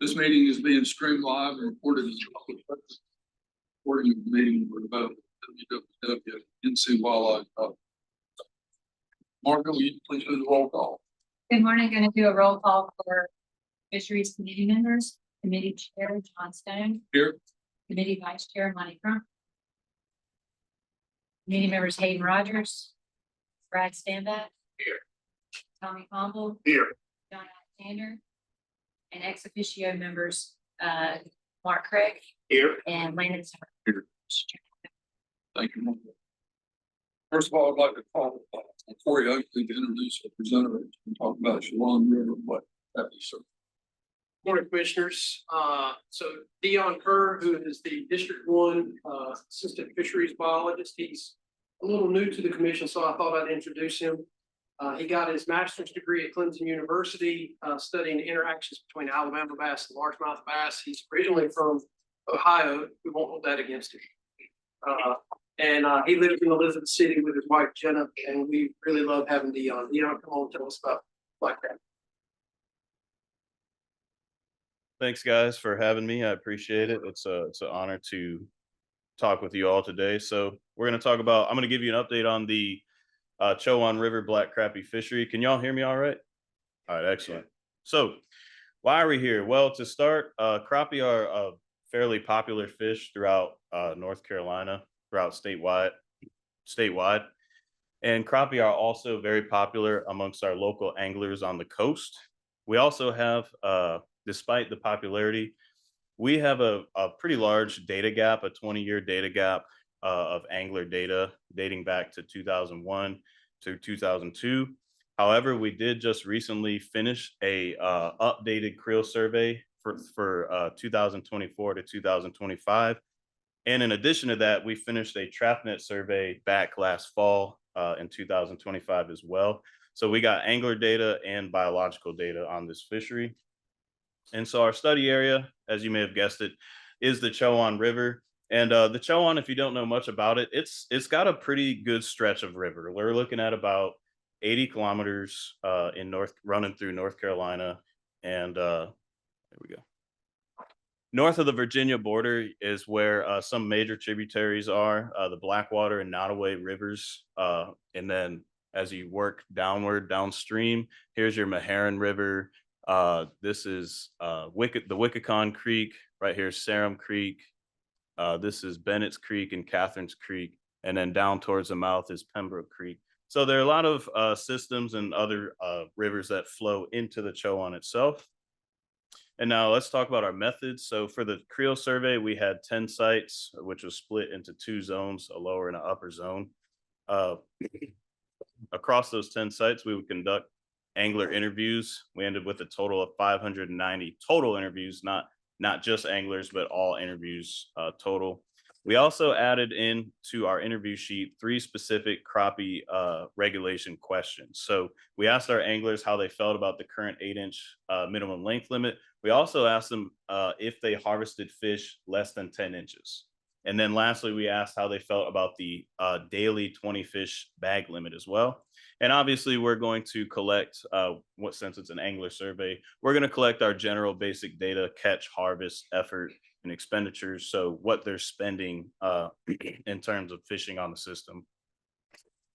This meeting is being streamed live and recorded as a public record. Recording of the meeting for about www.ncwildlife. Martha, will you please do the roll call? Good morning. Going to do a roll call for Fisheries Committee members. Committee Chair John Stone. Here. Committee Vice Chair Monty Crump. Committee members Hayden Rogers, Brad Stanback. Here. Tommy Campbell. Here. John Alexander. And ex officio members Mark Craig. Here. And Landon. Here. Thank you, Martha. First of all, I'd like to call Corey Oakley to introduce the presenter and talk about Chelan River. What that be, sir? Morning, commissioners. So Dion Kerr, who is the District 1 Assistant Fisheries Biologist, he's a little new to the commission, so I thought I'd introduce him. He got his master's degree at Clemson University, studying the interactions between Alabama bass and largemouth bass. He's originally from Ohio. We won't hold that against him. He lives in Elizabeth City with his wife Jenna, and we really love having Dion. Dion, come on, tell us about Black Crab. Thanks, guys, for having me. I appreciate it. It's an honor to talk with you all today. So we're going to talk about, I'm going to give you an update on the Chowan River Black Crappie fishery. Can y'all hear me all right? All right, excellent. So why are we here? Well, to start, crappie are a fairly popular fish throughout North Carolina, throughout statewide. And crappie are also very popular amongst our local anglers on the coast. We also have, despite the popularity, we have a pretty large data gap, a 20-year data gap of angler data dating back to 2001 to 2002. However, we did just recently finish a updated creel survey for 2024 to 2025. And in addition to that, we finished a TrapNet survey back last fall in 2025 as well. So we got angler data and biological data on this fishery. And so our study area, as you may have guessed it, is the Chowan River. And the Chowan, if you don't know much about it, it's got a pretty good stretch of river. We're looking at about 80 kilometers running through North Carolina. And there we go. North of the Virginia border is where some major tributaries are, the Blackwater and Nottoway rivers. And then as you work downstream, here's your Meharon River. This is the Wickacon Creek. Right here, Sarum Creek. This is Bennett's Creek and Catherine's Creek. And then down towards the mouth is Pembroke Creek. So there are a lot of systems and other rivers that flow into the Chowan itself. And now let's talk about our methods. So for the creel survey, we had 10 sites, which was split into 2 zones, a lower and an upper zone. Across those 10 sites, we would conduct angler interviews. We ended with a total of 590 total interviews, not just anglers, but all interviews total. We also added in to our interview sheet 3 specific crappie regulation questions. So we asked our anglers how they felt about the current 8-inch minimum length limit. We also asked them if they harvested fish less than 10 inches. And then lastly, we asked how they felt about the daily 20 fish bag limit as well. And obviously, we're going to collect, since it's an angler survey, we're going to collect our general basic data, catch, harvest, effort, and expenditures. So what they're spending in terms of fishing on the system.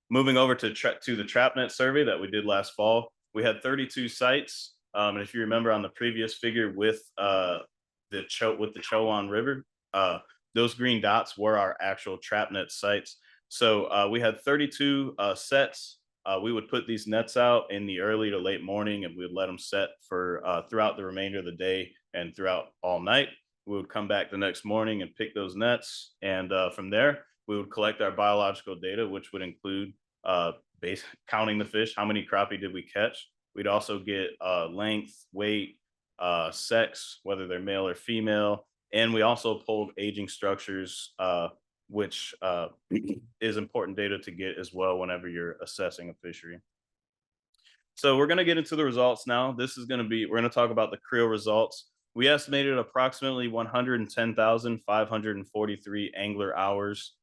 Moving over to the TrapNet survey that we did last fall, we had 32 sites. And if you remember on the previous figure with the Chowan River, those green dots were our actual TrapNet sites. So we had 32 sets. We would put these nets out in the early to late morning, and we would let them set for throughout the remainder of the day and throughout all night. We would come back the next morning and pick those nets. And from there, we would collect our biological data, which would include counting the fish. How many crappie did we catch? We'd also get length, weight, sex, whether they're male or female. And we also pulled aging structures, which is important data to get as well whenever you're assessing a fishery. So we're going to get into the results now. We're going to talk about the creel results. We estimated approximately 110,543 angler hours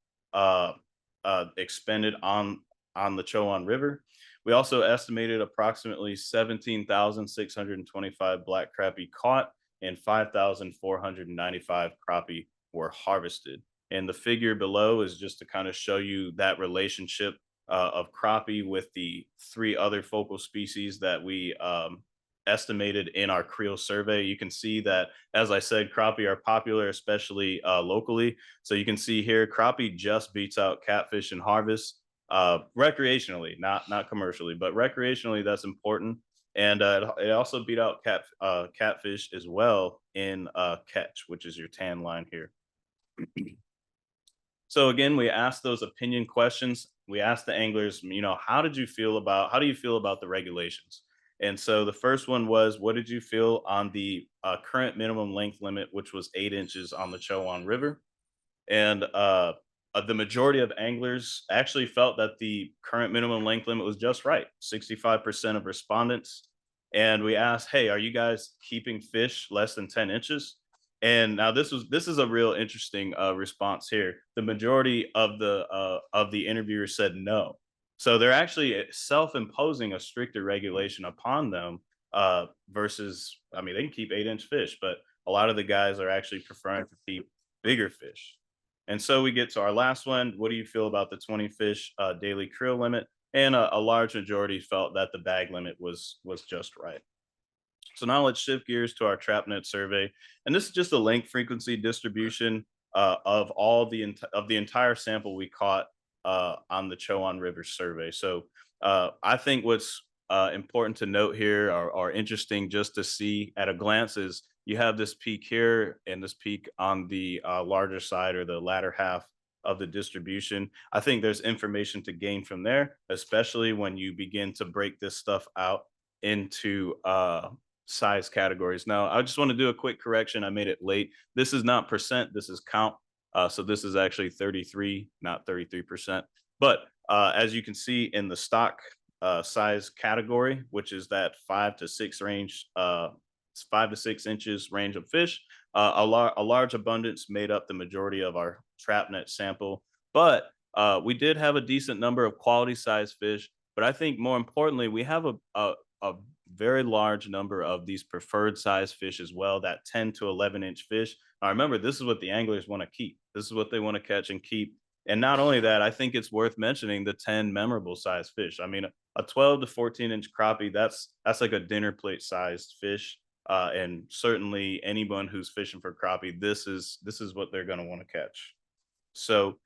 expended on the Chowan River. We also estimated approximately 17,625 black crappie caught and 5,495 crappie were harvested. And the figure below is just to kind of show you that relationship of crappie with the three other focal species that we estimated in our Creel survey. You can see that, as I said, crappie are popular, especially locally. So you can see here, crappie just beats out catfish and harvest recreationally, not commercially, but recreationally, that's important. And it also beat out catfish as well in catch, which is your tan line here. So again, we asked those opinion questions. We asked the anglers, how do you feel about the regulations? And so the first one was, what did you feel on the current minimum length limit, which was 8 inches on the Chowan River? And the majority of anglers actually felt that the current minimum length limit was just right. 65% of respondents. And we asked, hey, are you guys keeping fish less than 10 inches? And now this is a real interesting response here. The majority of the interviewers said no. So they're actually self-imposing a stricter regulation upon them versus, I mean, they can keep 8-inch fish, but a lot of the guys are actually preferring to keep bigger fish. And so we get to our last one. What do you feel about the 20 fish daily creel limit? And a large majority felt that the bag limit was just right. So now let's shift gears to our TrapNet survey. And this is just a link frequency distribution of the entire sample we caught on the Chowan River survey. So I think what's important to note here, or interesting just to see at a glance, is you have this peak here and this peak on the larger side, or the latter half of the distribution. I think there's information to gain from there, especially when you begin to break this stuff out into size categories. Now, I just want to do a quick correction. I made it late. This is not percent, this is count. So this is actually 33, not 33%. But as you can see in the stock size category, which is that 5 to 6 range, 5 to 6 inches range of fish, a large abundance made up the majority of our TrapNet sample. But we did have a decent number of quality size fish. But I think more importantly, we have a very large number of these preferred size fish as well, that 10 to 11-inch fish. Now, remember, this is what the anglers want to keep. This is what they want to catch and keep. And not only that, I think it's worth mentioning the 10 memorable size fish. I mean, a 12 to 14-inch crappie, that's like a dinner plate sized fish. And certainly anyone who's fishing for crappie, this is what they're going to want to catch. So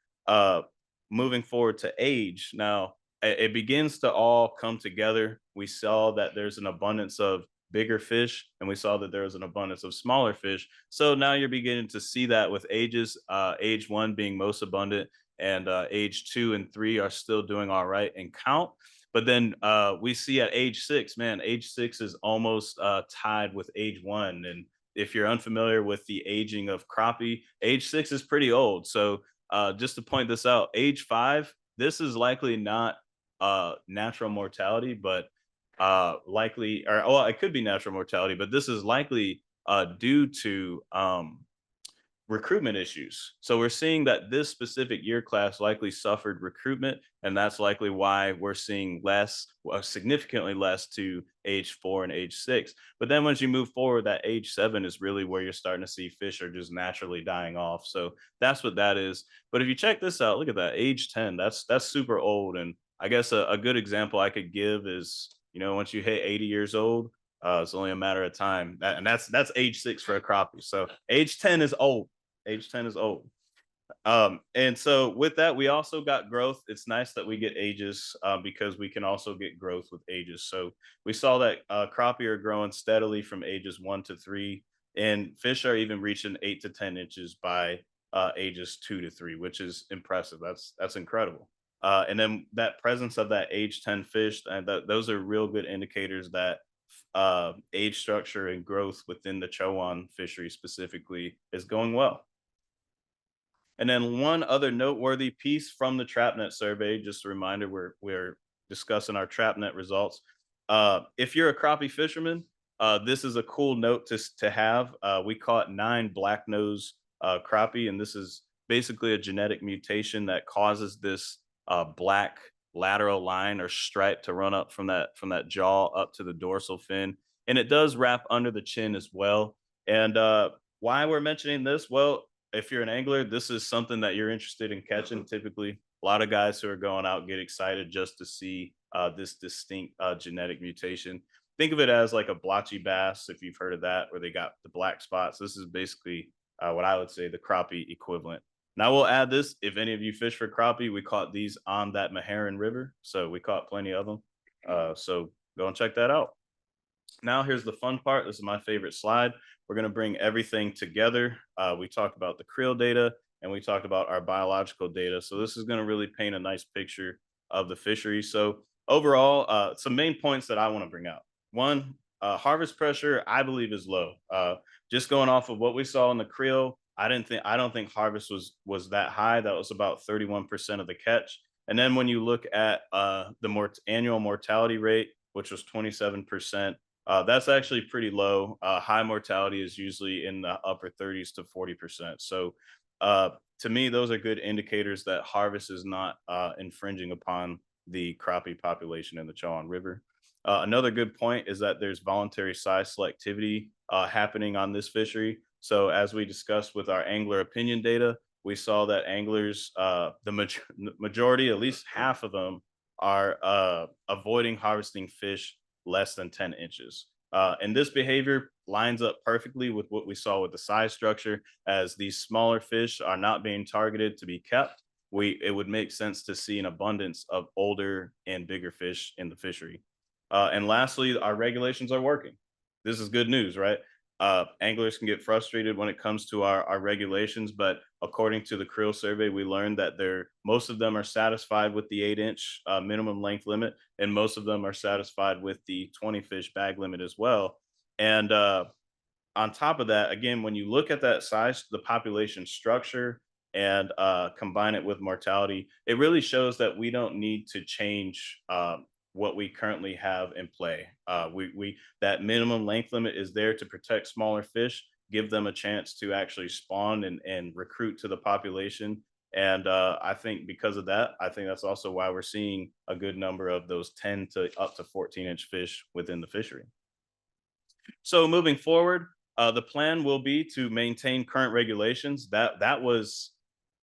moving forward to age, now it begins to all come together. We saw that there's an abundance of bigger fish, and we saw that there was an abundance of smaller fish. So now you're beginning to see that with ages, age 1 being most abundant, and age 2 and 3 are still doing all right in count. But then we see at age 6, man, age 6 is almost tied with age 1. And if you're unfamiliar with the aging of crappie, age 6 is pretty old. So just to point this out, age 5, this is likely not natural mortality, but likely, or well, it could be natural mortality, but this is likely due to recruitment issues. So we're seeing that this specific year class likely suffered recruitment, and that's likely why we're seeing less, significantly less to age 4 and age 6. But then once you move forward, that age 7 is really where you're starting to see fish are just naturally dying off. So that's what that is. But if you check this out, look at that, age 10, that's super old. And I guess a good example I could give is, once you hit 80 years old, it's only a matter of time. And that's age 6 for a crappie. So age 10 is old. Age 10 is old. And so with that, we also got growth. It's nice that we get ages because we can also get growth with ages. So we saw that crappie are growing steadily from ages 1 to 3, and fish are even reaching 8 to 10 inches by ages 2 to 3, which is impressive. That's incredible. And then that presence of that age 10 fish, and those are real good indicators that age structure and growth within the Chowan fishery specifically is going well. And then one other noteworthy piece from the TrapNet survey, just a reminder, we're discussing our TrapNet results. If you're a crappie fisherman, this is a cool note to have. We caught 9 black nose crappie, and this is basically a genetic mutation that causes this black lateral line or stripe to run up from that jaw up to the dorsal fin, and it does wrap under the chin as well. And why we're mentioning this? Well, if you're an angler, this is something that you're interested in catching. Typically, a lot of guys who are going out get excited just to see this distinct genetic mutation. Think of it as like a blotchy bass, if you've heard of that, where they got the black spots. This is basically what I would say the crappie equivalent. Now we'll add this. If any of you fish for crappie, we caught these on that Meherrin River, so we caught plenty of them. So go and check that out. Now here's the fun part. This is my favorite slide. We're going to bring everything together. We talked about the creel data and we talked about our biological data. So this is going to really paint a nice picture of the fishery. So overall, some main points that I want to bring out. One, harvest pressure, I believe, is low. Just going off of what we saw in the creel, I don't think harvest was that high. That was about 31% of the catch. And then when you look at the annual mortality rate, which was 27%, that's actually pretty low. High mortality is usually in the upper 30s to 40%. So to me, those are good indicators that harvest is not infringing upon the crappie population in the Chowan River. Another good point is that there's voluntary size selectivity happening on this fishery. So as we discussed with our angler opinion data, we saw that anglers, the majority, at least half of them, are avoiding harvesting fish less than 10 inches. And this behavior lines up perfectly with what we saw with the size structure. As these smaller fish are not being targeted to be kept, it would make sense to see an abundance of older and bigger fish in the fishery. And lastly, our regulations are working. This is good news, right? Anglers can get frustrated when it comes to our regulations, but according to the creel survey, we learned that most of them are satisfied with the 8-inch minimum length limit, and most of them are satisfied with the 20 fish bag limit as well. And on top of that, again, when you look at that size, the population structure, and combine it with mortality, it really shows that we don't need to change what we currently have in play. That minimum length limit is there to protect smaller fish, give them a chance to actually spawn and recruit to the population. And I think because of that, I think that's also why we're seeing a good number of those 10 to up to 14-inch fish within the fishery. So moving forward, the plan will be to maintain current regulations. That was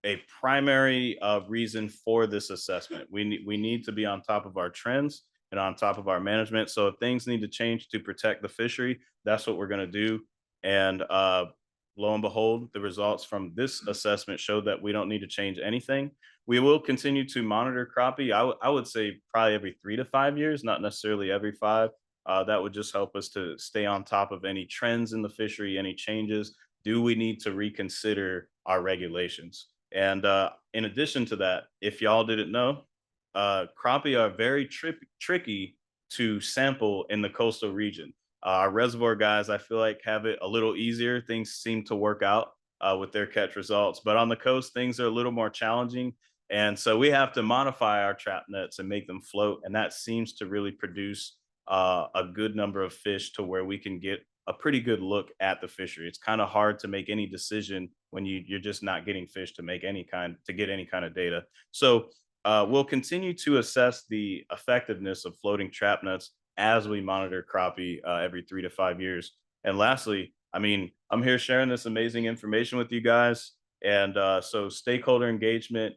a primary reason for this assessment. We need to be on top of our trends and on top of our management. So if things need to change to protect the fishery, that's what we're going to do. And lo and behold, the results from this assessment showed that we don't need to change anything. We will continue to monitor crappie. I would say probably every 3 to 5 years, not necessarily every 5. That would just help us to stay on top of any trends in the fishery, any changes. Do we need to reconsider our regulations? And in addition to that, if y'all didn't know, crappie are very tricky to sample in the coastal region. Our reservoir guys, I feel like, have it a little easier. Things seem to work out with their catch results. But on the coast, things are a little more challenging. And so we have to modify our trap nets and make them float. And that seems to really produce a good number of fish to where we can get a pretty good look at the fishery. It's kind of hard to make any decision when you're just not getting fish to get any kind of data. So we'll continue to assess the effectiveness of floating trap nets as we monitor crappie every 3 to 5 years. And lastly, I mean, I'm here sharing this amazing information with you guys. And so stakeholder engagement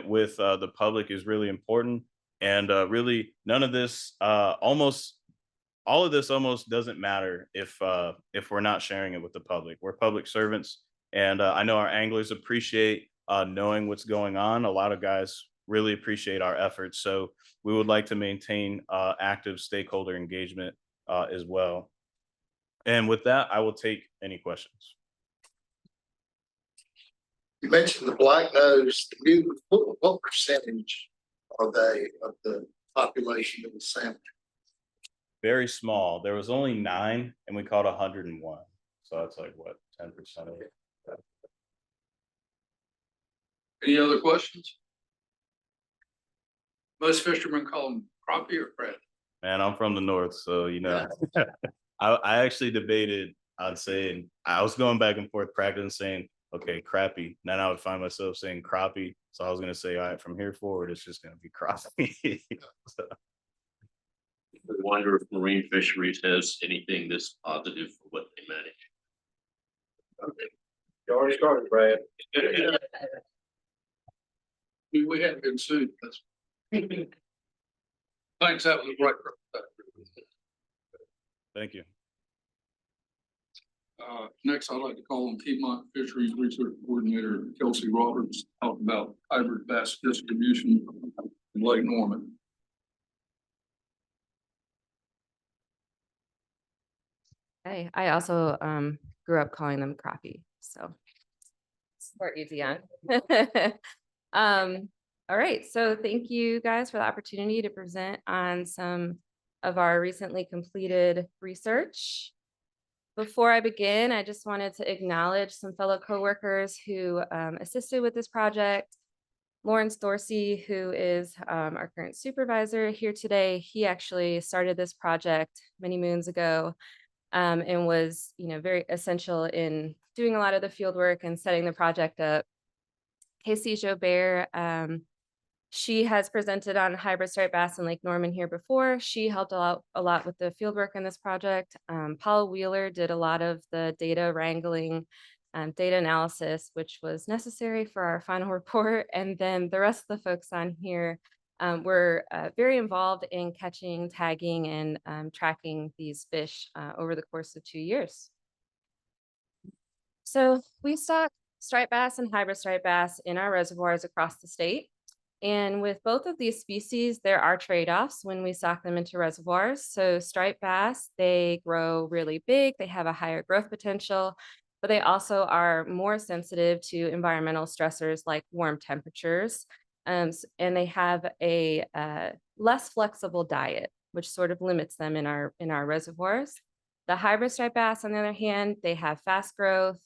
with the public is really important. And really, none of this, all of this almost doesn't matter if we're not sharing it with the public. We're public servants, and I know our anglers appreciate knowing what's going on. A lot of guys really appreciate our efforts, so we would like to maintain active stakeholder engagement as well. And with that, I will take any questions. You mentioned the black nose. What percentage are they of the population of the salmon? Very small. There was only 9, and we caught 101. So that's like what, 10% of it. Any other questions? Most fishermen call them crappie or crappie. Man, I'm from the north, so you know. I actually debated on saying, I was going back and forth practicing saying, okay, crappie. Then I would find myself saying crappie. So I was going to say, all right, from here forward, it's just going to be crappie. So. I wonder if Marine Fisheries has anything this positive for what they manage. You already started, Brad. We haven't been sued. Thanks, that was right. Thank you. Next, I'd like to call on Piedmont Fisheries Research Coordinator Kelsey Roberts to talk about hybrid bass distribution in Lake Norman. Hey, I also grew up calling them crappie, so we're easy on. All right, so thank you guys for the opportunity to present on some of our recently completed research. Before I begin, I just wanted to acknowledge some fellow coworkers who assisted with this project. Lawrence Dorsey, who is our current supervisor here today, he actually started this project many moons ago. And was, very essential in doing a lot of the field work and setting the project up. Casey Jobert, she has presented on hybrid striped bass in Lake Norman here before. She helped a lot with the field work in this project. Paul Wheeler did a lot of the data wrangling, data analysis, which was necessary for our final report. And then the rest of the folks on here were very involved in catching, tagging, and tracking these fish over the course of 2 years. So we stock striped bass and hybrid striped bass in our reservoirs across the state. And with both of these species, there are trade-offs when we stock them into reservoirs. So striped bass, they grow really big, they have a higher growth potential, but they also are more sensitive to environmental stressors like warm temperatures. And they have a less flexible diet, which sort of limits them in our reservoirs. The hybrid striped bass, on the other hand, they have fast growth.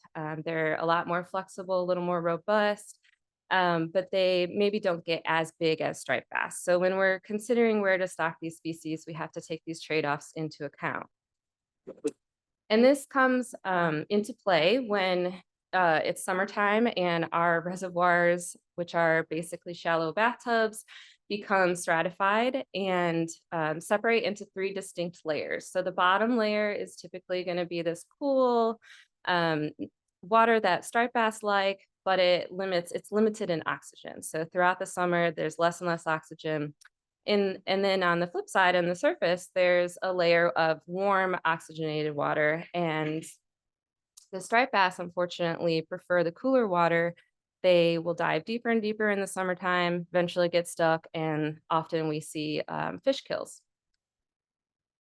They're a lot more flexible, a little more robust, but they maybe don't get as big as striped bass. So when we're considering where to stock these species, we have to take these trade-offs into account. And this comes into play when it's summertime and our reservoirs, which are basically shallow bathtubs, become stratified and separate into 3 distinct layers. So the bottom layer is typically going to be this cool water that striped bass like, but it's limited in oxygen. So throughout the summer, there's less and less oxygen. And then on the flip side, on the surface, there's a layer of warm oxygenated water. And the striped bass, unfortunately, prefer the cooler water. They will dive deeper and deeper in the summertime, eventually get stuck, and often we see fish kills.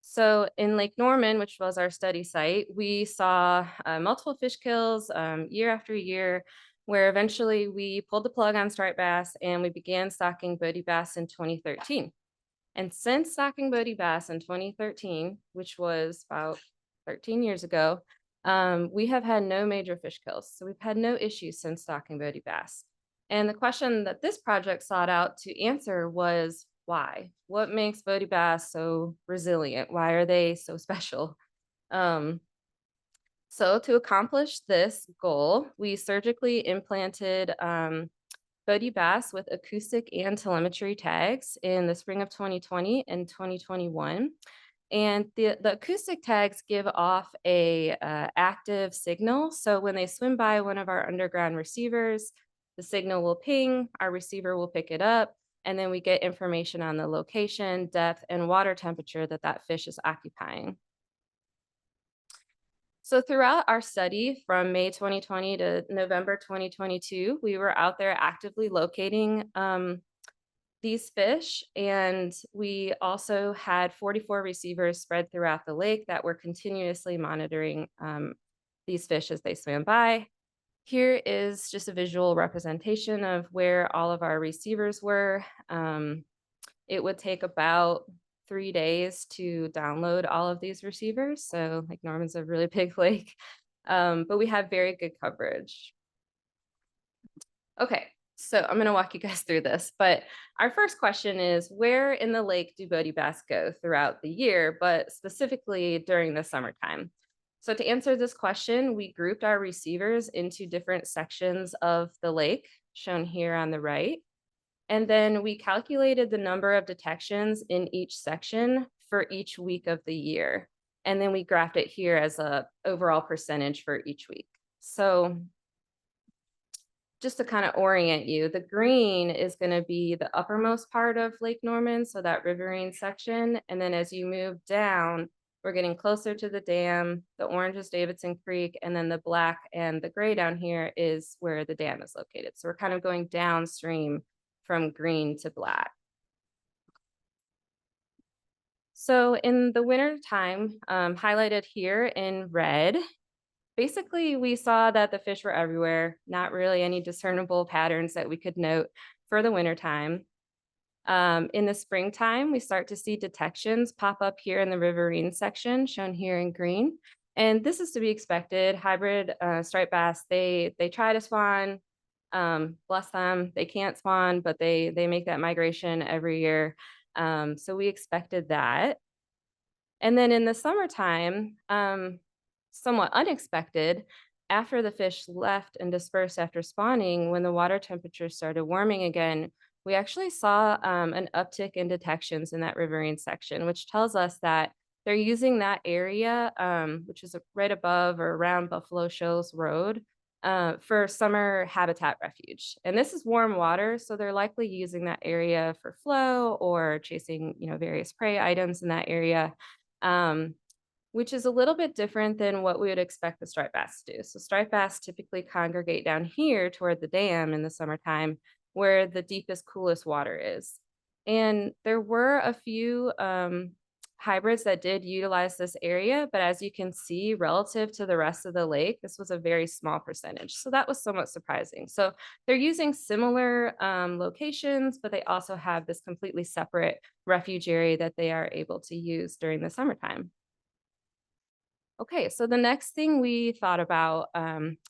So in Lake Norman, which was our study site, we saw multiple fish kills year after year, where eventually we pulled the plug on striped bass and we began stocking Bodie bass in 2013. And since stocking Bodie bass in 2013, which was about 13 years ago, we have had no major fish kills. So we've had no issues since stocking Bodie bass. And the question that this project sought out to answer was why? What makes Bodie bass so resilient? Why are they so special? So to accomplish this goal, we surgically implanted Bodie bass with acoustic and telemetry tags in the spring of 2020 and 2021. And the acoustic tags give off a active signal. So when they swim by one of our underground receivers, the signal will ping, our receiver will pick it up, and then we get information on the location, depth, and water temperature that fish is occupying. So throughout our study from May 2020 to November 2022, we were out there actively locating these fish, and we also had 44 receivers spread throughout the lake that were continuously monitoring these fish as they swam by. Here is just a visual representation of where all of our receivers were. It would take about 3 days to download all of these receivers. So Lake Norman's a really big lake, but we have very good coverage. Okay, so I'm going to walk you guys through this, but our first question is, where in the lake do Bodie bass go throughout the year, but specifically during the summertime? So to answer this question, we grouped our receivers into different sections of the lake, shown here on the right. And then we calculated the number of detections in each section for each week of the year. And then we graphed it here as an overall percentage for each week. So just to kind of orient you, the green is going to be the uppermost part of Lake Norman, so that riverine section. And then as you move down, we're getting closer to the dam. The orange is Davidson Creek, and then the black and the gray down here is where the dam is located. So we're kind of going downstream from green to black. So in the winter time, highlighted here in red, basically we saw that the fish were everywhere, not really any discernible patterns that we could note for the winter time. In the springtime, we start to see detections pop up here in the riverine section, shown here in green. And this is to be expected. Hybrid striped bass, they try to spawn, bless them, they can't spawn, but they make that migration every year. So we expected that. And then in the summertime, somewhat unexpected, after the fish left and dispersed after spawning, when the water temperature started warming again, we actually saw an uptick in detections in that riverine section, which tells us that they're using that area, which is right above or around Buffalo Shoals Road, for summer habitat refuge. And this is warm water, so they're likely using that area for flow or chasing, various prey items in that area. Which is a little bit different than what we would expect the striped bass to do. So striped bass typically congregate down here toward the dam in the summertime, where the deepest, coolest water is. And there were a few hybrids that did utilize this area, but as you can see, relative to the rest of the lake, this was a very small percentage. So that was somewhat surprising. So they're using similar locations, but they also have this completely separate refuge area that they are able to use during the summertime. Okay, so the next thing we thought about,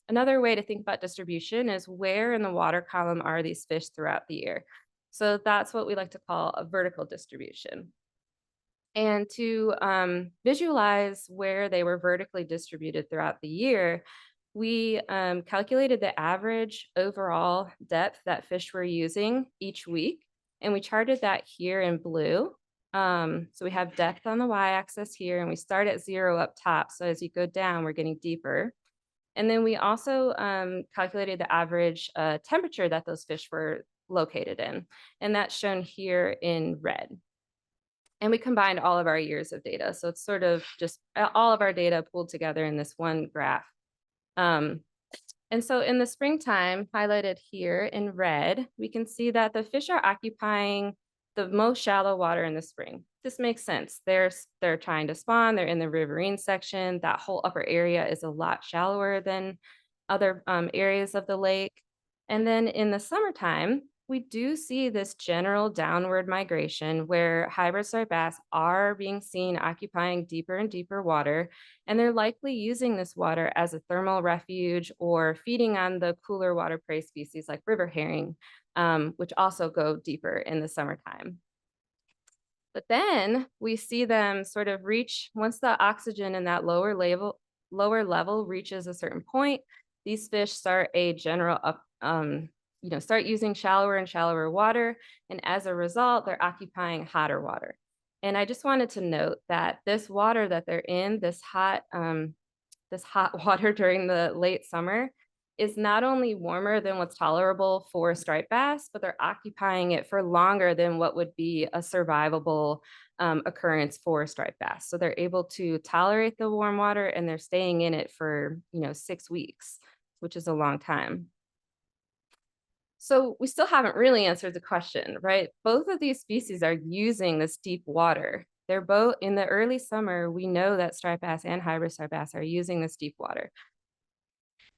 another way to think about distribution is where in the water column are these fish throughout the year? So that's what we like to call a vertical distribution. And to visualize where they were vertically distributed throughout the year, we calculated the average overall depth that fish were using each week, and we charted that here in blue. So we have depth on the y-axis here, and we start at 0 up top. So as you go down, we're getting deeper. And then we also calculated the average temperature that those fish were located in, and that's shown here in red. And we combined all of our years of data. So it's sort of just all of our data pulled together in this one graph. And so in the springtime, highlighted here in red, we can see that the fish are occupying the most shallow water in the spring. This makes sense. They're trying to spawn, they're in the riverine section. That whole upper area is a lot shallower than other areas of the lake. And then in the summertime, we do see this general downward migration where hybrid striped bass are being seen occupying deeper and deeper water, and they're likely using this water as a thermal refuge or feeding on the cooler water prey species like river herring, which also go deeper in the summertime. But then we see them sort of reach, once the oxygen in that lower level reaches a certain point, these fish start a general start using shallower and shallower water. And as a result, they're occupying hotter water. And I just wanted to note that this water that they're in, this hot water during the late summer, is not only warmer than what's tolerable for striped bass, but they're occupying it for longer than what would be a survivable occurrence for striped bass. So they're able to tolerate the warm water, and they're staying in it for 6 weeks, which is a long time. So we still haven't really answered the question, right? Both of these species are using this deep water. They're both in the early summer. We know that striped bass and hybrid striped bass are using this deep water.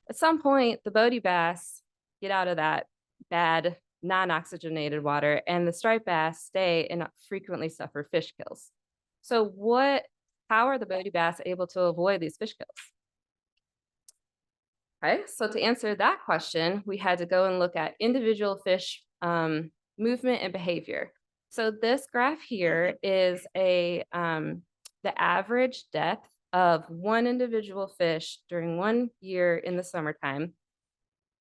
At some point, the Bodie bass get out of that bad non-oxygenated water, and the striped bass stay and frequently suffer fish kills. So how are the Bodie bass able to avoid these fish kills? Okay, so to answer that question, we had to go and look at individual fish movement and behavior. So this graph here is the average depth of one individual fish during 1 year in the summertime.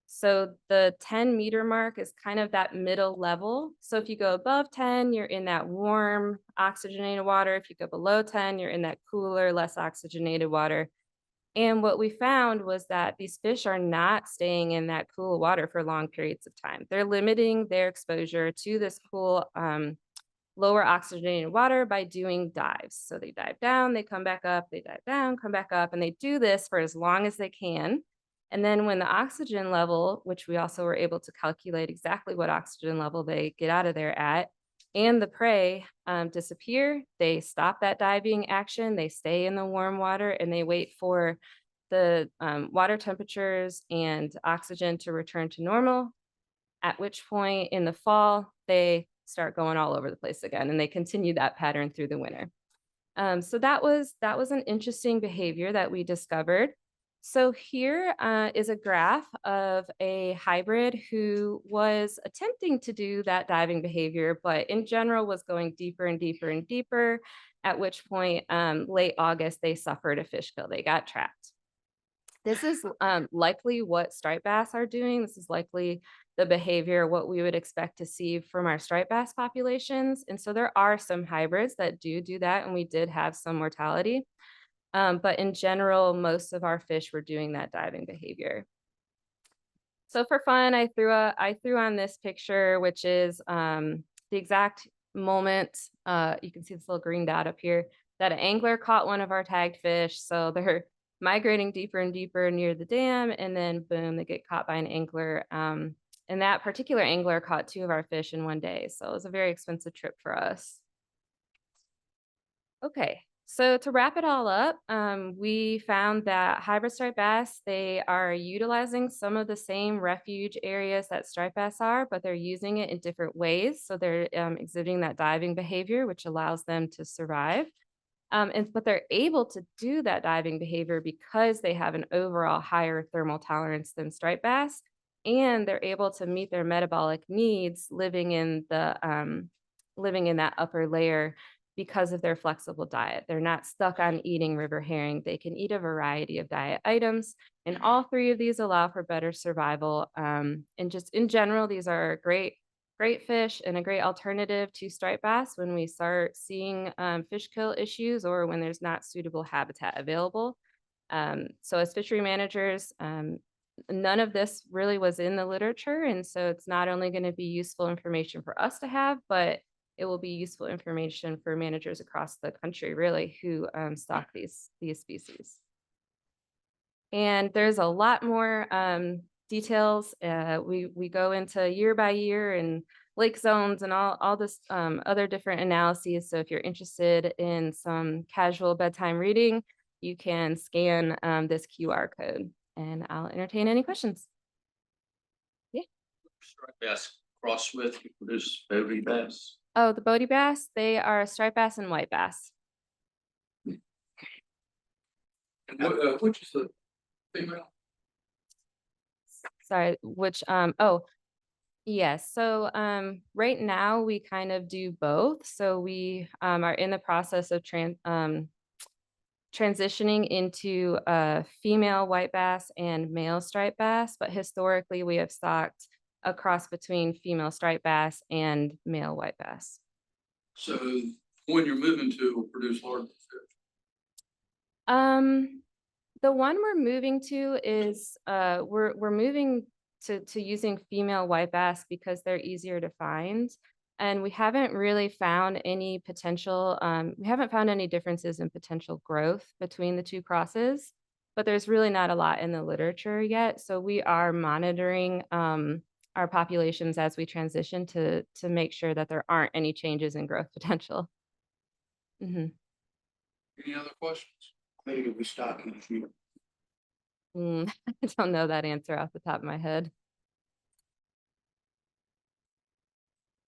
So the 10-meter mark is kind of that middle level. So if you go above 10, you're in that warm, oxygenated water. If you go below 10, you're in that cooler, less oxygenated water. And what we found was that these fish are not staying in that cool water for long periods of time. They're limiting their exposure to this cool, lower oxygenated water by doing dives. So they dive down, they come back up, they dive down, come back up, and they do this for as long as they can. And then when the oxygen level, which we also were able to calculate exactly what oxygen level they get out of there at, and the prey disappear, they stop that diving action, they stay in the warm water, and they wait for the water temperatures and oxygen to return to normal, at which point in the fall, they start going all over the place again, and they continue that pattern through the winter. So that was an interesting behavior that we discovered. So here is a graph of a hybrid who was attempting to do that diving behavior, but in general was going deeper and deeper and deeper, at which point late August, they suffered a fish kill. They got trapped. This is likely what striped bass are doing. This is likely the behavior, what we would expect to see from our striped bass populations. And so there are some hybrids that do that, and we did have some mortality. But in general, most of our fish were doing that diving behavior. So for fun, I threw on this picture, which is the exact moment. You can see this little green dot up here, that an angler caught one of our tagged fish. So they're migrating deeper and deeper near the dam, and then boom, they get caught by an angler. And that particular angler caught 2 of our fish in one day. So it was a very expensive trip for us. Okay, so to wrap it all up, we found that hybrid striped bass, they are utilizing some of the same refuge areas that striped bass are, but they're using it in different ways. So they're exhibiting that diving behavior, which allows them to survive. But they're able to do that diving behavior because they have an overall higher thermal tolerance than striped bass, and they're able to meet their metabolic needs living in that upper layer because of their flexible diet. They're not stuck on eating river herring. They can eat a variety of diet items, and all 3 of these allow for better survival. And just in general, these are great fish and a great alternative to striped bass when we start seeing fish kill issues or when there's not suitable habitat available. So as fishery managers, none of this really was in the literature. And so it's not only going to be useful information for us to have, but it will be useful information for managers across the country, really, who stock these species. And there's a lot more details. We go into year by year and lake zones and all this other different analyses. So if you're interested in some casual bedtime reading, you can scan this QR code, and I'll entertain any questions. Striped bass cross with, you produce Bodie bass. Oh, the Bodie bass, they are striped bass and white bass. And which is the female? Sorry, which, yes. So right now we kind of do both. So we are in the process of transitioning into female white bass and male striped bass, but historically we have stocked a cross between female striped bass and male white bass. So when you're moving to will produce larger fish. The one we're moving to is we're moving to using female white bass because they're easier to find. And we haven't really found any potential, we haven't found any differences in potential growth between the 2 crosses, but there's really not a lot in the literature yet. So we are monitoring our populations as we transition to make sure that there aren't any changes in growth potential. Any other questions? Maybe we stock in a few. I don't know that answer off the top of my head.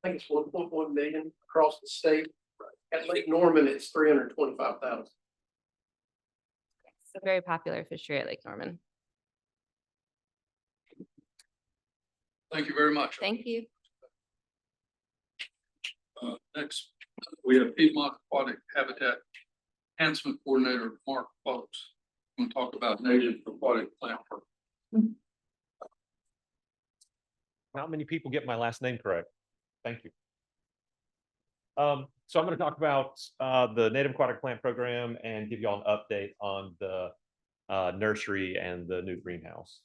I think it's 1.1 million across the state. At Lake Norman, it's 325,000. It's a very popular fishery at Lake Norman. Thank you very much. Thank you. Next, we have Piedmont Aquatic Habitat Enhancement Coordinator, Mark Folks. We'll talk about native aquatic plant work. Not many people get my last name correct. Thank you. So I'm going to talk about the Native Aquatic Plant Program and give you all an update on the nursery, and the new greenhouse.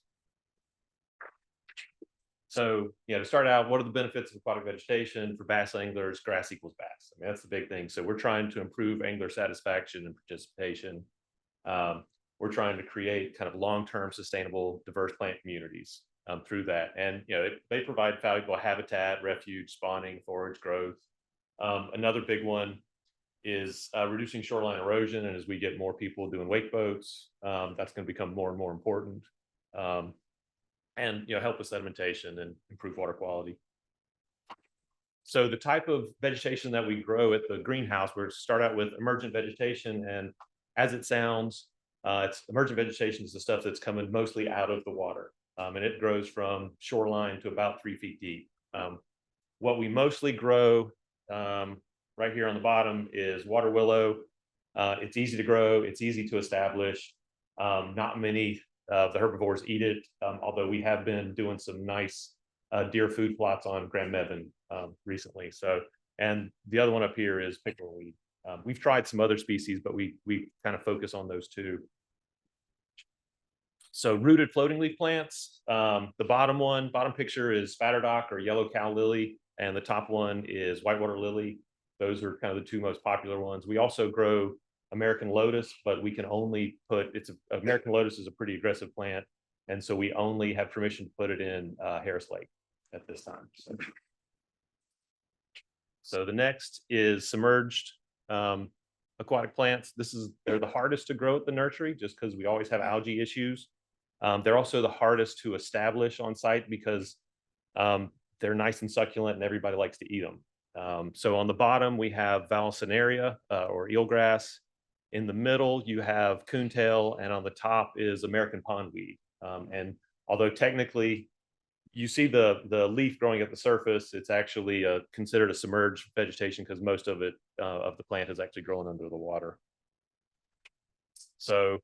So, to start out, what are the benefits of aquatic vegetation for bass anglers? Grass equals bass. I mean, that's the big thing. So we're trying to improve angler satisfaction and participation. We're trying to create kind of long-term sustainable diverse plant communities through that. And, they provide valuable habitat, refuge, spawning, forage growth. Another big one is reducing shoreline erosion. And as we get more people doing wake boats, that's going to become more and more important. And help with sedimentation and improve water quality. So the type of vegetation that we grow at the greenhouse, we're start out with emergent vegetation, and as it sounds, it's emergent vegetation is the stuff that's coming mostly out of the water, and it grows from shoreline to about 3 feet deep. What we mostly grow right here on the bottom is water willow. It's easy to grow, it's easy to establish. Not many the herbivores eat it, although we have been doing some nice deer food plots on Grand Mevan recently. So, and the other one up here is pickerelweed. We've tried some other species, but we kind of focus on those two. So rooted floating leaf plants, the bottom picture is spatterdock or yellow cow lily, and the top one is whitewater lily. Those are kind of the two most popular ones. We also grow American lotus, but we can only put American lotus is a pretty aggressive plant, and so we only have permission to put it in Harris Lake at this time. So the next is submerged aquatic plants. They're the hardest to grow at the nursery just because we always have algae issues. They're also the hardest to establish on site because they're nice and succulent and everybody likes to eat them. So on the bottom, we have Vallisneria or eelgrass. In the middle, you have coontail, and on the top is American pondweed. And although technically you see the leaf growing at the surface, it's actually considered a submerged vegetation because most of it, of the plant is actually growing under the water. So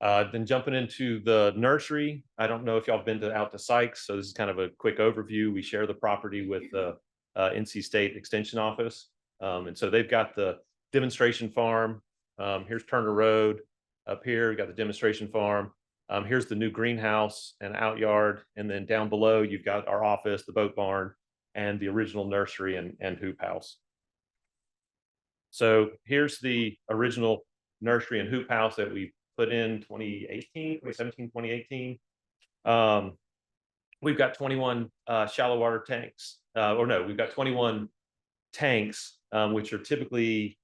then jumping into the nursery, I don't know if y'all have been out to Sykes, so this is kind of a quick overview. We share the property with the NC State Extension Office. And so they've got the demonstration farm. Here's Turner Road. Up here, we got the demonstration farm. Here's the new greenhouse and outyard. And then down below, you've got our office, the boat barn, and the original nursery and hoop house. So here's the original nursery and hoop house that we put in 2017, 2018. We've got 21 shallow water tanks, we've got 21 tanks, which are typically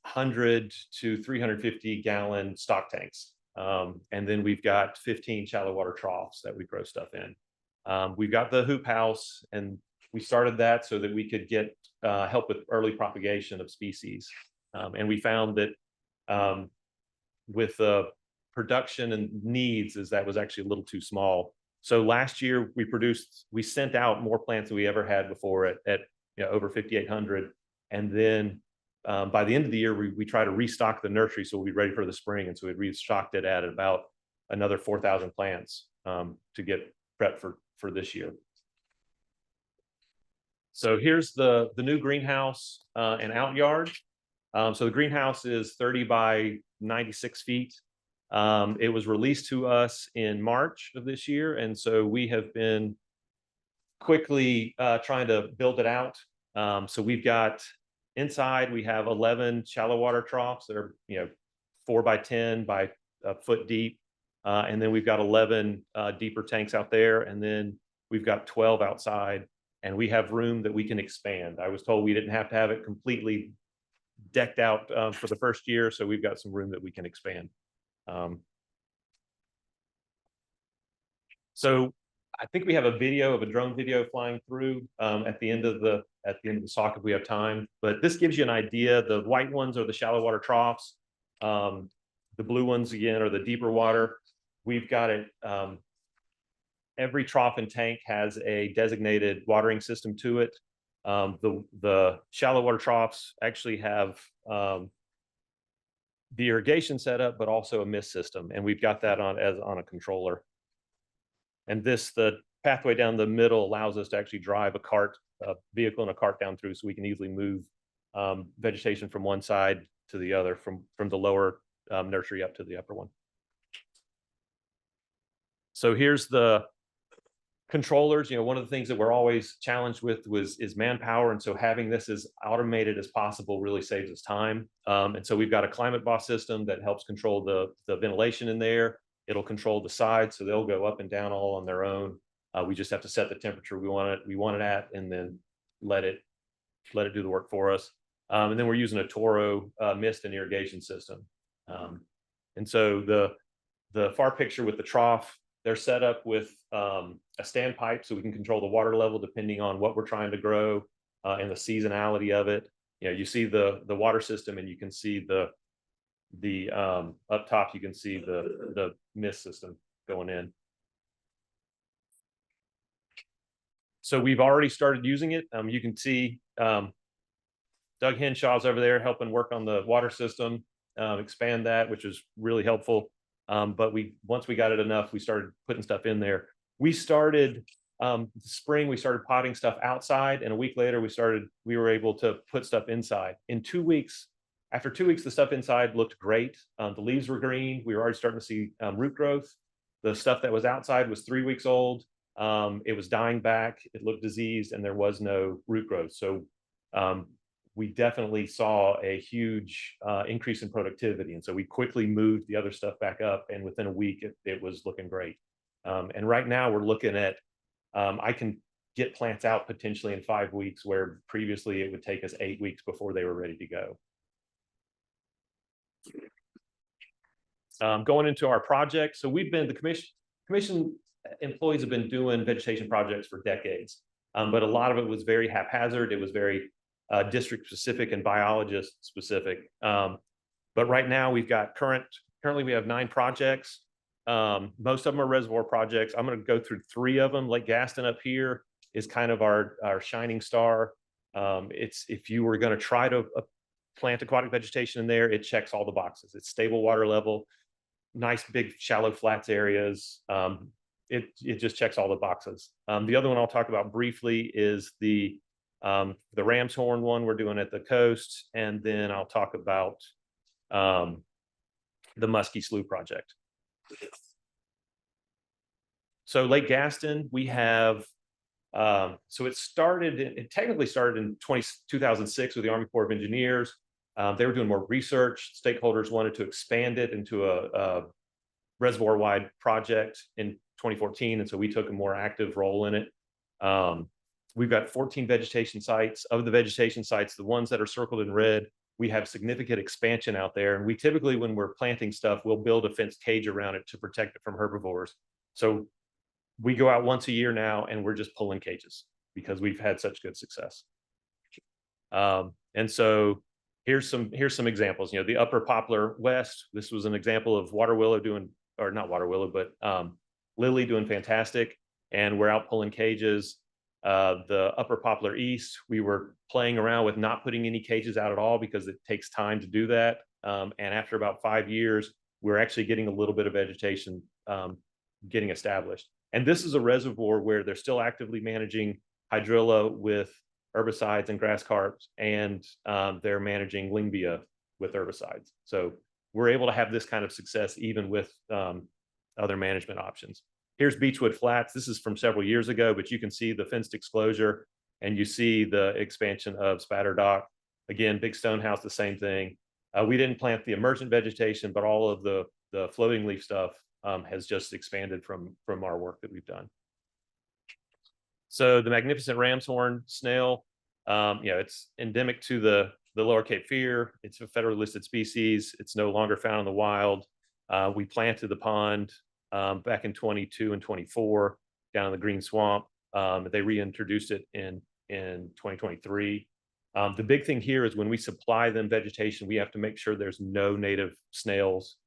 100 to 350 gallon stock tanks. And then we've got 15 shallow water troughs that we grow stuff in. We've got the hoop house, and we started that so that we could get help with early propagation of species. And we found that with the production and needs that was actually a little too small. So last year we sent out more plants than we ever had before at over 5,800. And then by the end of the year, we try to restock the nursery so we'll be ready for the spring. And so we restocked it at about another 4,000 plants to get prepped for this year. So here's the new greenhouse and outyard. So the greenhouse is 30 by 96 feet. It was released to us in March of this year. And so we have been quickly trying to build it out. So we've got inside, we have 11 shallow water troughs that are 4 by 10 by a foot deep. And then we've got 11 deeper tanks out there. And then we've got 12 outside, and we have room that we can expand. I was told we didn't have to have it completely decked out for the first year. So we've got some room that we can expand. So I think we have a video of a drone video flying through at the end of the talk if we have time. But this gives you an idea. The white ones are the shallow water troughs. The blue ones again are the deeper water. We've got it. Every trough and tank has a designated watering system to it. The shallow water troughs actually have the irrigation setup, but also a mist system, and we've got that on a controller. And the pathway down the middle allows us to actually drive a vehicle and a cart down through, so we can easily move vegetation from one side to the other, from the lower nursery up to the upper one. So here's the controllers. One of the things that we're always challenged with is manpower. And so having this as automated as possible really saves us time. And so we've got a Climate Boss system that helps control the ventilation in there. It'll control the sides, so they'll go up and down all on their own. We just have to set the temperature we want it at, and then let it do the work for us. And then we're using a Toro mist and irrigation system. And so the far picture with the trough, they're set up with a standpipe, so we can control the water level depending on what we're trying to grow and the seasonality of it. You see the water system, and you can see the up top, you can see the mist system going in. So we've already started using it. You can see Doug Henshaw's over there helping work on the water system, expand that, which is really helpful. But once we got it enough, we started putting stuff in there. We started spring, we started potting stuff outside, and a week later we were able to put stuff inside. After 2 weeks, the stuff inside looked great. The leaves were green. We were already starting to see root growth. The stuff that was outside was 3 weeks old. It was dying back. It looked diseased, and there was no root growth. So we definitely saw a huge increase in productivity. And so we quickly moved the other stuff back up, and within a week, it was looking great. And right now we're looking at, I can get plants out potentially in 5 weeks, where previously it would take us 8 weeks before they were ready to go. Going into our project. So the commission employees have been doing vegetation projects for decades, but a lot of it was very haphazard. It was very district specific and biologist specific. But right now we've got currently we have 9 projects. Most of them are reservoir projects. I'm going to go through 3 of them. Lake Gaston up here is kind of our shining star. If you were going to try to plant aquatic vegetation in there, it checks all the boxes. It's stable water level, nice big shallow flats areas. It just checks all the boxes. The other one I'll talk about briefly is the Ram's Horn one we're doing at the coast, and then I'll talk about the Muskie Slough project. So Lake Gaston, we have, so it technically started in 2006 with the Army Corps of Engineers. They were doing more research. Stakeholders wanted to expand it into a reservoir-wide project in 2014, and so we took a more active role in it. We've got 14 vegetation sites. Of the vegetation sites, the ones that are circled in red, we have significant expansion out there. And we typically, when we're planting stuff, we'll build a fenced cage around it to protect it from herbivores. So we go out once a year now, and we're just pulling cages because we've had such good success. And so here's some examples. The Upper Poplar West, this was an example of water willow not water willow, but lily doing fantastic. And we're out pulling cages. The Upper Poplar East, we were playing around with not putting any cages out at all because it takes time to do that. And after about 5 years, we're actually getting a little bit of vegetation getting established. And this is a reservoir where they're still actively managing hydrilla with herbicides and grass carps, and they're managing Lyngbia with herbicides. So we're able to have this kind of success even with other management options. Here's Beechwood Flats. This is from several years ago, but you can see the fenced exclosure, and you see the expansion of Spatter Dock. Again, Big Stone House, the same thing. We didn't plant the emergent vegetation, but all of the floating leaf stuff has just expanded from our work that we've done. So the magnificent Ram's Horn snail, it's endemic to the Lower Cape Fear. It's a federally listed species. It's no longer found in the wild. We planted the pond back in 22 and 24 down in the Green Swamp. They reintroduced it in 2023. The big thing here is when we supply them vegetation, we have to make sure there's no native snails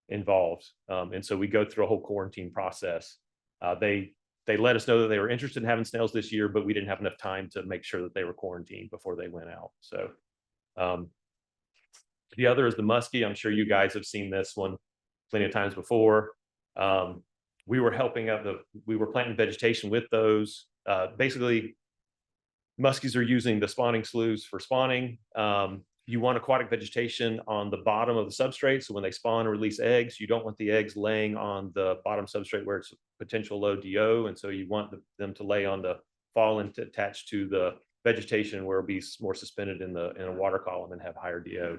involved. And so we go through a whole quarantine process. They let us know that they were interested in having snails this year, but we didn't have enough time to make sure that they were quarantined before they went out. So the other is the muskie. I'm sure you guys have seen this one plenty of times before. We were helping out we were planting vegetation with those. Basically, muskies are using the spawning sloughs for spawning. You want aquatic vegetation on the bottom of the substrate. So when they spawn or release eggs, you don't want the eggs laying on the bottom substrate where it's potential low DO. And so you want them to lay on the fall and to attach to the vegetation where it'll be more suspended in a water column and have higher DO,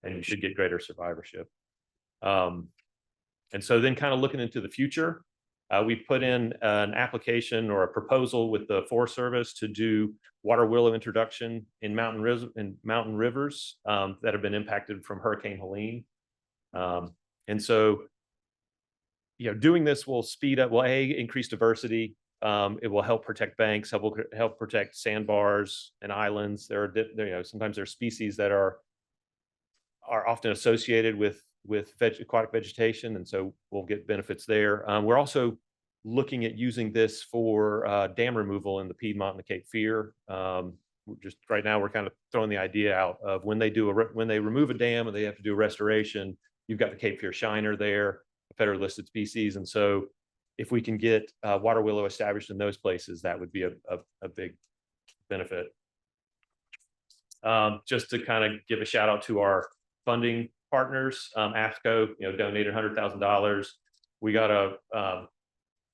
and you should get greater survivorship. And so then kind of looking into the future, we put in an application or a proposal with the Forest Service to do water willow introduction in mountain rivers that have been impacted from Hurricane Helene. And so, doing this will speed up, increase diversity. It will help protect banks, help protect sandbars and islands. Sometimes there are species that are often associated with aquatic vegetation, and so we'll get benefits there. We're also looking at using this for dam removal in the Piedmont and the Cape Fear. Just right now, we're kind of throwing the idea out of when they remove a dam and they have to do a restoration, you've got the Cape Fear shiner there, a federally listed species, and so if we can get water willow established in those places, that would be a big benefit. Just to kind of give a shout out to our funding partners, AFCO, donated $100,000. We got a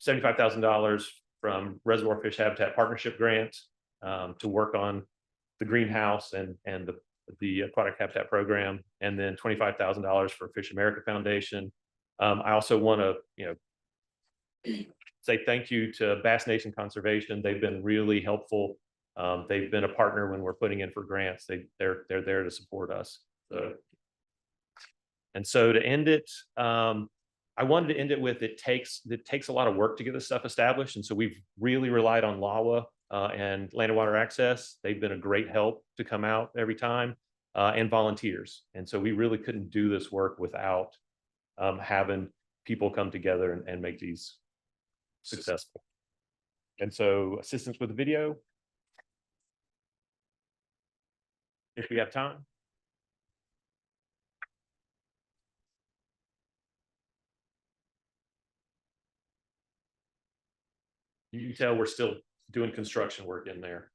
$75,000 from Reservoir Fish Habitat Partnership Grant to work on the greenhouse and the aquatic habitat program, and then $25,000 for Fish America Foundation. I also want to, say thank you to Bass Nation Conservation. They've been really helpful. They've been a partner when we're putting in for grants. They're there to support us. So to end it, I wanted to end it with it takes a lot of work to get this stuff established. And so we've really relied on LAWA and Land and Water Access. They've been a great help to come out every time, and volunteers. And so we really couldn't do this work without having people come together and make these successful. And so assistance with the video, if we have time. You can tell we're still doing construction work in there.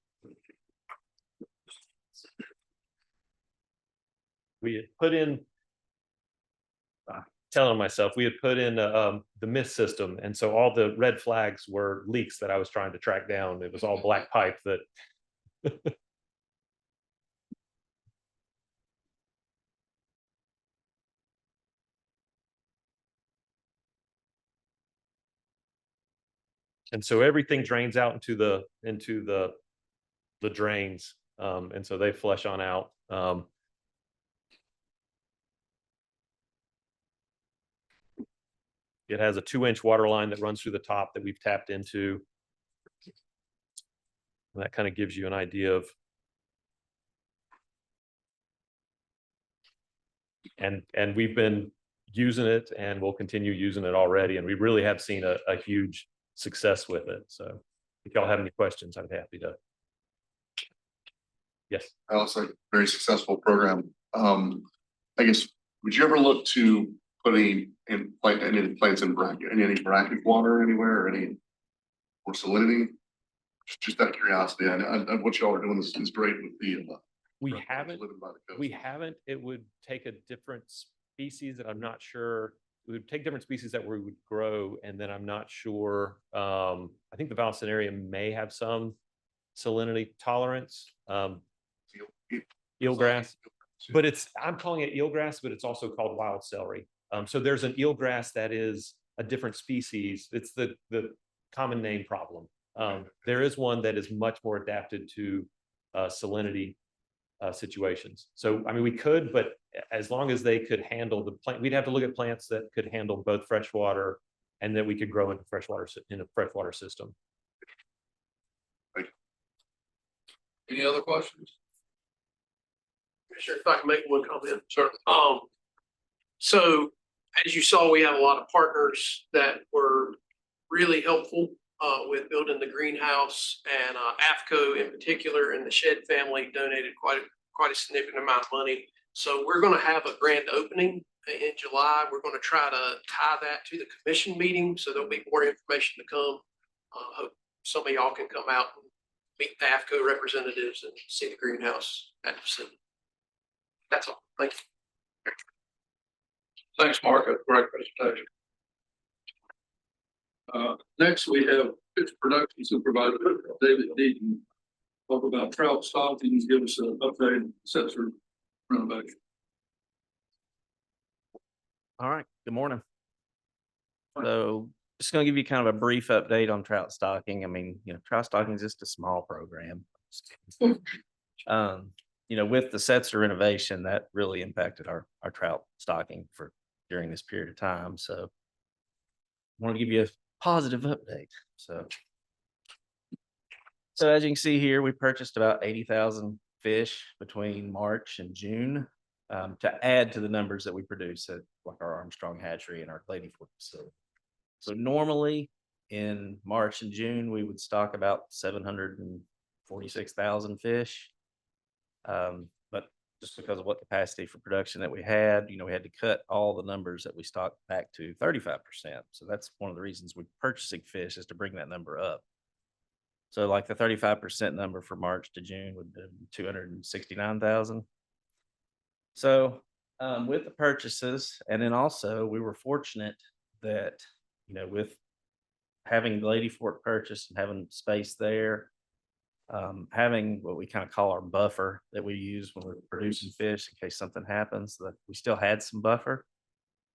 We had put in, telling myself, we had put in the MIST system. And so all the red flags were leaks that I was trying to track down. It was all black pipe that. And so everything drains out into the drains. And so they flush on out. It has a 2-inch water line that runs through the top that we've tapped into. And that kind of gives you an idea of. And we've been using it and we'll continue using it already. And we really have seen a huge success with it. So if y'all have any questions, I'd be happy to. Yes. Also, very successful program. I guess, would you ever look to putting in any plants in bracket, any brackish water anywhere, or any or salinity? Just out of curiosity, I what y'all are doing is great with the. We haven't. It would take a different species that I'm not sure. It would take different species that we would grow, and then I'm not sure. I think the Vallisneria may have some salinity tolerance. Eelgrass, but I'm calling it eelgrass, but it's also called wild celery. So there's an eelgrass that is a different species. It's the common name problem. There is one that is much more adapted to salinity situations. So, I mean, we could, but as long as they could handle the plant, we'd have to look at plants that could handle both freshwater and that we could grow in a freshwater system. Any other questions? Commissioner, if I can make one comment. Sure. So as you saw, we have a lot of partners that were really helpful with building the greenhouse, and AFCO in particular and the Shed family donated quite a significant amount of money. So we're going to have a grand opening in July. We're going to try to tie that to the commission meeting, so there'll be more information to come. Hope some of y'all can come out and meet the AFCO representatives and see the greenhouse at the facility. That's all. Thank you. Thanks, Mark. That's a great presentation. Next, we have fish production supervisor David Deaton. Talk about trout stocking and give us an update on sensor renovation. All right, good morning. So just gonna give you kind of a brief update on trout stocking. I mean, trout stocking is just a small program. With the Setzer renovation, that really impacted our trout stocking during this period of time. So I want to give you a positive update. So as you can see here, we purchased about 80,000 fish between March and June to add to the numbers that we produce at like our Armstrong hatchery and our Lady Fort facility. So normally in March and June, we would stock about 746,000 fish. But just because of what capacity for production that we had, we had to cut all the numbers that we stocked back to 35%. So that's one of the reasons we're purchasing fish, is to bring that number up. So like the 35% number for March to June would be 269,000. So with the purchases, and then also we were fortunate that, with having Lady Fort purchased and having space there, having what we kind of call our buffer that we use when we're producing fish in case something happens, that we still had some buffer.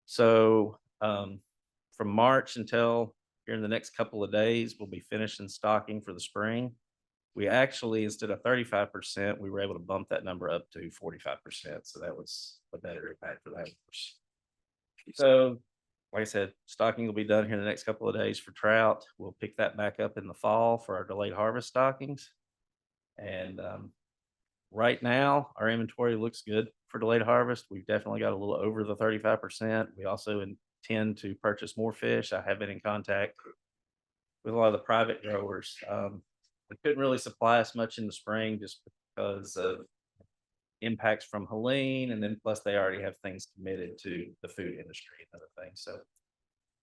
So from March until here in the next couple of days, we'll be finishing stocking for the spring. We actually, instead of 35%, we were able to bump that number up to 45%. So that was a better impact for that. So like I said, stocking will be done here in the next couple of days for trout. We'll pick that back up in the fall for our delayed harvest stockings. And right now, our inventory looks good for delayed harvest. We've definitely got a little over the 35%. We also intend to purchase more fish. I have been in contact with a lot of the private growers. We couldn't really supply us much in the spring just because of impacts from Helene, and then plus they already have things committed to the food industry and other things. So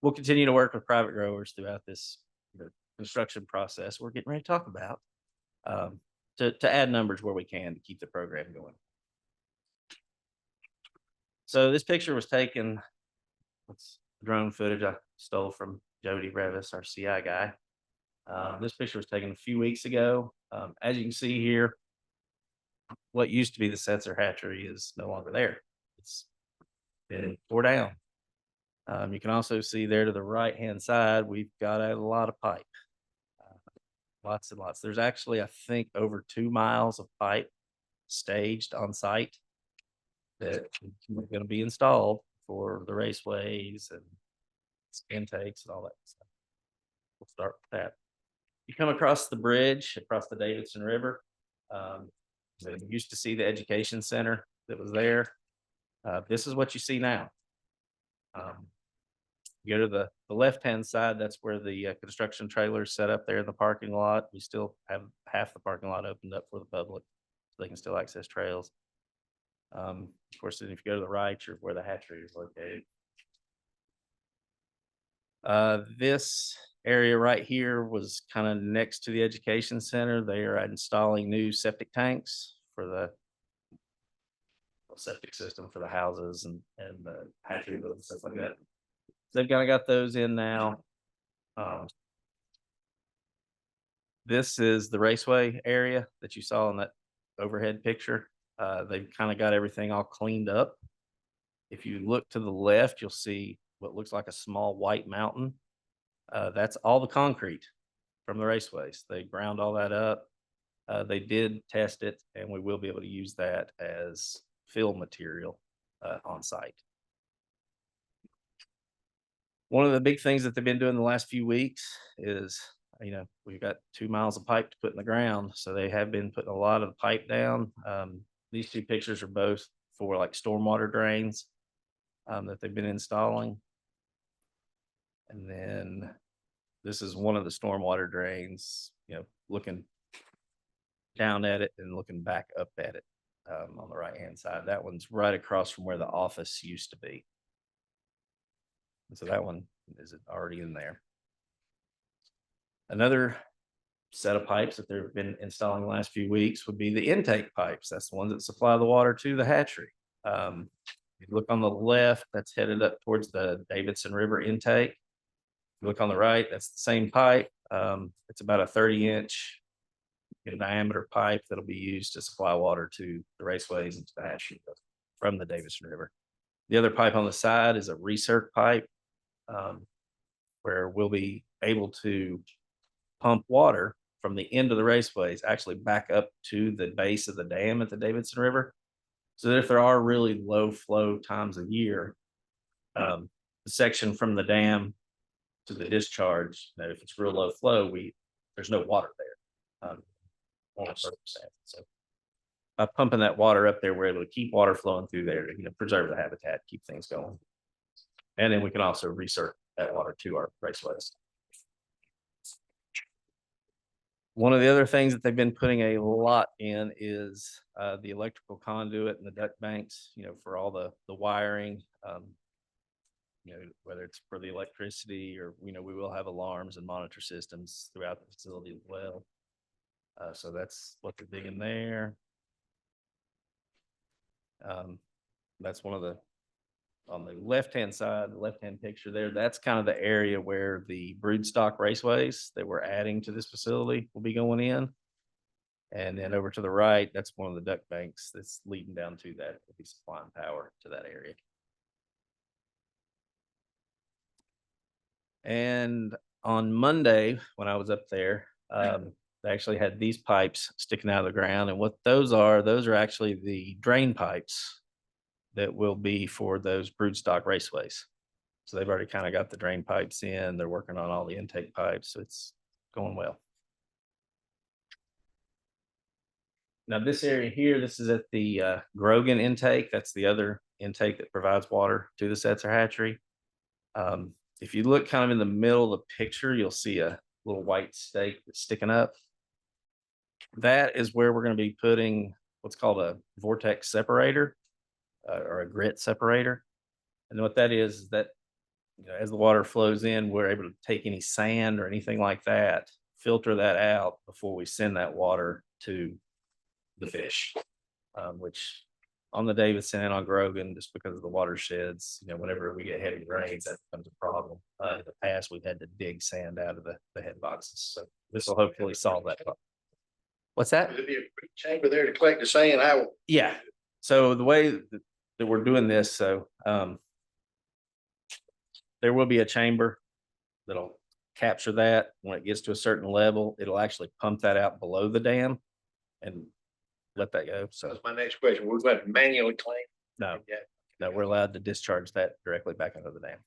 we'll continue to work with private growers throughout this construction process we're getting ready to talk about, to add numbers where we can to keep the program going. So this picture was taken, it's drone footage I stole from Jody Revis, our CI guy. This picture was taken a few weeks ago. As you can see here, what used to be the Setzer hatchery is no longer there. It's been tore down. You can also see there to the right-hand side, we've got a lot of pipe. Lots and lots. There's actually, I think, over 2 miles of pipe staged on site that are going to be installed for the raceways and intakes and all that stuff. We'll start with that. You come across the bridge across the Davidson River. So you used to see the education center that was there. This is what you see now. You go to the left-hand side, that's where the construction trailers set up there in the parking lot. We still have half the parking lot opened up for the public, so they can still access trails. Of course, then if you go to the right, you're where the hatchery is located. This area right here was kind of next to the education center. They are installing new septic tanks for the septic system for the houses and the hatchery and stuff like that. So they've kind of got those in now. This is the raceway area that you saw in that overhead picture. They've kind of got everything all cleaned up. If you look to the left, you'll see what looks like a small white mountain. That's all the concrete from the raceways. They ground all that up. They did test it, and we will be able to use that as fill material on site. One of the big things that they've been doing the last few weeks is, we've got 2 miles of pipe to put in the ground. So they have been putting a lot of the pipe down. These two pictures are both for like stormwater drains that they've been installing. And then this is one of the stormwater drains, looking down at it and looking back up at it on the right-hand side. That one's right across from where the office used to be. And so that one is already in there. Another set of pipes that they've been installing the last few weeks would be the intake pipes. That's the ones that supply the water to the hatchery. If you look on the left, that's headed up towards the Davidson River intake. If you look on the right, that's the same pipe. It's about a 30-inch diameter pipe that'll be used to supply water to the raceways and to the hatchery from the Davidson River. The other pipe on the side is a recirc pipe, where we'll be able to pump water from the end of the raceways actually back up to the base of the dam at the Davidson River. So that if there are really low flow times of year, the section from the dam to the discharge, if it's real low flow, there's no water there. On a circumstance. So by pumping that water up there, we're able to keep water flowing through there to, preserve the habitat, keep things going. And then we can also recirculate that water to our raceways. One of the other things that they've been putting a lot in is the electrical conduit and the duct banks, for all the wiring, whether it's for the electricity or, we will have alarms and monitor systems throughout the facility as well. So that's what they're digging there. That's one of the, on the left-hand side, the left-hand picture there, that's kind of the area where the broodstock raceways that we're adding to this facility will be going in. And then over to the right, that's one of the duct banks that's leading down to that, will be supplying power to that area. And on Monday, when I was up there, they actually had these pipes sticking out of the ground. And what those are actually the drain pipes that will be for those broodstock raceways. So they've already kind of got the drain pipes in. They're working on all the intake pipes. So it's going well. Now this area here, this is at the Grogan intake. That's the other intake that provides water to the Setzer hatchery. If you look kind of in the middle of the picture, you'll see a little white stake that's sticking up. That is where we're going to be putting what's called a vortex separator or a grit separator. And what that is that, as the water flows in, we're able to take any sand or anything like that, filter that out before we send that water to the fish, which on the Davidson and on Grogan, just because of the watersheds, whenever we get heavy rains, that becomes a problem. In the past, we've had to dig sand out of the head boxes. So this will hopefully solve that problem. What's that? There'd be a big chamber there to collect the sand. How? Yeah. So the way that we're doing this, there will be a chamber that'll capture that. When it gets to a certain level, it'll actually pump that out below the dam and let that go. So That's my next question. We're going to manually clean. no, Yeah. no, we're allowed to discharge that directly back into the dam.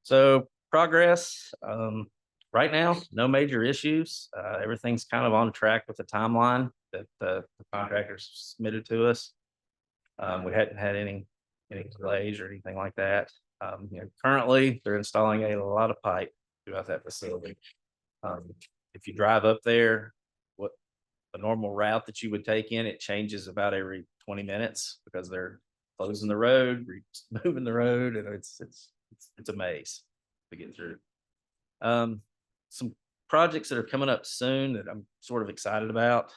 So progress, right now, no major issues. Everything's kind of on track with the timeline that the contractors submitted to us. We hadn't had any delays or anything like that. Currently they're installing a lot of pipe throughout that facility. If you drive up there, what the normal route that you would take in, it changes about every 20 minutes because they're closing the road, moving the road, and it's a maze to get through. Some projects that are coming up soon that I'm sort of excited about.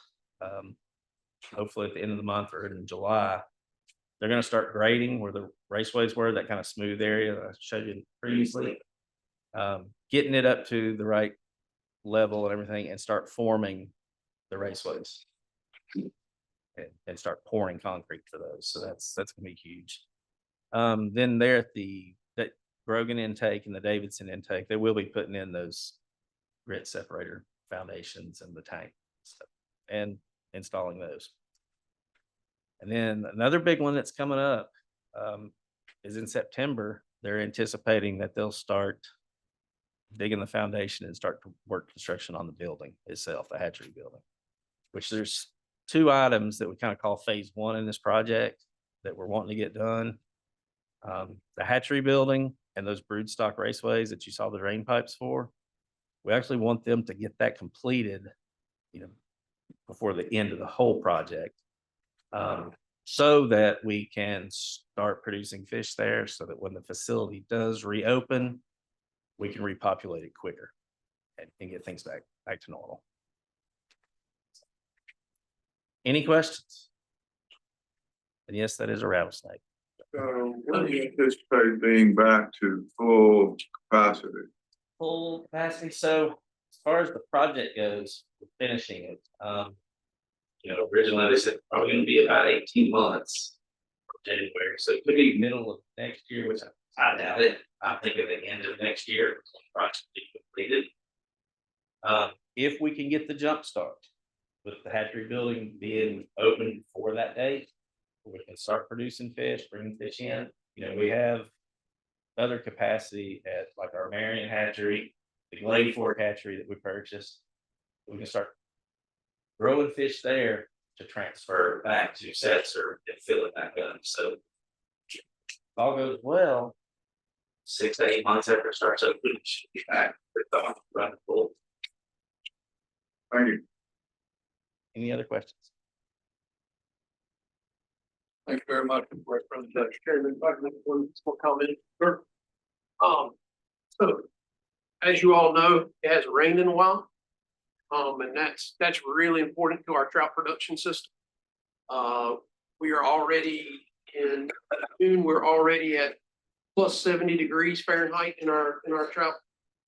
Hopefully at the end of the month or in July, they're going to start grading where the raceways were, that kind of smooth area that I showed you previously. Getting it up to the right level and everything, and start forming the raceways and start pouring concrete for those. So that's gonna be huge. Then there at the Grogan intake and the Davidson intake, they will be putting in those grit separator foundations and the tank stuff and installing those. And then another big one that's coming up is in September. They're anticipating that they'll start digging the foundation and start to work construction on the building itself, the hatchery building, which there's two items that we kind of call phase one in this project that we're wanting to get done. The hatchery building and those broodstock raceways that you saw the drain pipes for, we actually want them to get that completed, before the end of the whole project. So that we can start producing fish there so that when the facility does reopen, we can repopulate it quicker and get things back to normal. Any questions? And yes, that is a rattlesnake. When do you anticipate being back to full capacity? Full capacity. So as far as the project goes, we're finishing it. Originally they said probably gonna be about 18 months. January, so it could be middle of next year, which I doubt it. I think at the end of next year, project be completed. If we can get the jump start with the hatchery building being open for that date, we can start producing fish, bringing fish in. We have other capacity at like our Marion hatchery, the Glade Fork hatchery that we purchased. We can start growing fish there to transfer back to Setzer and fill it back up. So if all goes well, 6 to 8 months after it starts opening, it should be back with the running full. Thank you. Any other questions? Thank you very much for the great presentation. Chairman, if I can make one small comment. Sure. So as you all know, it hasn't rained in a while. And that's really important to our trout production system. We are already in June, we're already at plus 70 degrees Fahrenheit in our trout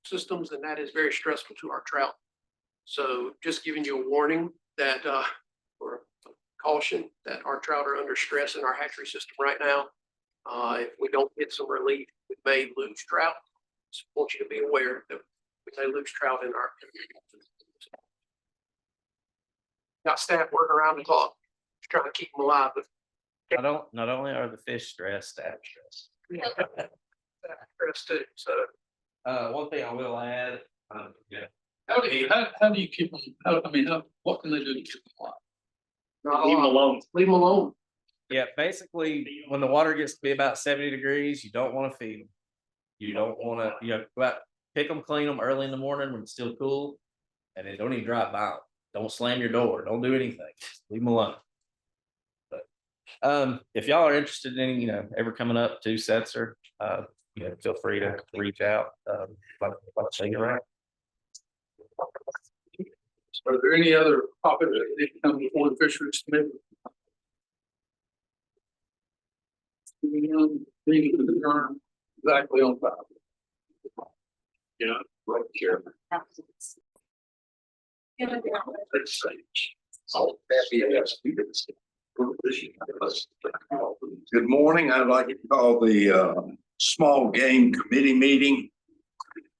systems, and that is very stressful to our trout. So just giving you a warning that or caution that our trout are under stress in our hatchery system right now. If we don't get some relief, we may lose trout. So I want you to be aware that we may lose trout in our. Got staff working around the clock, just trying to keep them alive, but Not only are the fish stressed, staff stressed. yeah, stress too. So One thing I will add, How do you keep them, what can they do to keep them alive? not leave them alone. Leave them alone. yeah, basically, when the water gets to be about 70 degrees, you don't want to feed them. You don't want to, go out, pick them, clean them early in the morning when it's still cool, and then don't even drive by them. Don't slam your door. Don't do anything. Just leave them alone. But if y'all are interested in, ever coming up to Setzer, feel free to reach out. Like say you're right. Are there any other topics that need to come before the fisheries committee? Being adjourned exactly on time. Right here. Good morning. I'd like to call the small game committee meeting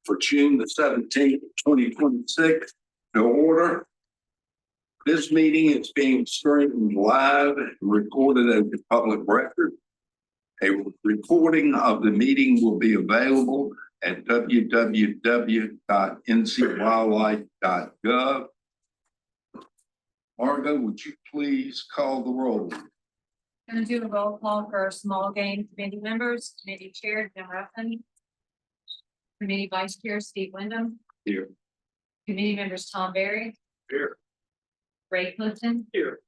for June the 17th, 2026 to order. This meeting is being streamed live and recorded as a public record. A recording of the meeting will be available at www.ncwildlife.gov. Margo, would you please call the roll? Going to do a roll call for our small game committee members. Committee Chair Jim Ruffin. Committee Vice Chair Steve Wyndham. Here. Committee members Tom Berry. Here. Ray Clifton. Here.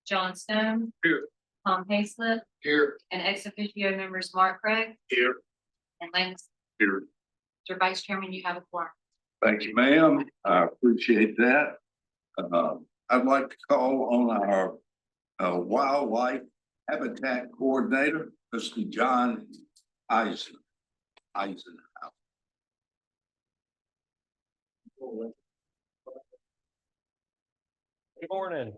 John Stone. Here. Tom Hayslip. Here. And ex officio members Mark Craig Here. and Lance. Here. Mr. Vice Chairman, you have a quorum. Thank you, ma'am. I appreciate that. I'd like to call on our wildlife habitat coordinator, Mr. John Eisenhower. Good morning.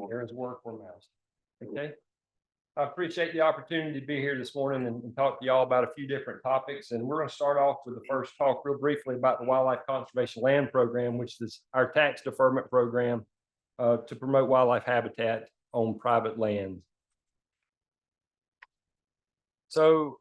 There's work for mouse. Okay. I appreciate the opportunity to be here this morning and talk to y'all about a few different topics. And we're going to start off with the first talk real briefly about the Wildlife Conservation Land Program, which is our tax deferment program to promote wildlife habitat on private lands. So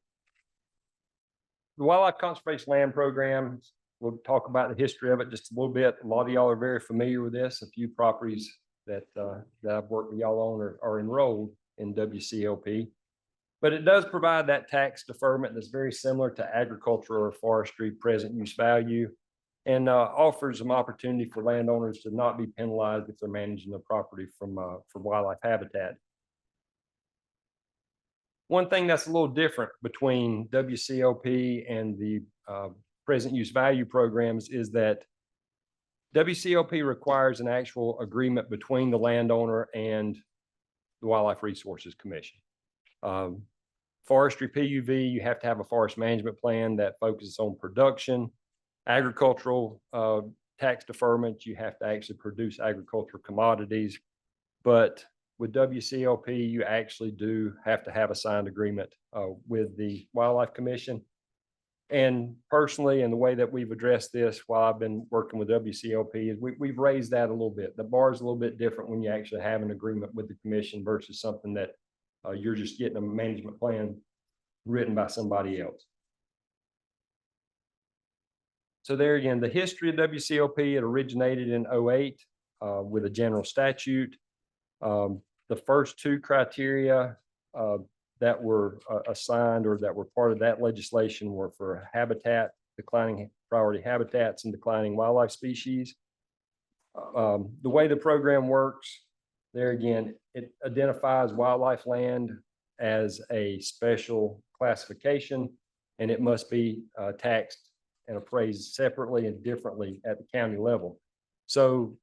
the Wildlife Conservation Land Program, we'll talk about the history of it just a little bit. A lot of y'all are very familiar with this. A few properties that I've worked with y'all on are enrolled in WCLP, but it does provide that tax deferment that's very similar to agriculture or forestry present use value, and offers some opportunity for landowners to not be penalized if they're managing the property for wildlife habitat. One thing that's a little different between WCLP and the present use value programs is that WCLP requires an actual agreement between the landowner and the Wildlife Resources Commission. Forestry PUV, you have to have a forest management plan that focuses on production. Agricultural tax deferment, you have to actually produce agricultural commodities. But with WCLP, you actually do have to have a signed agreement with the Wildlife Commission. And personally, and the way that we've addressed this while I've been working with WCLP is we've raised that a little bit. The bar is a little bit different when you actually have an agreement with the commission versus something that you're just getting a management plan written by somebody else. So there again, the history of WCLP, it originated in 2008 with a general statute. The first two criteria that were assigned or that were part of that legislation were for habitat, declining priority habitats and declining wildlife species. The way the program works, there again, it identifies wildlife land as a special classification, and it must be taxed and appraised separately and differently at the county level. So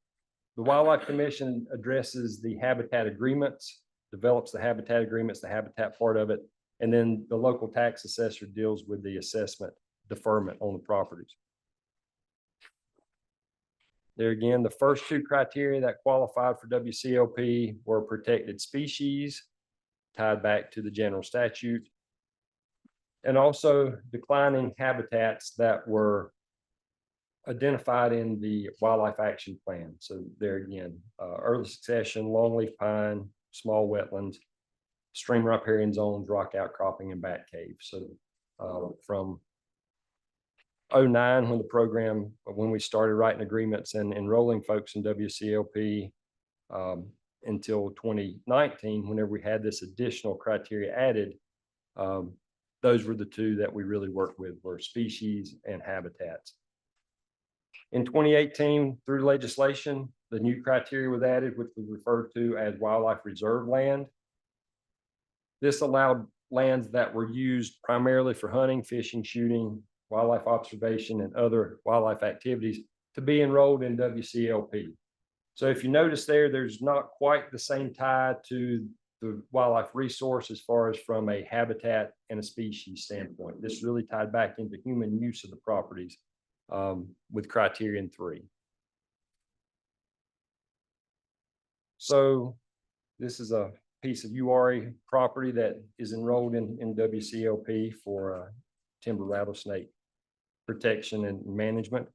the Wildlife Commission addresses the habitat agreements, develops the habitat agreements, the habitat part of it, and then the local tax assessor deals with the assessment deferment on the properties. There again, the first two criteria that qualified for WCLP were protected species, tied back to the general statute, and also declining habitats that were identified in the Wildlife Action Plan. So there again, early succession, longleaf pine, small wetlands, stream riparian zones, rock outcropping, and bat cave. So from 2009, when we started writing agreements and enrolling folks in WCLP, until 2019, whenever we had this additional criteria added, those were the two that we really worked with, were species and habitats. In 2018, through legislation, the new criteria was added, which was referred to as wildlife reserve land. This allowed lands that were used primarily for hunting, fishing, shooting, wildlife observation, and other wildlife activities to be enrolled in WCLP. So if you notice there's not quite the same tie to the wildlife resource as far as from a habitat and a species standpoint. This really tied back into human use of the properties with criterion 3. So this is a piece of URA property that is enrolled in WCLP for timber rattlesnake protection and management.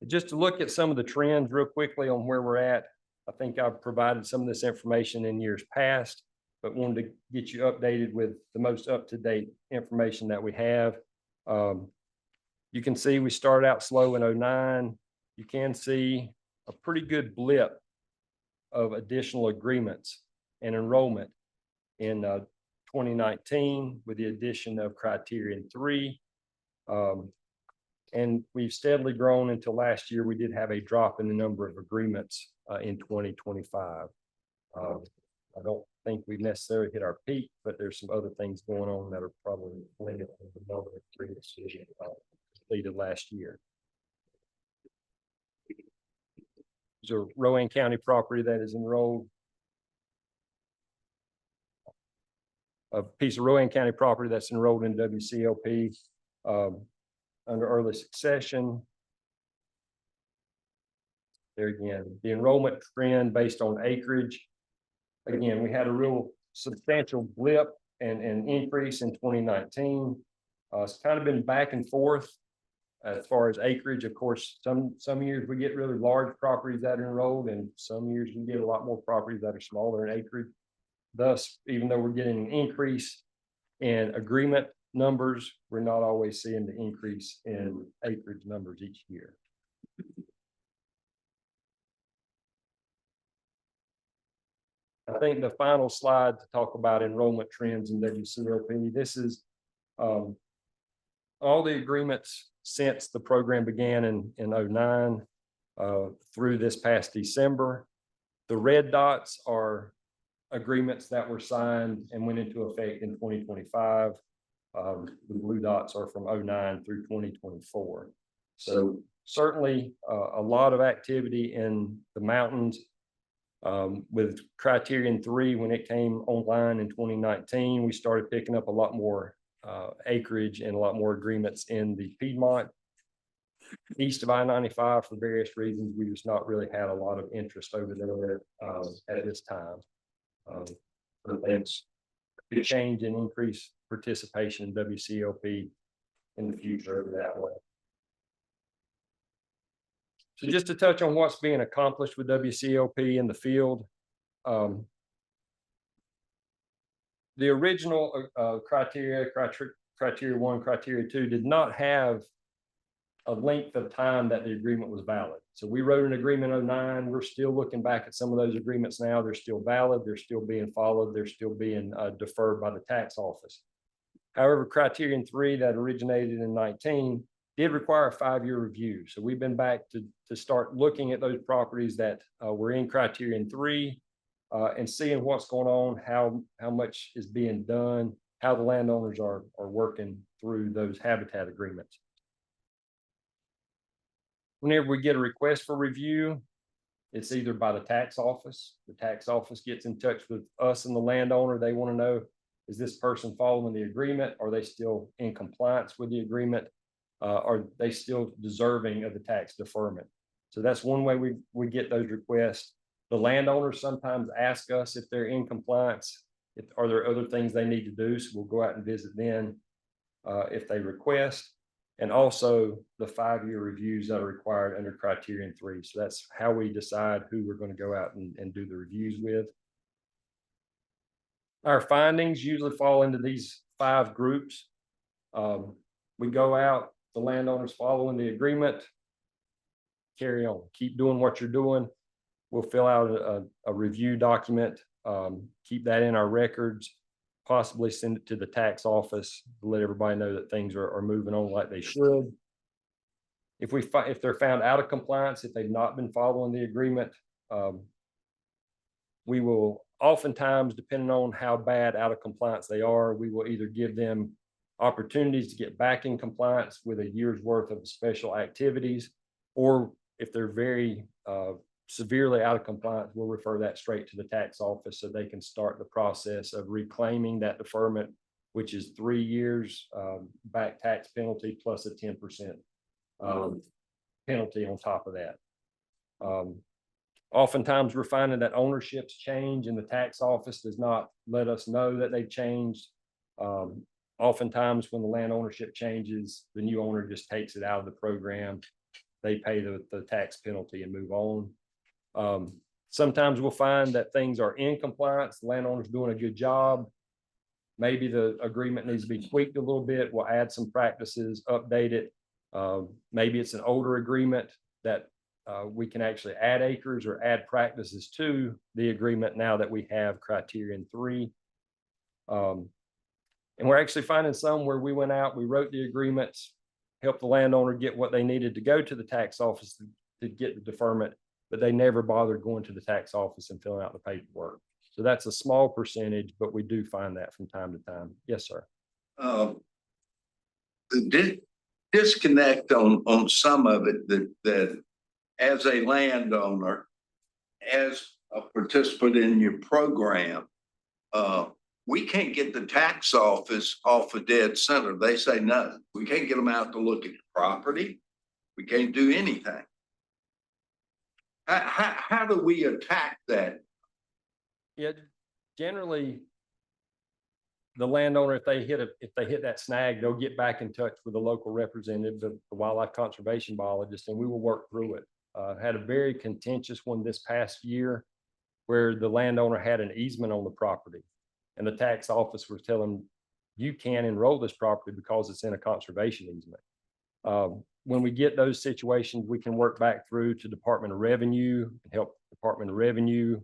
Just to look at some of the trends real quickly on where we're at, I think I've provided some of this information in years past, but wanted to get you updated with the most up-to-date information that we have. You can see we started out slow in 2009. You can see a pretty good blip of additional agreements and enrollment in 2019 with the addition of criterion 3. And we've steadily grown until last year. We did have a drop in the number of agreements in 2025. I don't think we've necessarily hit our peak, but there's some other things going on that are probably linked to the number of agreements completed last year. There's a Rowan County property that is enrolled. A piece of Rowan County property that's enrolled in WCLP under early succession. There again, the enrollment trend based on acreage. Again, we had a real substantial blip and increase in 2019. It's kind of been back and forth as far as acreage. Of course, some years we get really large properties that are enrolled, and some years we get a lot more properties that are smaller in acreage. Thus, even though we're getting an increase in agreement numbers, we're not always seeing the increase in acreage numbers each year. I think the final slide to talk about enrollment trends in WCLP. This is all the agreements since the program began in 2009 through this past December. The red dots are agreements that were signed and went into effect in 2025. The blue dots are from 2009 through 2024. So certainly a lot of activity in the mountains, With criterion 3, when it came online in 2019, we started picking up a lot more acreage and a lot more agreements in the Piedmont. East of I-95, for various reasons, we just not really had a lot of interest over there at this time. But that's a change and increase participation in WCLP in the future over that way. So just to touch on what's being accomplished with WCLP in the field. The original criteria 1, criteria 2 did not have a length of time that the agreement was valid. So we wrote an agreement in 2009. We're still looking back at some of those agreements now. They're still valid. They're still being followed. They're still being deferred by the tax office. However, criterion 3 that originated in 19 did require a 5-year review. So we've been back to start looking at those properties that were in criterion 3 and seeing what's going on, how much is being done, how the landowners are working through those habitat agreements. Whenever we get a request for review, it's either by the tax office. The tax office gets in touch with us and the landowner. They want to know, is this person following the agreement? Are they still in compliance with the agreement? Are they still deserving of the tax deferment? So that's one way we get those requests. The landowners sometimes ask us if they're in compliance, are there other things they need to do? So we'll go out and visit them if they request. And also the 5-year reviews that are required under criterion 3. So that's how we decide who we're going to go out and do the reviews with. Our findings usually fall into these 5 groups. We go out, the landowners following the agreement, carry on, keep doing what you're doing. We'll fill out a review document, keep that in our records, possibly send it to the tax office to let everybody know that things are moving on like they should. If they're found out of compliance, if they've not been following the agreement, we will oftentimes, depending on how bad out of compliance they are, we will either give them opportunities to get back in compliance with a year's worth of special activities, or if they're very severely out of compliance, we'll refer that straight to the tax office so they can start the process of reclaiming that deferment, which is 3 years back tax penalty plus a 10% penalty on top of that. Oftentimes we're finding that ownerships change and the tax office does not let us know that they've changed. Oftentimes when the land ownership changes, the new owner just takes it out of the program. They pay the tax penalty and move on. Sometimes we'll find that things are in compliance, the landowner's doing a good job. Maybe the agreement needs to be tweaked a little bit. We'll add some practices, update it. Maybe it's an older agreement that we can actually add acres or add practices to the agreement now that we have criterion 3. And we're actually finding some where we went out, we wrote the agreements, helped the landowner get what they needed to go to the tax office to get the deferment, but they never bothered going to the tax office and filling out the paperwork. So that's a small percentage, but we do find that from time to time. Yes, sir. The disconnect on some of it that as a landowner, as a participant in your program, we can't get the tax office off of dead center. They say no. We can't get them out to look at the property. We can't do anything. How do we attack that? Yeah, generally, the landowner, if they hit that snag, they'll get back in touch with the local representative, the wildlife conservation biologist, and we will work through it. Had a very contentious one this past year where the landowner had an easement on the property and the tax office was telling you can't enroll this property because it's in a conservation easement. When we get those situations, we can work back through to Department of Revenue and help Department of Revenue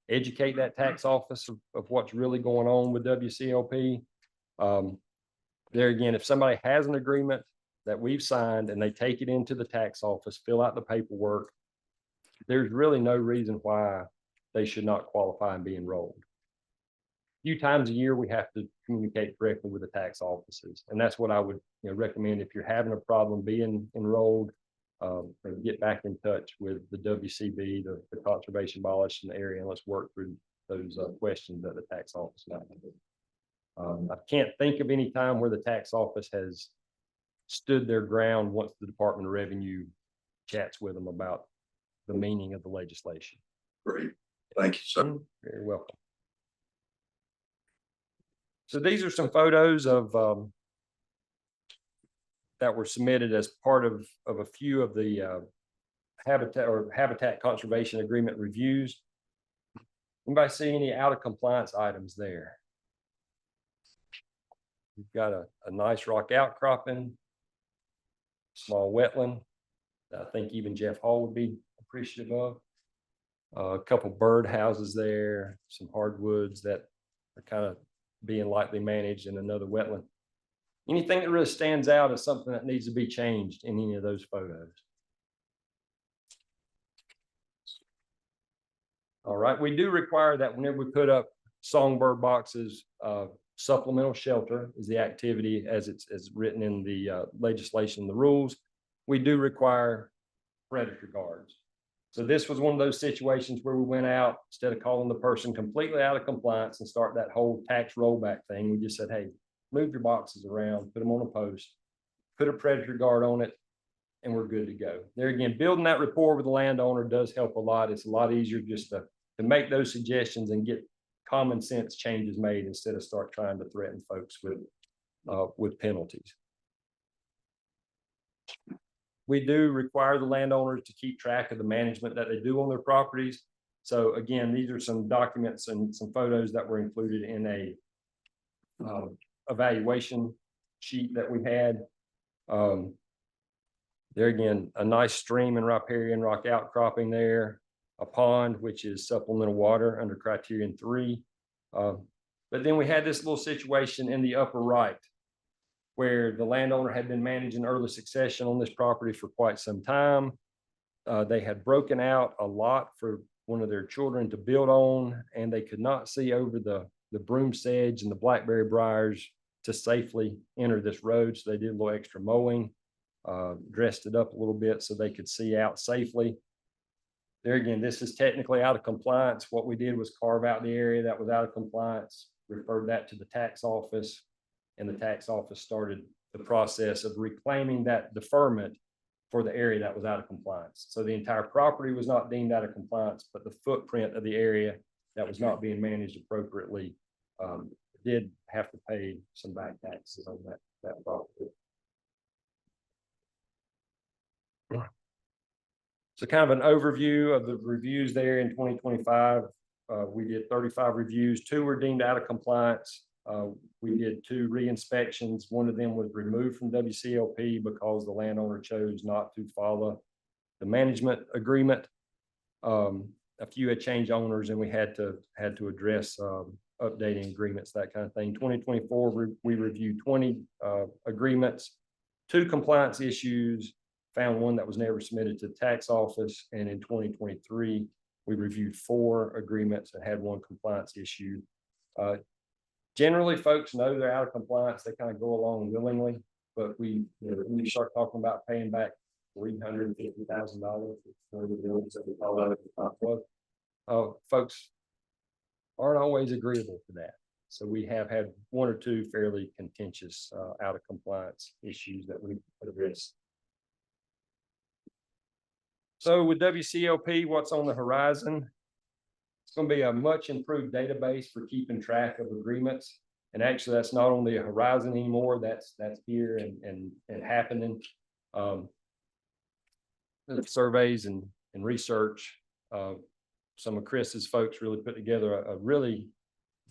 educate that tax office of what's really going on with WCLP. There again, if somebody has an agreement that we've signed and they take it into the tax office, fill out the paperwork, there's really no reason why they should not qualify and be enrolled. A few times a year, we have to communicate directly with the tax offices. And that's what I would recommend if you're having a problem being enrolled, and get back in touch with the WCB, the conservation biologist in the area, and let's work through those questions that the tax office got. I can't think of any time where the tax office has stood their ground once the Department of Revenue chats with them about the meaning of the legislation. Great. Thank you, sir. Very welcome. So these are some photos of that were submitted as part of a few of the habitat conservation agreement reviews. Anybody see any out of compliance items there? You've got a nice rock outcropping, small wetland that I think even Jeff Hall would be appreciative of. A couple bird houses there, some hardwoods that are kind of being lightly managed in another wetland. Anything that really stands out as something that needs to be changed in any of those photos? All right, we do require that whenever we put up songbird boxes, supplemental shelter is the activity as it's written in the legislation, the rules. We do require predator guards. So this was one of those situations where we went out, instead of calling the person completely out of compliance and start that whole tax rollback thing, we just said, hey, move your boxes around, put them on a post, put a predator guard on it, and we're good to go. There again, building that rapport with the landowner does help a lot. It's a lot easier just to make those suggestions and get common sense changes made instead of start trying to threaten folks with penalties. We do require the landowners to keep track of the management that they do on their properties. So again, these are some documents and some photos that were included in a evaluation sheet that we had. There again, a nice stream and riparian rock outcropping there, a pond, which is supplemental water under criterion 3. But then we had this little situation in the upper right where the landowner had been managing early succession on this property for quite some time. They had broken out a lot for one of their children to build on, and they could not see over the broom sedge and the blackberry briars to safely enter this road. So they did a little extra mowing, dressed it up a little bit so they could see out safely. There again, this is technically out of compliance. What we did was carve out the area that was out of compliance, referred that to the tax office, and the tax office started the process of reclaiming that deferment for the area that was out of compliance. So the entire property was not deemed out of compliance, but the footprint of the area that was not being managed appropriately did have to pay some back taxes on that property. So kind of an overview of the reviews there in 2025. We did 35 reviews. 2 were deemed out of compliance. We did 2 re-inspections. One of them was removed from WCLP because the landowner chose not to follow the management agreement. A few had changed owners, and we had to address updating agreements, that kind of thing. 2024, we reviewed 20 agreements, 2 compliance issues, found one that was never submitted to the tax office. And in 2023, we reviewed 4 agreements and had 1 compliance issue. Generally, folks know they're out of compliance. They kind of go along willingly, but when you start talking about paying back $350,000 for the bills that we call out at the top of, folks aren't always agreeable to that. So we have had 1 or 2 fairly contentious out of compliance issues that we addressed. So with WCLP, what's on the horizon? It's going to be a much improved database for keeping track of agreements. And actually, that's not on the horizon anymore. That's here and happening. Surveys and research. Some of Chris's folks really put together a really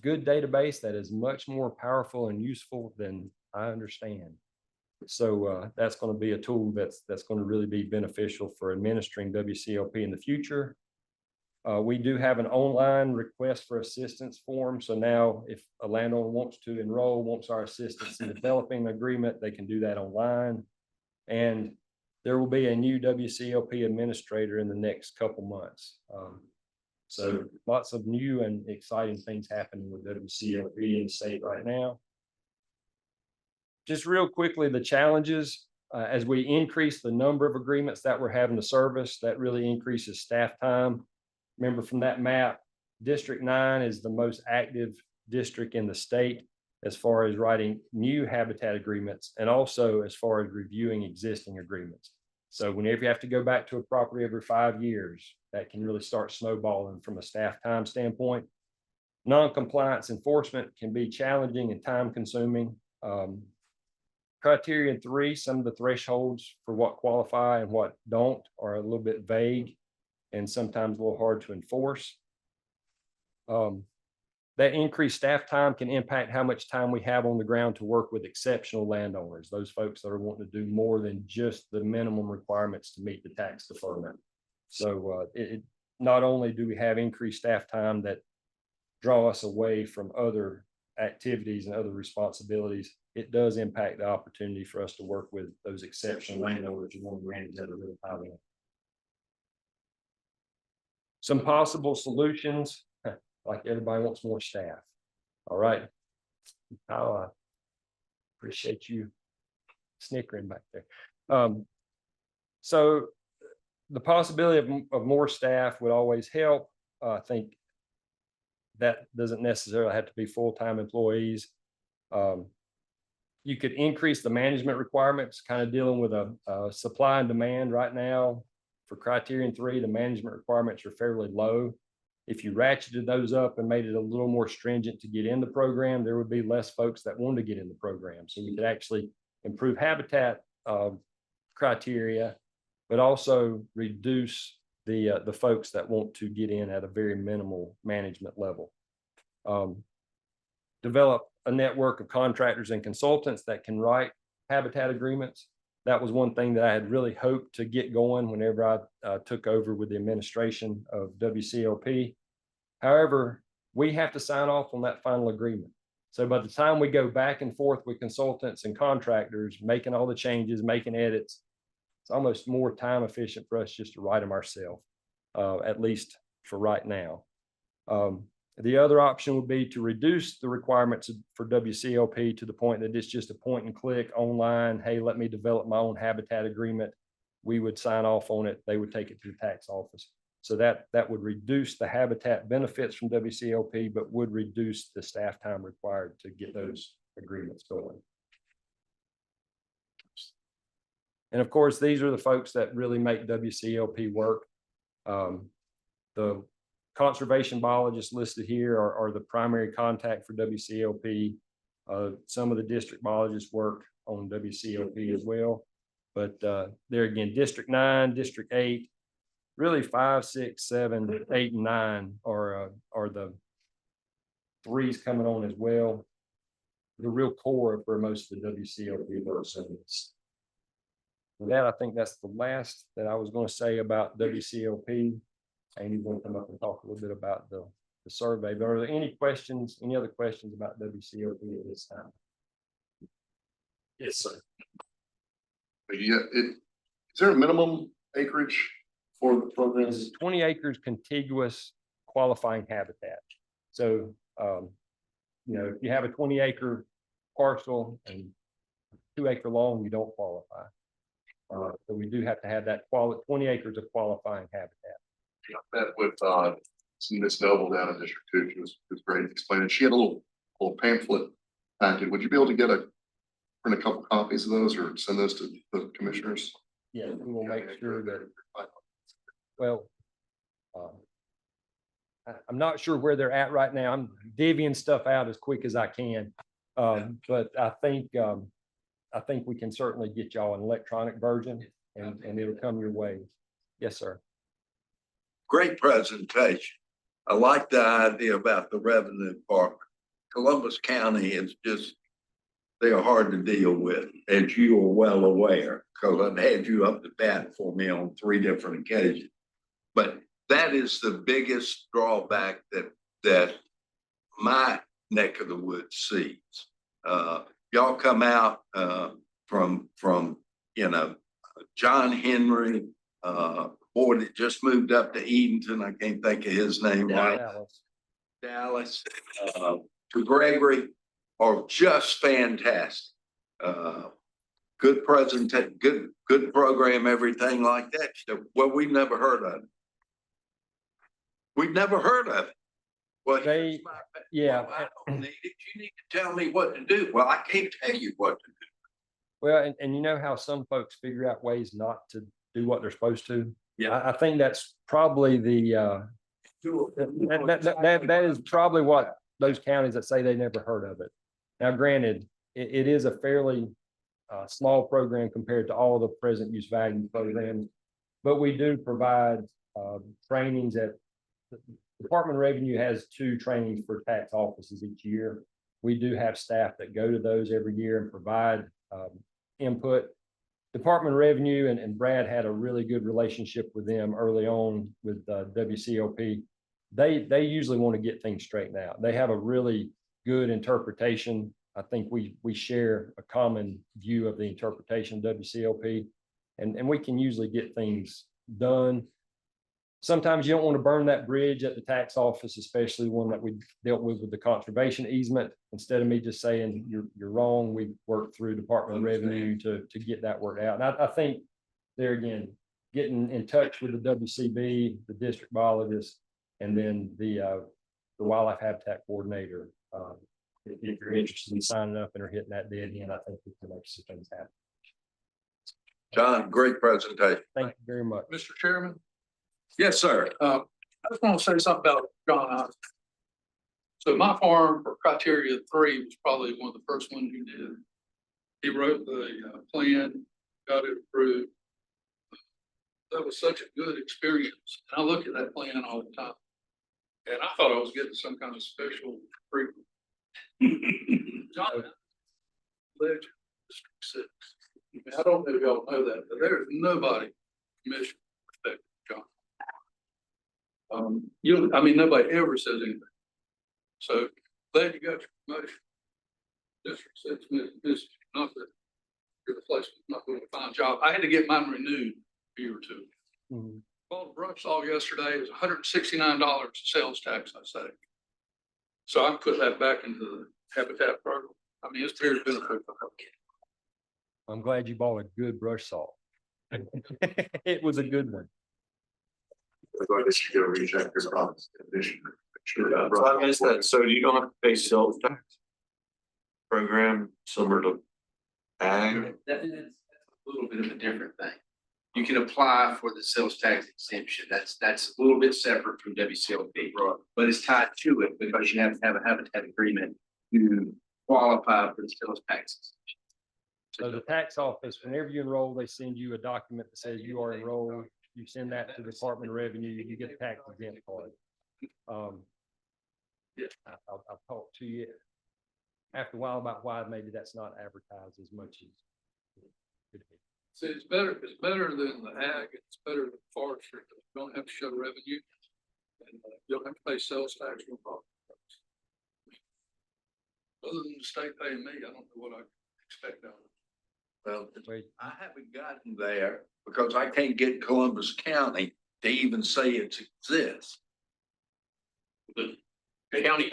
good database that is much more powerful and useful than I understand. So that's going to be a tool that's going to really be beneficial for administering WCLP in the future. We do have an online request for assistance form. So now if a landowner wants to enroll, wants our assistance in developing an agreement, they can do that online. And there will be a new WCLP administrator in the next couple months. So lots of new and exciting things happening with WCLP in the state right now. Just real quickly, the challenges. as we increase the number of agreements that we're having to service, that really increases staff time. Remember from that map, District 9 is the most active district in the state as far as writing new habitat agreements and also as far as reviewing existing agreements. So whenever you have to go back to a property every 5 years, that can really start snowballing from a staff time standpoint. Non-compliance enforcement can be challenging and time consuming. Criterion 3, some of the thresholds for what qualify and what don't are a little bit vague and sometimes a little hard to enforce. That increased staff time can impact how much time we have on the ground to work with exceptional landowners, those folks that are wanting to do more than just the minimum requirements to meet the tax deferment. So not only do we have increased staff time that draw us away from other activities and other responsibilities, it does impact the opportunity for us to work with those exceptional landowners who want to manage that a really high level. Some possible solutions, like everybody wants more staff. All right. I appreciate you snickering back there. So the possibility of more staff would always help. I think that doesn't necessarily have to be full-time employees. You could increase the management requirements, kind of dealing with a supply and demand right now. For Criterion 3, the management requirements are fairly low. If you ratcheted those up and made it a little more stringent to get in the program, there would be less folks that want to get in the program. So we could actually improve habitat criteria, but also reduce the folks that want to get in at a very minimal management level. Develop a network of contractors and consultants that can write habitat agreements. That was one thing that I had really hoped to get going whenever I took over with the administration of WCLP. However, we have to sign off on that final agreement. So by the time we go back and forth with consultants and contractors, making all the changes, making edits, it's almost more time efficient for us just to write them ourselves, at least for right now. The other option would be to reduce the requirements for WCLP to the point that it's just a point and click online. Hey, let me develop my own habitat agreement. We would sign off on it. They would take it to the tax office. So that would reduce the habitat benefits from WCLP, but would reduce the staff time required to get those agreements going. And of course, these are the folks that really make WCLP work. The conservation biologists listed here are the primary contact for WCLP. Some of the district biologists work on WCLP as well, but there again, District 9, District 8, really 5, 6, 7, 8, and 9 are the threes coming on as well. The real core for most of the WCLP work. With that, I think that's the last that I was going to say about WCLP. Amy's going to come up and talk a little bit about the survey. But are there any questions, any other questions about WCLP at this time? Yes, sir. Yeah, is there a minimum acreage for the program? It's 20 acres contiguous qualifying habitat. So, if you have a 20-acre parcel and 2-acre long, you don't qualify. So we do have to have that 20 acres of qualifying habitat. I met with Miss Noble down in District 2. She was great explaining. She had a little pamphlet packet. Would you be able to print a couple copies of those or send those to the commissioners? Yeah, we will make sure that. Well, I'm not sure where they're at right now. I'm divvying stuff out as quick as I can, but I think we can certainly get y'all an electronic version, and it'll come your way. Yes, sir. Great presentation. I like the idea about the revenue part. Columbus County is just, they are hard to deal with, as you are well aware, because I've had you up to bat for me on 3 different occasions. But that is the biggest drawback that my neck of the woods sees. Y'all come out from John Henry, boy that just moved up to Edenton. I can't think of his name right. Dallas to Gregory are just fantastic. good good program, everything like that. She said, well, we've never heard of it. We've never heard of it. Well, They- here's my- yeah. well, I don't need it. You need to tell me what to do. Well, I can't tell you what to do. Well, and you know how some folks figure out ways not to do what they're supposed to? Yeah. I think that's probably that is probably what those counties that say they never heard of it. Now, granted, it is a fairly small program compared to all the present use value programs. But we do provide trainings at, the Department of Revenue has 2 trainings for tax offices each year. We do have staff that go to those every year and provide input. Department of Revenue and Brad had a really good relationship with them early on with WCOP. They usually want to get things straightened out. They have a really good interpretation. I think we share a common view of the interpretation of WCOP, and we can usually get things done. Sometimes you don't want to burn that bridge at the tax office, especially one that we dealt with the conservation easement. Instead of me just saying you're wrong, we worked through Department of Revenue to get that worked out. And I think there again, getting in touch with the WCB, the district biologist, and then the wildlife habitat coordinator. If you're interested in signing up and are hitting that dead end, I think we can make some things happen. John, great presentation. Thank you very much. Mr. Chairman, Yes, sir. I just want to say something about John Osborne. So my farm for criteria 3 was probably one of the first ones you did. He wrote the plan, got it approved. That was such a good experience. I look at that plan all the time. And I thought I was getting some kind of special treatment. John, legend, District 6. I don't know if y'all know that, but there's nobody commission respect John. Nobody ever says anything. So glad you got your promotion. District 6, not that your place was not doing a fine job. I had to get mine renewed a year or 2. Bought a brush saw yesterday. It was $169 sales tax, I say. So I put that back into the habitat program. I mean, it's very beneficial. I'm glad you bought a good brush saw. It was a good one. I guess you gotta reject your promise condition. Sure. So I missed that. So you don't have to pay sales tax program similar to ag? That's a little bit of a different thing. You can apply for the sales tax exemption. That's a little bit separate from WCOP. But it's tied to it because you have to have a habitat agreement to qualify for the sales taxes. So the tax office, whenever you enroll, they send you a document that says you are enrolled. You send that to the Department of Revenue, you get a tax exempt card. I'll talk to you after a while about why maybe that's not advertised as much as it could be. See, it's better than the ag, it's better than forestry, because you don't have to show revenue. And you don't have to pay sales tax or property tax. Other than the state paying me, I don't know what I expect out of it. Well, I haven't gotten there because I can't get Columbus County to even say it exists. The county,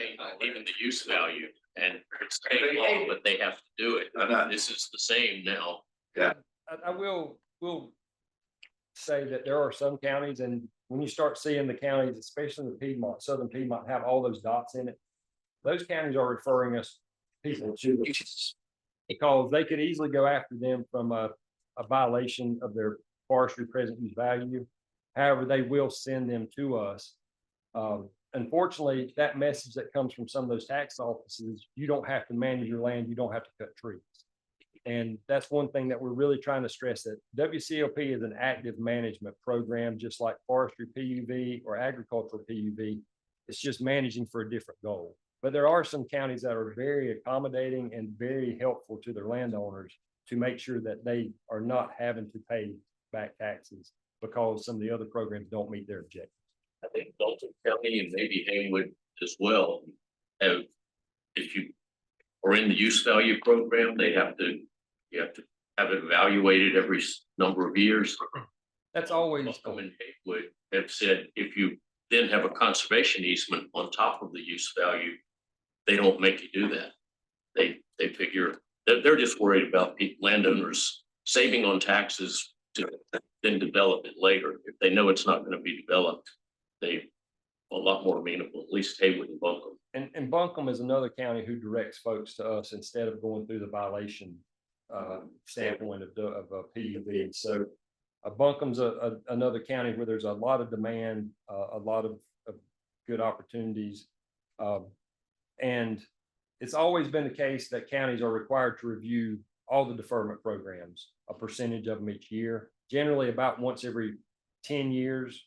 even the use value, and it's state law, but they have to do it. This is the same now. I will say that there are some counties, and when you start seeing the counties, especially the Piedmont, Southern Piedmont, have all those dots in it. Those counties are referring us people to because they could easily go after them from a violation of their forestry present use value. However, they will send them to us. Unfortunately, that message that comes from some of those tax offices, you don't have to manage your land, you don't have to cut trees. And that's one thing that we're really trying to stress, that WCOP is an active management program, just like forestry PUV or agricultural PUV. It's just managing for a different goal. But there are some counties that are very accommodating and very helpful to their landowners to make sure that they are not having to pay back taxes because some of the other programs don't meet their objectives. I think Dalton County and maybe Haywood as well have, if you are in the use value program, you have to have it evaluated every number of years. That's always. Malcolm and Haywood have said, if you then have a conservation easement on top of the use value, they don't make you do that. They figure they're just worried about landowners saving on taxes to then develop it later. If they know it's not gonna be developed, they a lot more amenable, at least Haywood and Buncombe. And Buncombe is another county who directs folks to us instead of going through the violation standpoint of a PUV. So Buncombe's another county where there's a lot of demand, a lot of good opportunities. And it's always been the case that counties are required to review all the deferment programs, a percentage of them each year, generally about once every 10 years.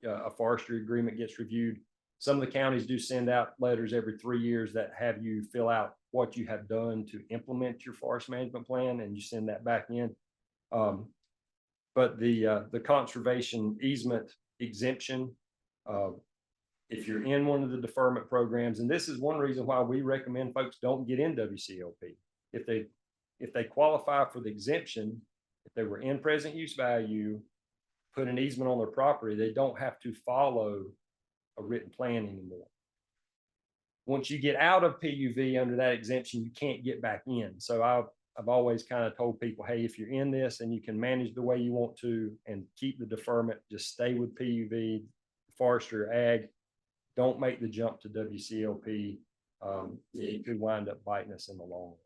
A forestry agreement gets reviewed. Some of the counties do send out letters every 3 years that have you fill out what you have done to implement your forest management plan, and you send that back in. But the conservation easement exemption, if you're in one of the deferment programs, and this is one reason why we recommend folks don't get in WCLP. If they qualify for the exemption, if they were in present use value, put an easement on their property, they don't have to follow a written plan anymore. Once you get out of PUV under that exemption, you can't get back in. So I've always kind of told people, hey, if you're in this and you can manage the way you want to and keep the deferment, just stay with PUV, forestry or ag. Don't make the jump to WCLP. It could wind up biting us in the long run.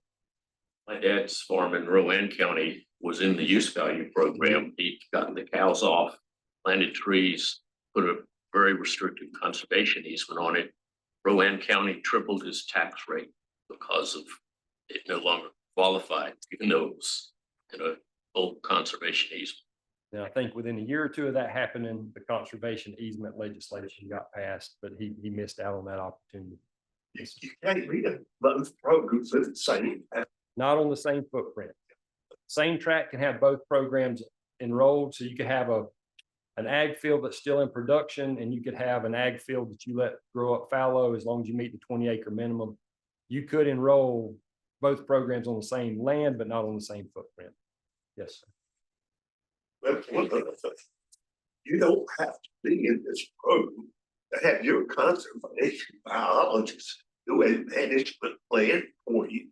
My dad's farm in Rowan County was in the use value program. He'd gotten the cows off, planted trees, put a very restricted conservation easement on it. Rowan County tripled his tax rate because of it no longer qualified, even though it was in a old conservation easement. And I think within a year or two of that happening, the conservation easement legislation got passed, but he missed out on that opportunity. You can't read it, both programs at the same time. Not on the same footprint. Same tract can have both programs enrolled, so you could have an ag field that's still in production, and you could have an ag field that you let grow up fallow as long as you meet the 20-acre minimum. You could enroll both programs on the same land, but not on the same footprint. Yes, sir. That's one other thing. You don't have to be in this program to have your conservation biologist do a management plan for you.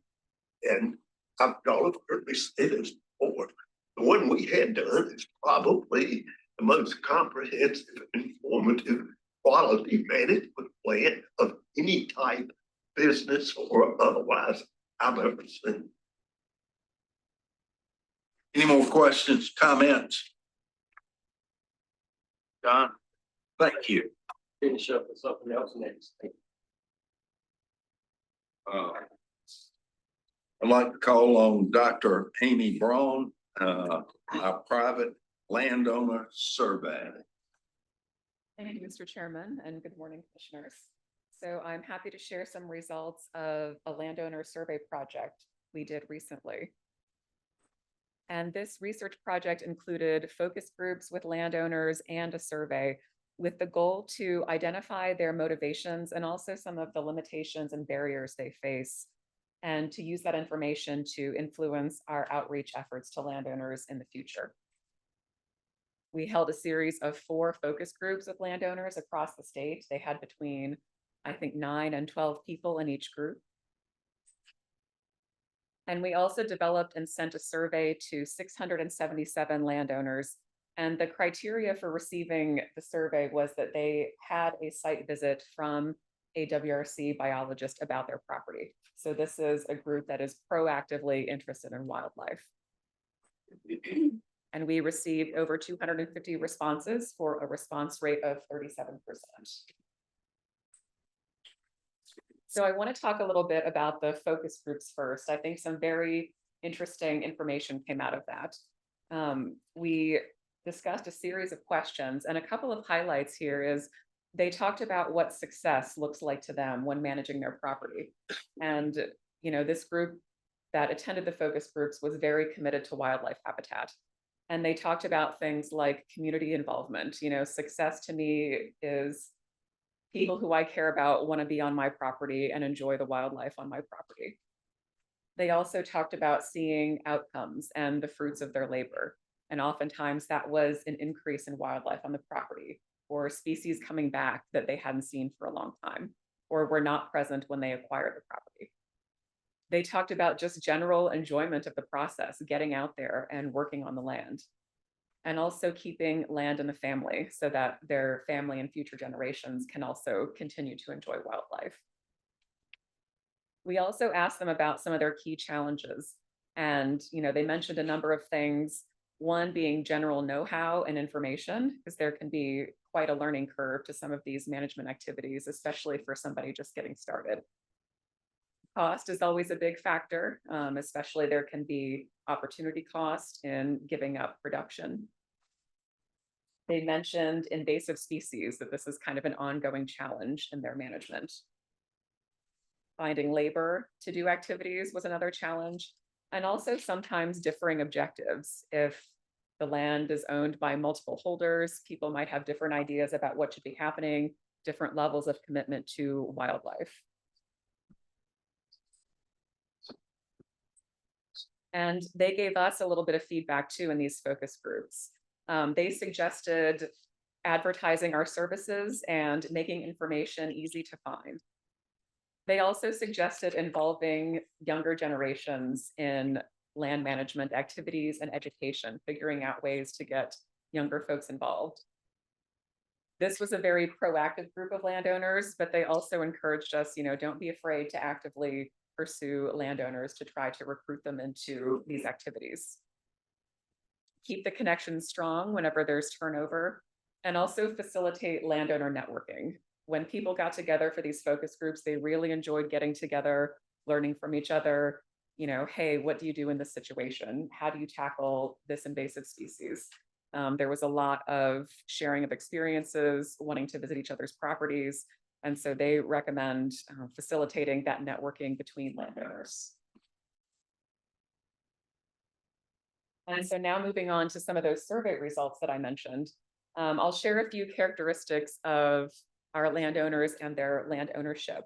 And I've heard me say this before. The one we had done is probably the most comprehensive, informative, quality management plan of any type, business or otherwise, I've ever seen. Any more questions, comments? John, thank you. Finish up with something else next. I'd like to call on Dr. Amy Braun, our private landowner survey. Thank you, Mr. Chairman, and good morning, commissioners. So I'm happy to share some results of a landowner survey project we did recently. And this research project included focus groups with landowners and a survey with the goal to identify their motivations and also some of the limitations and barriers they face, and to use that information to influence our outreach efforts to landowners in the future. We held a series of 4 focus groups with landowners across the state. They had between, I think, 9 and 12 people in each group. And we also developed and sent a survey to 677 landowners. And the criteria for receiving the survey was that they had a site visit from a WRC biologist about their property. So this is a group that is proactively interested in wildlife. And we received over 250 responses for a response rate of 37%. So I want to talk a little bit about the focus groups first. I think some very interesting information came out of that. We discussed a series of questions, and a couple of highlights here is they talked about what success looks like to them when managing their property. And, you know, this group that attended the focus groups was very committed to wildlife habitat. And they talked about things like community involvement. You know, success to me is people who I care about want to be on my property and enjoy the wildlife on my property. They also talked about seeing outcomes and the fruits of their labor. And oftentimes that was an increase in wildlife on the property, or species coming back that they hadn't seen for a long time, or were not present when they acquired the property. They talked about just general enjoyment of the process, getting out there and working on the land. And also keeping land in the family so that their family and future generations can also continue to enjoy wildlife. We also asked them about some of their key challenges. And, they mentioned a number of things, one being general know-how and information, because there can be quite a learning curve to some of these management activities, especially for somebody just getting started. Cost is always a big factor, especially there can be opportunity cost in giving up production. They mentioned invasive species, that this is kind of an ongoing challenge in their management. Finding labor to do activities was another challenge, and also sometimes differing objectives. If the land is owned by multiple holders, people might have different ideas about what should be happening, different levels of commitment to wildlife. And they gave us a little bit of feedback too in these focus groups. They suggested advertising our services and making information easy to find. They also suggested involving younger generations in land management activities and education, figuring out ways to get younger folks involved. This was a very proactive group of landowners, but they also encouraged us, don't be afraid to actively pursue landowners to try to recruit them into these activities. Keep the connections strong whenever there's turnover, and also facilitate landowner networking. When people got together for these focus groups, they really enjoyed getting together, learning from each other. Hey, what do you do in this situation? How do you tackle this invasive species? There was a lot of sharing of experiences, wanting to visit each other's properties. And so they recommend facilitating that networking between landowners. And so now moving on to some of those survey results that I mentioned, I'll share a few characteristics of our landowners and their land ownership.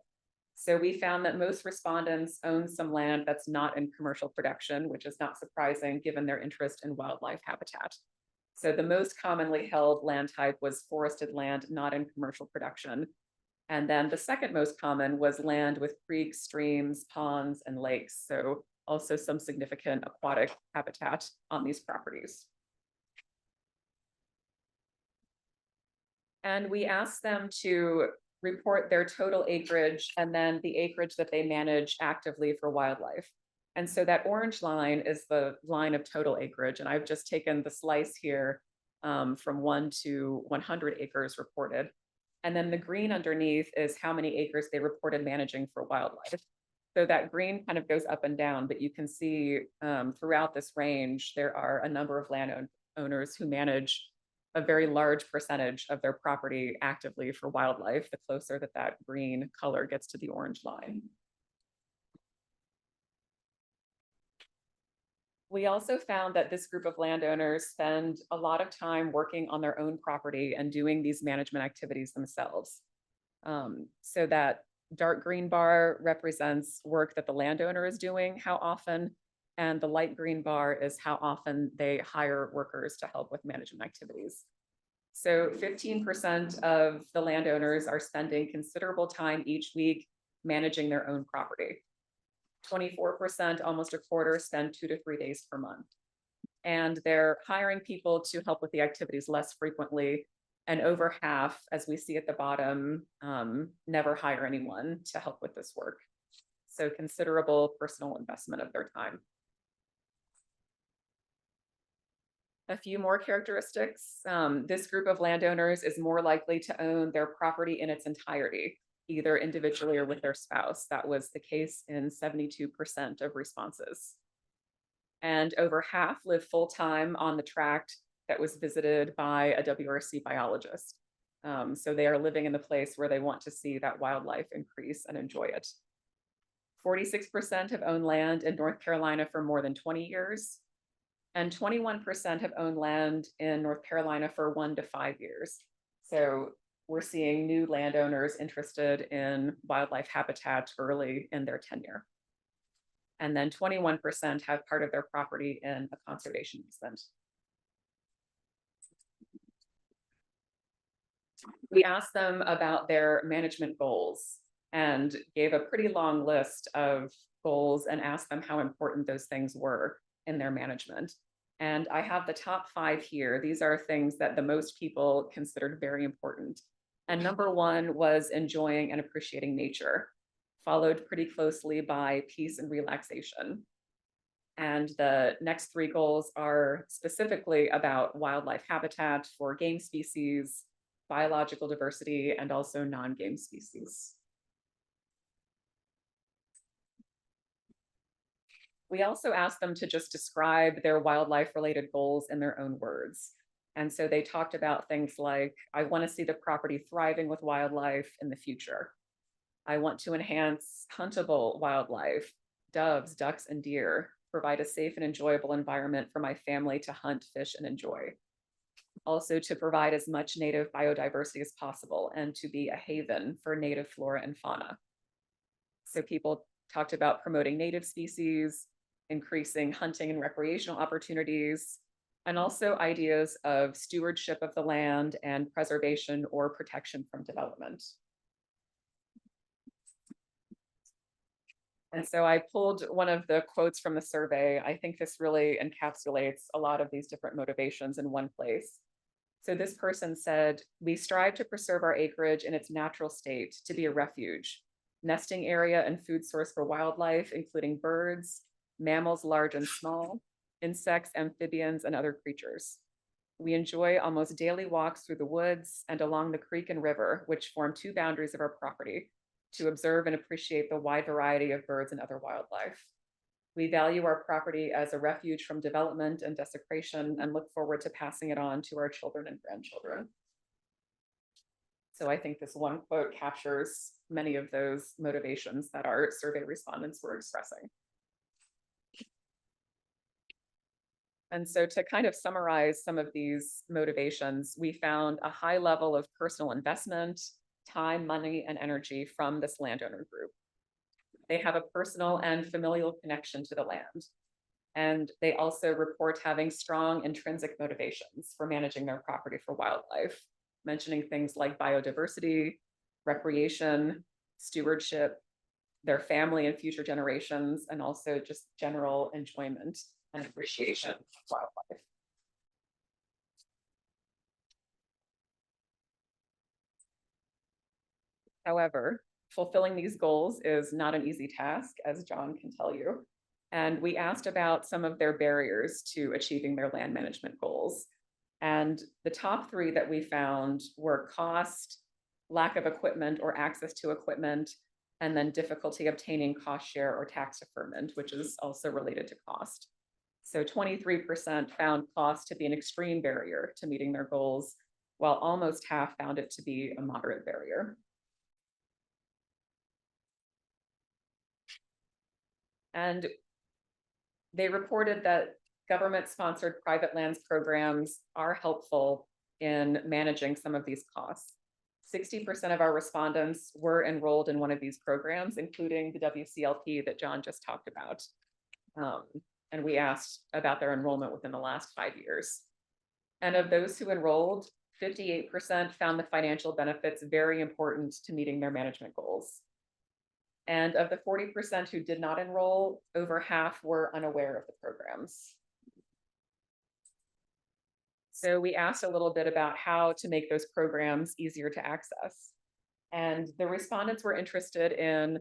So we found that most respondents own some land that's not in commercial production, which is not surprising given their interest in wildlife habitat. So the most commonly held land type was forested land not in commercial production. And then the second most common was land with creeks, streams, ponds, and lakes. So also some significant aquatic habitat on these properties. And we asked them to report their total acreage and then the acreage that they manage actively for wildlife. And so that orange line is the line of total acreage. And I've just taken the slice here from 1 to 100 acres reported. And then the green underneath is how many acres they reported managing for wildlife. So that green kind of goes up and down, but you can see throughout this range, there are a number of landowners who manage a very large percentage of their property actively for wildlife, the closer that that green color gets to the orange line. We also found that this group of landowners spend a lot of time working on their own property and doing these management activities themselves. So that dark green bar represents work that the landowner is doing, how often, and the light green bar is how often they hire workers to help with management activities. So 15% of the landowners are spending considerable time each week managing their own property. 24%, almost a quarter, spend 2 to 3 days per month. And they're hiring people to help with the activities less frequently. And over half, as we see at the bottom, never hire anyone to help with this work. So considerable personal investment of their time. A few more characteristics. This group of landowners is more likely to own their property in its entirety, either individually or with their spouse. That was the case in 72% of responses. And over half live full-time on the tract that was visited by a WRC biologist. So they are living in the place where they want to see that wildlife increase and enjoy it. 46% have owned land in North Carolina for more than 20 years. And 21% have owned land in North Carolina for 1 to 5 years. So we're seeing new landowners interested in wildlife habitat early in their tenure. And then 21% have part of their property in a conservation easement. We asked them about their management goals and gave a pretty long list of goals and asked them how important those things were in their management. And I have the top 5 here. These are things that the most people considered very important. And number 1 was enjoying and appreciating nature, followed pretty closely by peace and relaxation. And the next 3 goals are specifically about wildlife habitat for game species, biological diversity, and also non-game species. We also asked them to just describe their wildlife-related goals in their own words. And so they talked about things like, I want to see the property thriving with wildlife in the future. I want to enhance huntable wildlife, doves, ducks, and deer, provide a safe and enjoyable environment for my family to hunt, fish, and enjoy. Also to provide as much native biodiversity as possible and to be a haven for native flora and fauna. So people talked about promoting native species, increasing hunting and recreational opportunities, and also ideas of stewardship of the land and preservation or protection from development. And so I pulled one of the quotes from the survey. I think this really encapsulates a lot of these different motivations in one place. So this person said, we strive to preserve our acreage in its natural state to be a refuge, nesting area and food source for wildlife, including birds, mammals large and small, insects, amphibians, and other creatures. We enjoy almost daily walks through the woods and along the creek and river, which form 2 boundaries of our property, to observe and appreciate the wide variety of birds and other wildlife. We value our property as a refuge from development and desecration and look forward to passing it on to our children and grandchildren. So I think this one quote captures many of those motivations that our survey respondents were expressing. And so to kind of summarize some of these motivations, we found a high level of personal investment, time, money, and energy from this landowner group. They have a personal and familial connection to the land. And they also report having strong intrinsic motivations for managing their property for wildlife, mentioning things like biodiversity, recreation, stewardship, their family and future generations, and also just general enjoyment and appreciation of wildlife. However, fulfilling these goals is not an easy task, as John can tell you. And we asked about some of their barriers to achieving their land management goals. And the top 3 that we found were cost, lack of equipment or access to equipment, and then difficulty obtaining cost share or tax deferment, which is also related to cost. So 23% found cost to be an extreme barrier to meeting their goals, while almost half found it to be a moderate barrier. And they reported that government-sponsored private lands programs are helpful in managing some of these costs. 60% of our respondents were enrolled in one of these programs, including the WCLP that John just talked about. And we asked about their enrollment within the last 5 years. And of those who enrolled, 58% found the financial benefits very important to meeting their management goals. And of the 40% who did not enroll, over half were unaware of the programs. So we asked a little bit about how to make those programs easier to access. And the respondents were interested in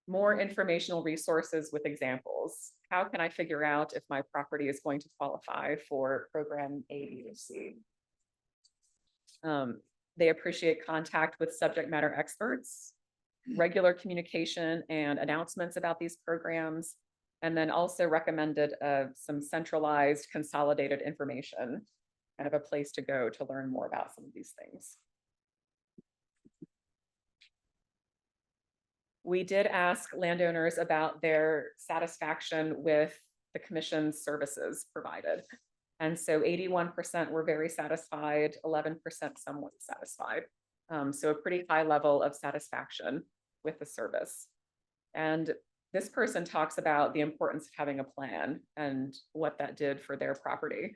more informational resources with examples. How can I figure out if my property is going to qualify for program A, B, or C? They appreciate contact with subject matter experts, regular communication and announcements about these programs, and then also recommended some centralized consolidated information, kind of a place to go to learn more about some of these things. We did ask landowners about their satisfaction with the commission's services provided. And so 81% were very satisfied, 11% somewhat satisfied. So a pretty high level of satisfaction with the service. And this person talks about the importance of having a plan and what that did for their property.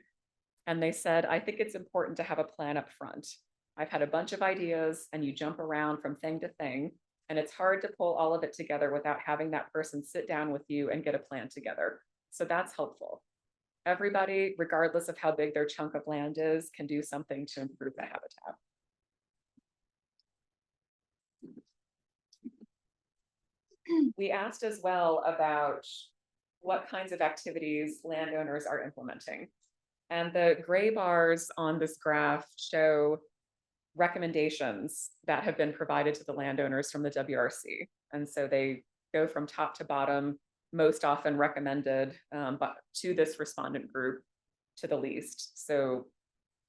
And they said, I think it's important to have a plan up front. I've had a bunch of ideas and you jump around from thing to thing, And it's hard to pull all of it together without having that person sit down with you and get a plan together. So that's helpful. Everybody, regardless of how big their chunk of land is, can do something to improve the habitat. We asked as well about what kinds of activities landowners are implementing. And the gray bars on this graph show recommendations that have been provided to the landowners from the WRC. And so they go from top to bottom, most often recommended but to this respondent group to the least. So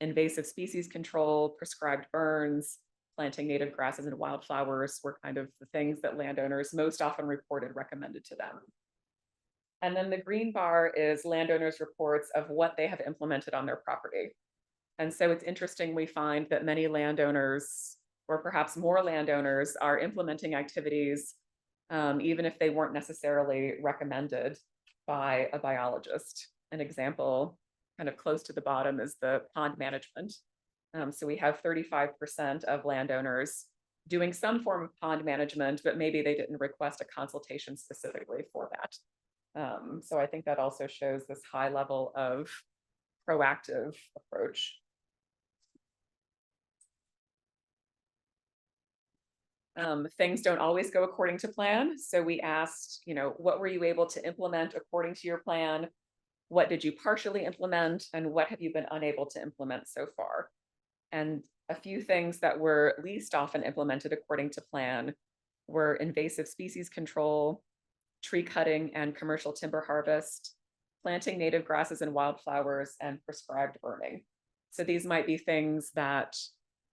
invasive species control, prescribed burns, planting native grasses and wildflowers were kind of the things that landowners most often reported recommended to them. And then the green bar is landowners' reports of what they have implemented on their property. And so it's interesting, we find that many landowners, or perhaps more landowners, are implementing activities even if they weren't necessarily recommended by a biologist. An example, kind of close to the bottom, is the pond management. So we have 35% of landowners doing some form of pond management, but maybe they didn't request a consultation specifically for that. So I think that also shows this high level of proactive approach. Things don't always go according to plan. So we asked, what were you able to implement according to your plan? What did you partially implement? And what have you been unable to implement so far? And a few things that were least often implemented according to plan were invasive species control, tree cutting and commercial timber harvest, planting native grasses and wildflowers, and prescribed burning. So these might be things that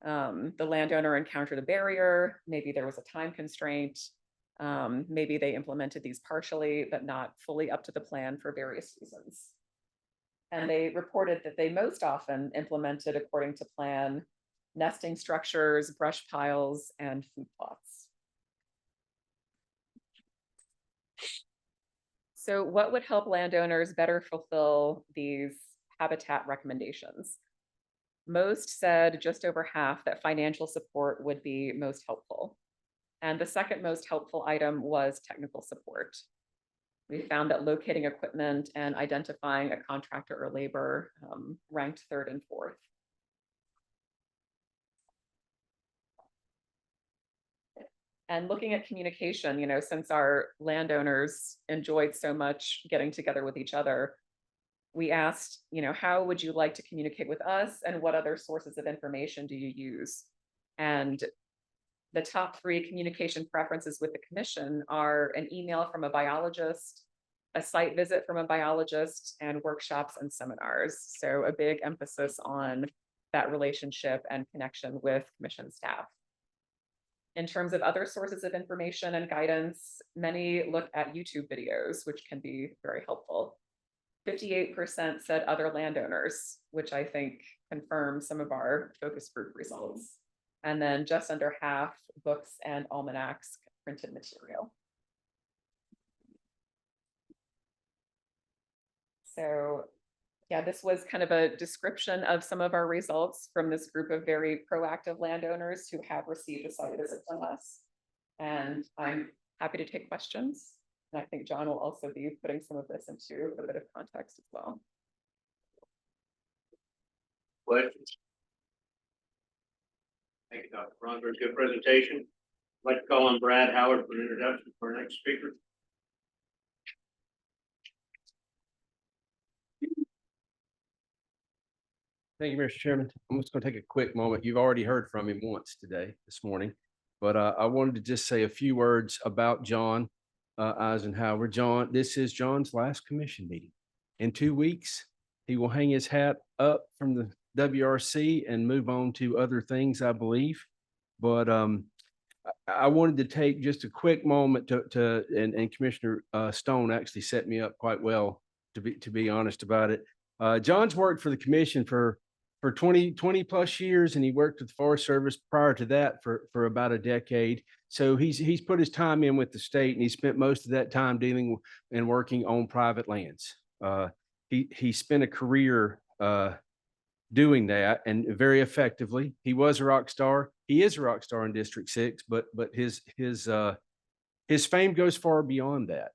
the landowner encountered a barrier, maybe there was a time constraint, maybe they implemented these partially, but not fully up to the plan for various reasons. And they reported that they most often implemented according to plan nesting structures, brush piles, and food plots. So what would help landowners better fulfill these habitat recommendations? Most said, just over half, that financial support would be most helpful. And the second most helpful item was technical support. We found that locating equipment and identifying a contractor or labor ranked third and fourth. And looking at communication, since our landowners enjoyed so much getting together with each other, we asked, how would you like to communicate with us, and what other sources of information do you use? And the top 3 communication preferences with the commission are an email from a biologist, a site visit from a biologist, and workshops and seminars. So a big emphasis on that relationship and connection with commission staff. In terms of other sources of information and guidance, many look at YouTube videos, which can be very helpful. 58% said other landowners, which I think confirms some of our focus group results. And then just under half books and almanacs, printed material. So yeah, this was kind of a description of some of our results from this group of very proactive landowners who have received a site visit from us. And I'm happy to take questions. And I think John will also be putting some of this into a bit of context as well. Questions? Thank you, Dr. Ron, good presentation. I'd like to call on Brad Howard for an introduction for our next speaker. Thank you, Mr. Chairman. I'm just going to take a quick moment. You've already heard from him once today, this morning, but I wanted to just say a few words about John Eisenhower. This is John's last commission meeting. In 2 weeks, he will hang his hat up from the WRC and move on to other things, I believe. But I wanted to take just a quick moment and Commissioner Stone actually set me up quite well, to be honest about it. John's worked for the commission for 20 plus years, and he worked with the Forest Service prior to that for about a decade. So he's put his time in with the state, and he spent most of that time dealing and working on private lands. He spent a career doing that, and very effectively. He was a rock star. he is a rock star in District 6, but his fame goes far beyond that.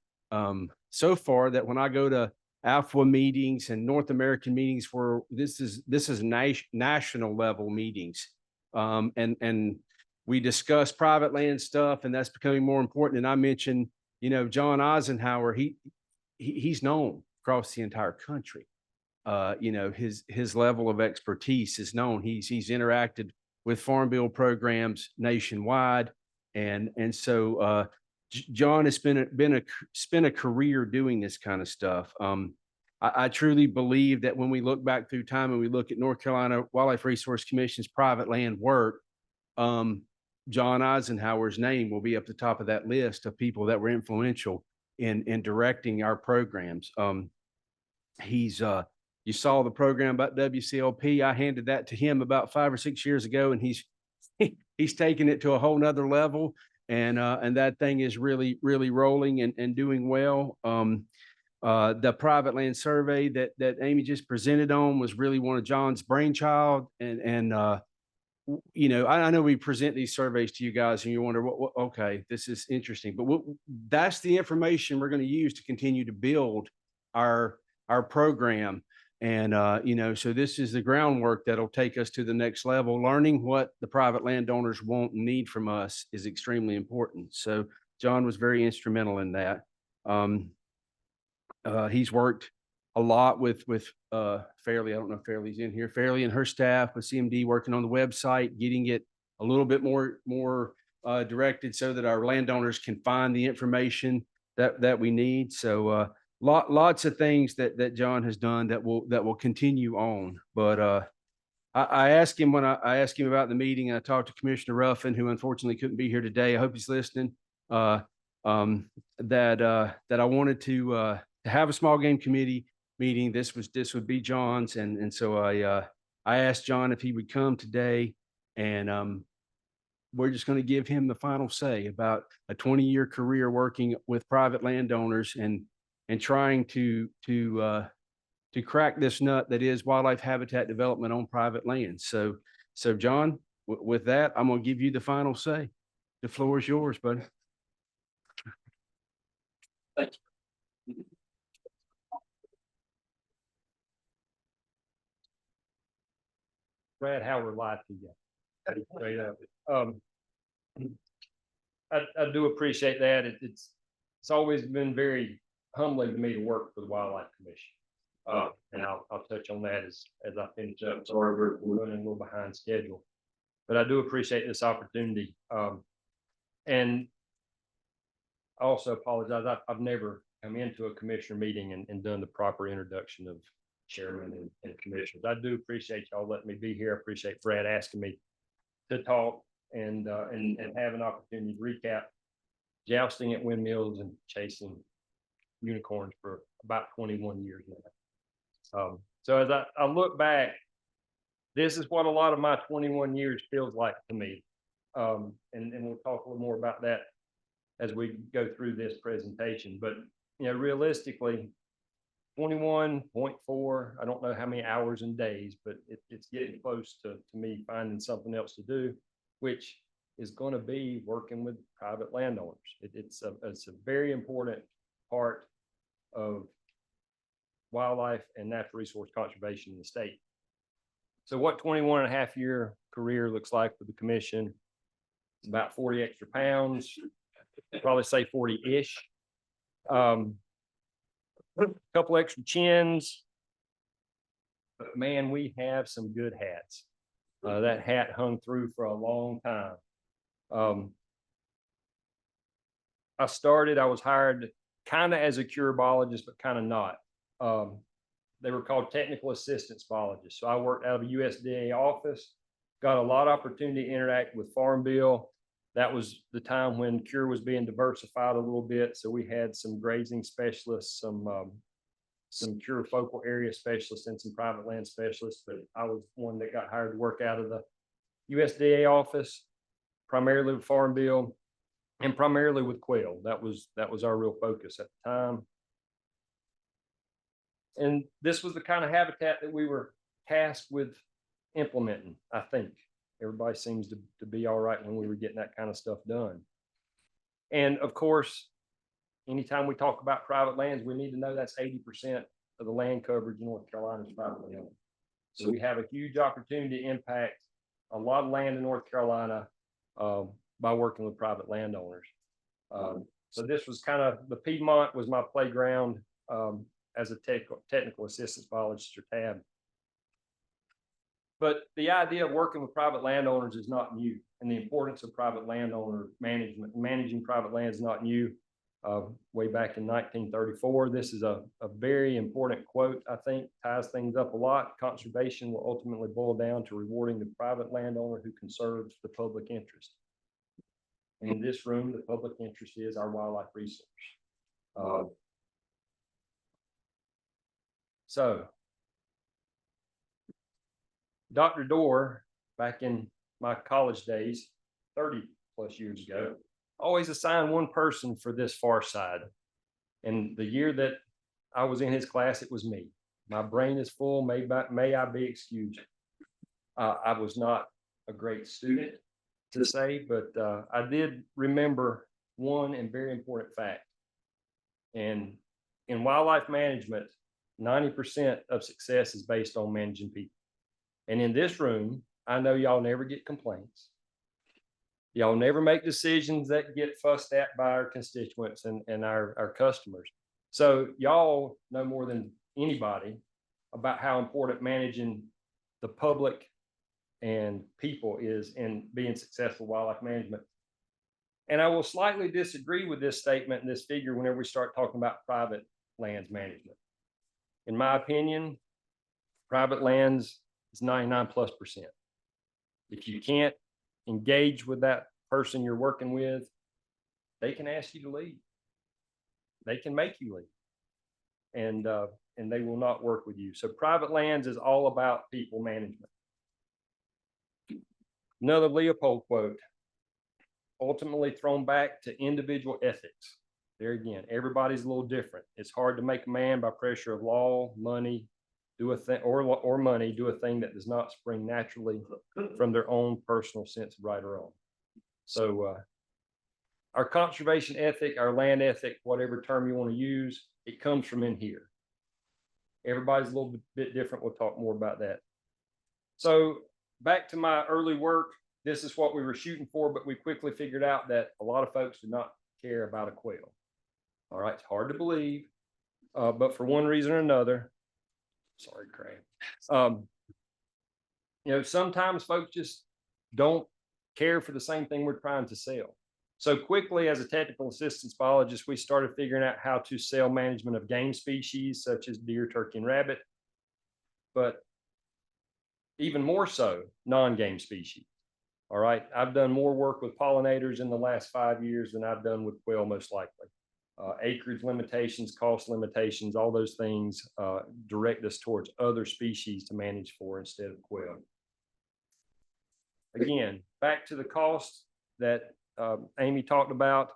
So far that when I go to Alpha meetings and North American meetings where this is national level meetings, and we discuss private land stuff, and that's becoming more important. And I mentioned, John Eisenhower, he's known across the entire country. His level of expertise is known. He's interacted with Farm Bill programs nationwide. And so John has spent a career doing this kind of stuff. I truly believe that when we look back through time and we look at North Carolina Wildlife Resource Commission's private land work, John Eisenhower's name will be up the top of that list of people that were influential in directing our programs. You saw the program about WCLP. I handed that to him about 5 or 6 years ago, and he's taken it to a whole nother level. And that thing is really, really rolling and doing well. The private land survey that Amy just presented on was really one of John's brainchild. And I know we present these surveys to you guys and you wonder, okay, this is interesting, but that's the information we're going to use to continue to build our program. And, so this is the groundwork that'll take us to the next level. Learning what the private landowners want and need from us is extremely important. So John was very instrumental in that. He's worked a lot with Fairleigh. I don't know if Fairleigh's in here. Fairleigh and her staff with CMD working on the website, getting it a little bit more directed so that our landowners can find the information that we need. So lots of things that John has done that will continue on. But I asked him when I asked him about the meeting, and I talked to Commissioner Ruffin, who unfortunately couldn't be here today. I hope he's listening. That I wanted to have a small game committee meeting. This would be John's, and so I asked John if he would come today, and we're just going to give him the final say about a 20-year career working with private landowners and trying to crack this nut that is wildlife habitat development on private land. So John, with that, I'm going to give you the final say. The floor is yours, buddy. Thank you. Brad Howard lied to you. Straight up. I do appreciate that. It's always been very humbling to me to work for the Wildlife Commission. And I'll touch on that as I finish up. Sorry, we're running a little behind schedule, but I do appreciate this opportunity. And I also apologize. I've never come into a commissioner meeting and done the proper introduction of chairman and commissioners. I do appreciate y'all letting me be here. I appreciate Brad asking me to talk and have an opportunity to recap jousting at windmills and chasing unicorns for about 21 years now. So as I look back, this is what a lot of my 21 years feels like to me. And we'll talk a little more about that as we go through this presentation. But, realistically, 21.4, I don't know how many hours and days, but it's getting close to me finding something else to do, which is going to be working with private landowners. It's a very important part of wildlife and natural resource conservation in the state. So what 21 and a half year career looks like for the commission, it's about 40 extra pounds, probably say 40-ish. A couple extra chins, but man, we have some good hats. That hat hung through for a long time. I was hired kind of as a cure biologist, but kind of not. They were called technical assistance biologists. So I worked out of a USDA office, got a lot of opportunity to interact with Farm Bill. That was the time when cure was being diversified a little bit. So we had some grazing specialists, some cure focal area specialists, and some private land specialists. But I was one that got hired to work out of the USDA office, primarily with Farm Bill and primarily with quail. That was our real focus at the time. And this was the kind of habitat that we were tasked with implementing, I think. Everybody seems to be all right when we were getting that kind of stuff done. And of course, anytime we talk about private lands, we need to know that's 80% of the land coverage in North Carolina is privately owned. So we have a huge opportunity to impact a lot of land in North Carolina by working with private landowners. So this was kind of, the Piedmont was my playground as a technical assistance biologist or TAB. But the idea of working with private landowners is not new, and the importance of private landowner management, managing private land is not new. Way back in 1934, this is a very important quote, I think, ties things up a lot. Conservation will ultimately boil down to rewarding the private landowner who conserves the public interest. And in this room, the public interest is our wildlife resource. So Dr. Dorr, back in my college days, 30 plus years ago, always assigned one person for this far side. And the year that I was in his class, it was me. My brain is full, may I be excused. I was not a great student to say, but I did remember one and very important fact. And in wildlife management, 90% of success is based on managing people. And in this room, I know y'all never get complaints. Y'all never make decisions that get fussed at by our constituents and our customers. So y'all know more than anybody about how important managing the public and people is in being successful wildlife management. And I will slightly disagree with this statement and this figure whenever we start talking about private lands management. In my opinion, private lands is 99+%. If you can't engage with that person you're working with, they can ask you to leave. They can make you leave. And they will not work with you. So private lands is all about people management. Another Leopold quote, ultimately thrown back to individual ethics. There again, everybody's a little different. It's hard to make a man by pressure of law, money, do a thing, or money, do a thing that does not spring naturally from their own personal sense of right or wrong. So our conservation ethic, our land ethic, whatever term you want to use, it comes from in here. Everybody's a little bit different. We'll talk more about that. So back to my early work, this is what we were shooting for, but we quickly figured out that a lot of folks did not care about a quail. All right, it's hard to believe, but for one reason or another, sorry, Craig. Sometimes folks just don't care for the same thing we're trying to sell. So quickly, as a technical assistance biologist, we started figuring out how to sell management of game species such as deer, turkey, and rabbit, but even more so, non-game species. All right, I've done more work with pollinators in the last 5 years than I've done with quail, most likely. Acreage limitations, cost limitations, all those things direct us towards other species to manage for instead of quail. Again, back to the cost that Amy talked about,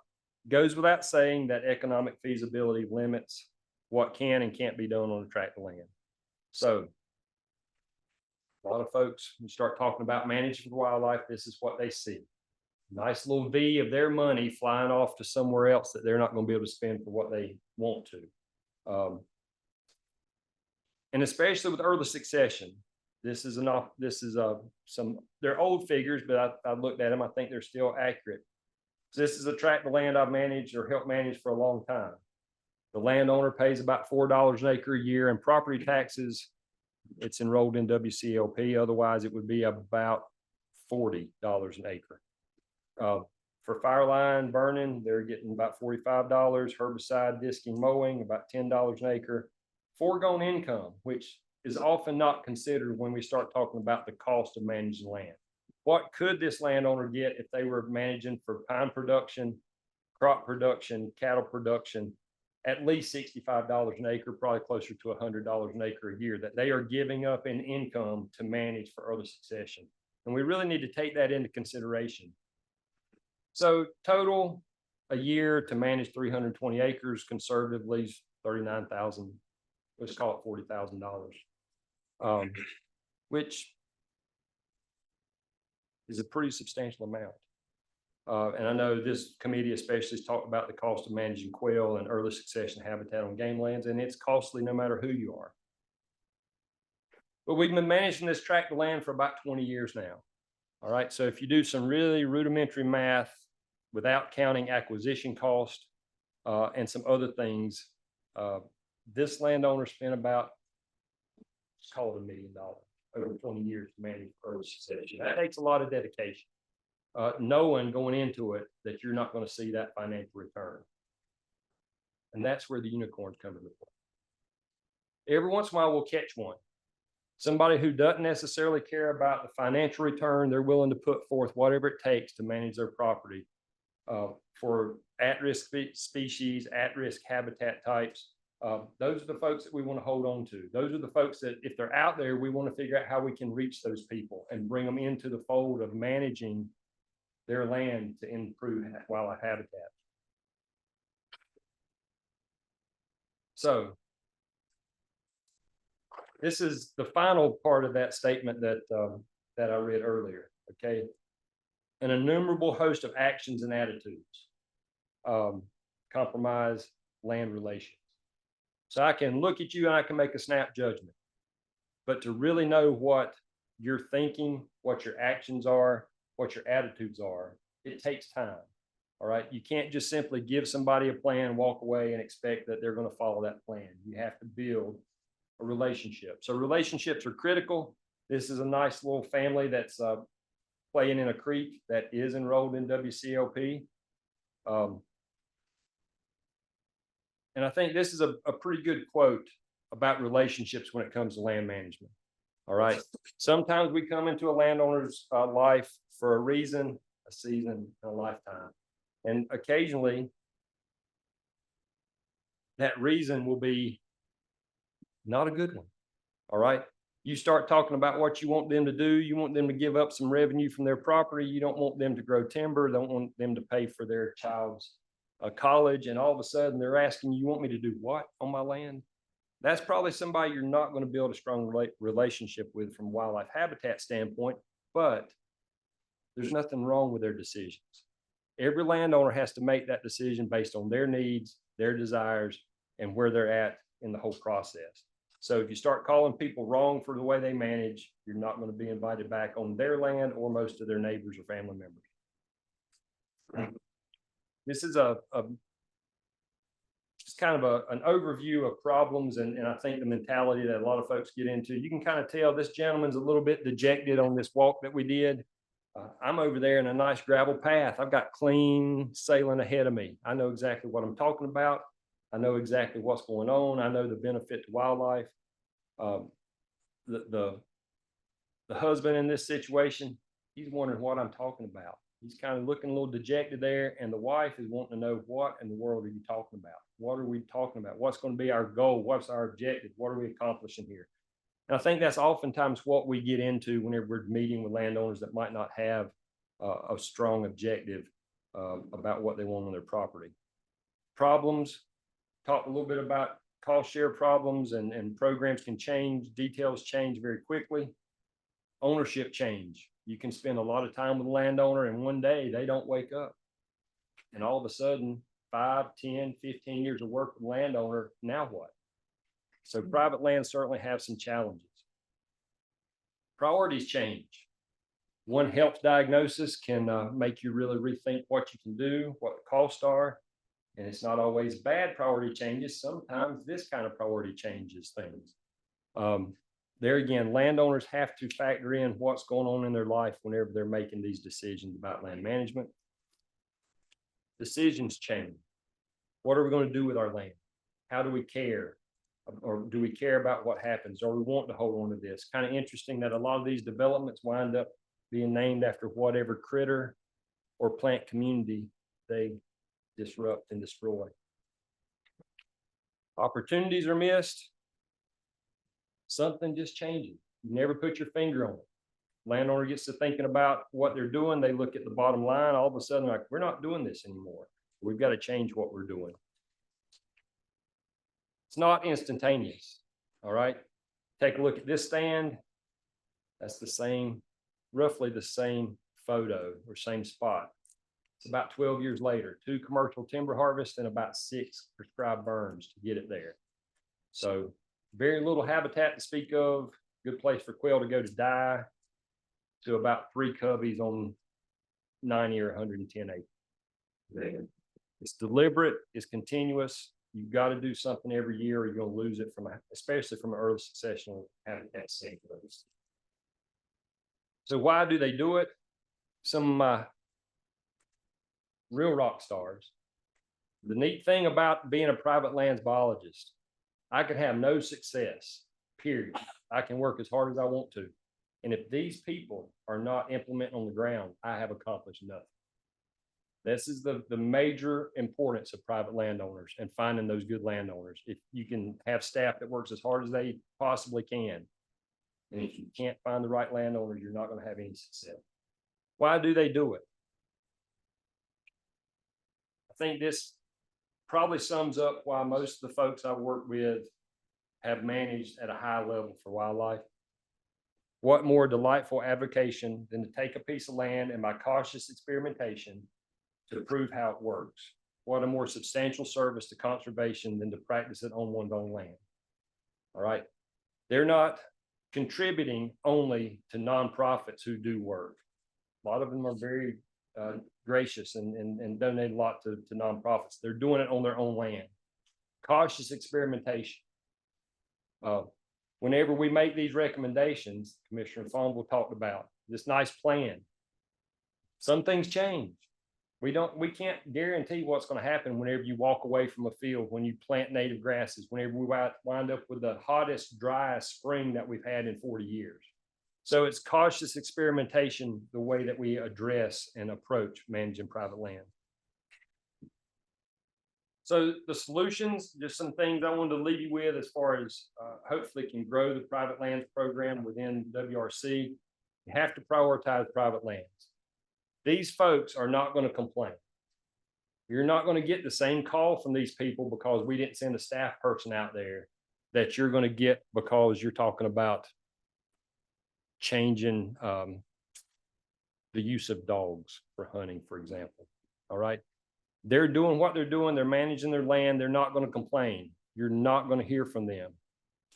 goes without saying that economic feasibility limits what can and can't be done on a tract of land. So a lot of folks, you start talking about managing wildlife, this is what they see. Nice little V of their money flying off to somewhere else that they're not going to be able to spend for what they want to. And especially with early succession, they're old figures, but I looked at them, I think they're still accurate. This is a tract of land I've managed or helped manage for a long time. The landowner pays about $4 an acre a year in property taxes. It's enrolled in WCLP. Otherwise, it would be about $40 an acre. For fire line burning, they're getting about $45. Herbicide, disking, mowing, about $10 an acre. Foregone income, which is often not considered when we start talking about the cost of managing land. What could this landowner get if they were managing for pine production, crop production, cattle production? At least $65 an acre, probably closer to $100 an acre a year that they are giving up in income to manage for early succession. And we really need to take that into consideration. So total a year to manage 320 acres conservatively is $39,000. Let's call it $40,000, which is a pretty substantial amount. And I know this committee especially has talked about the cost of managing quail and early succession habitat on game lands, and it's costly no matter who you are. But we've been managing this tract of land for about 20 years now. All right, so if you do some really rudimentary math without counting acquisition cost and some other things, this landowner spent about, let's call it $1 million over 20 years to manage early succession. That takes a lot of dedication. Knowing going into it that you're not going to see that financial return. And that's where the unicorns come into play. Every once in a while, we'll catch one. Somebody who doesn't necessarily care about the financial return, they're willing to put forth whatever it takes to manage their property for at-risk species, at-risk habitat types. Those are the folks that we want to hold on to. Those are the folks that if they're out there, we want to figure out how we can reach those people and bring them into the fold of managing their land to improve wildlife habitat. So this is the final part of that statement that I read earlier. Okay, an innumerable host of actions and attitudes compromise land relations. So I can look at you and I can make a snap judgment, but to really know what you're thinking, what your actions are, what your attitudes are, it takes time. All right. You can't just simply give somebody a plan, walk away and expect that they're going to follow that plan. You have to build a relationship. So relationships are critical. This is a nice little family that's playing in a creek that is enrolled in WCLP. And I think this is a pretty good quote about relationships when it comes to land management. All right. Sometimes we come into a landowner's life for a reason, a season, and a lifetime. And occasionally that reason will be not a good one. All right. You start talking about what you want them to do. You want them to give up some revenue from their property. You don't want them to grow timber. Don't want them to pay for their child's college. And all of a sudden they're asking, you want me to do what on my land? That's probably somebody you're not going to build a strong relationship with from a wildlife habitat standpoint, but there's nothing wrong with their decisions. Every landowner has to make that decision based on their needs, their desires, and where they're at in the whole process. So if you start calling people wrong for the way they manage, you're not going to be invited back on their land or most of their neighbors or family members. This is just kind of an overview of problems and I think the mentality that a lot of folks get into. You can kind of tell this gentleman's a little bit dejected on this walk that we did. I'm over there in a nice gravel path. I've got clean sailing ahead of me. I know exactly what I'm talking about. I know exactly what's going on. I know the benefit to wildlife. The husband in this situation, he's wondering what I'm talking about. He's kind of looking a little dejected there, and the wife is wanting to know, what in the world are you talking about? What are we talking about? What's going to be our goal? What's our objective? What are we accomplishing here? And I think that's oftentimes what we get into whenever we're meeting with landowners that might not have a strong objective about what they want on their property. Problems, talk a little bit about cost share problems and programs can change, details change very quickly. Ownership change. You can spend a lot of time with a landowner and one day they don't wake up. And all of a sudden, 5, 10, 15 years of work with a landowner, now what? So private lands certainly have some challenges. Priorities change. One health diagnosis can make you really rethink what you can do, what the costs are. And it's not always bad priority changes. Sometimes this kind of priority changes things. There again, landowners have to factor in what's going on in their life whenever they're making these decisions about land management. Decisions change. What are we going to do with our land? How do we care? Or do we care about what happens? Or we want to hold on to this? Kind of interesting that a lot of these developments wind up being named after whatever critter or plant community they disrupt and destroy. Opportunities are missed. Something just changes. You never put your finger on it. Landowner gets to thinking about what they're doing. They look at the bottom line. All of a sudden, like, we're not doing this anymore. We've got to change what we're doing. It's not instantaneous. All right. Take a look at this stand. That's the same, roughly the same photo or same spot. It's about 12 years later, 2 commercial timber harvests and about 6 prescribed burns to get it there. So very little habitat to speak of, good place for quail to go to die, to about 3 cubbies on 90 or 110 acres. It's deliberate, it's continuous. You've got to do something every year or you're going to lose it especially from an early successional habitat sanctuaries. So why do they do it? Some real rock stars. The neat thing about being a private lands biologist, I can have no success, period. I can work as hard as I want to. And if these people are not implementing on the ground, I have accomplished nothing. This is the major importance of private landowners and finding those good landowners. If you can have staff that works as hard as they possibly can, and if you can't find the right landowners, you're not going to have any success. Why do they do it? I think this probably sums up why most of the folks I work with have managed at a high level for wildlife. What more delightful avocation than to take a piece of land and by cautious experimentation to prove how it works? What a more substantial service to conservation than to practice it on one's own land. All right. They're not contributing only to nonprofits who do work. A lot of them are very gracious and donate a lot to nonprofits. They're doing it on their own land. Cautious experimentation. Whenever we make these recommendations, Commissioner Fonville talked about this nice plan. Some things change. We can't guarantee what's going to happen whenever you walk away from a field, when you plant native grasses, whenever we wind up with the hottest, driest spring that we've had in 40 years. So it's cautious experimentation, the way that we address and approach managing private land. So the solutions, just some things I wanted to leave you with as far as hopefully can grow the private lands program within WRC. You have to prioritize private lands. These folks are not going to complain. You're not going to get the same call from these people because we didn't send a staff person out there that you're going to get because you're talking about changing the use of dogs for hunting, for example. All right. They're doing what they're doing. They're managing their land. They're not going to complain. You're not going to hear from them.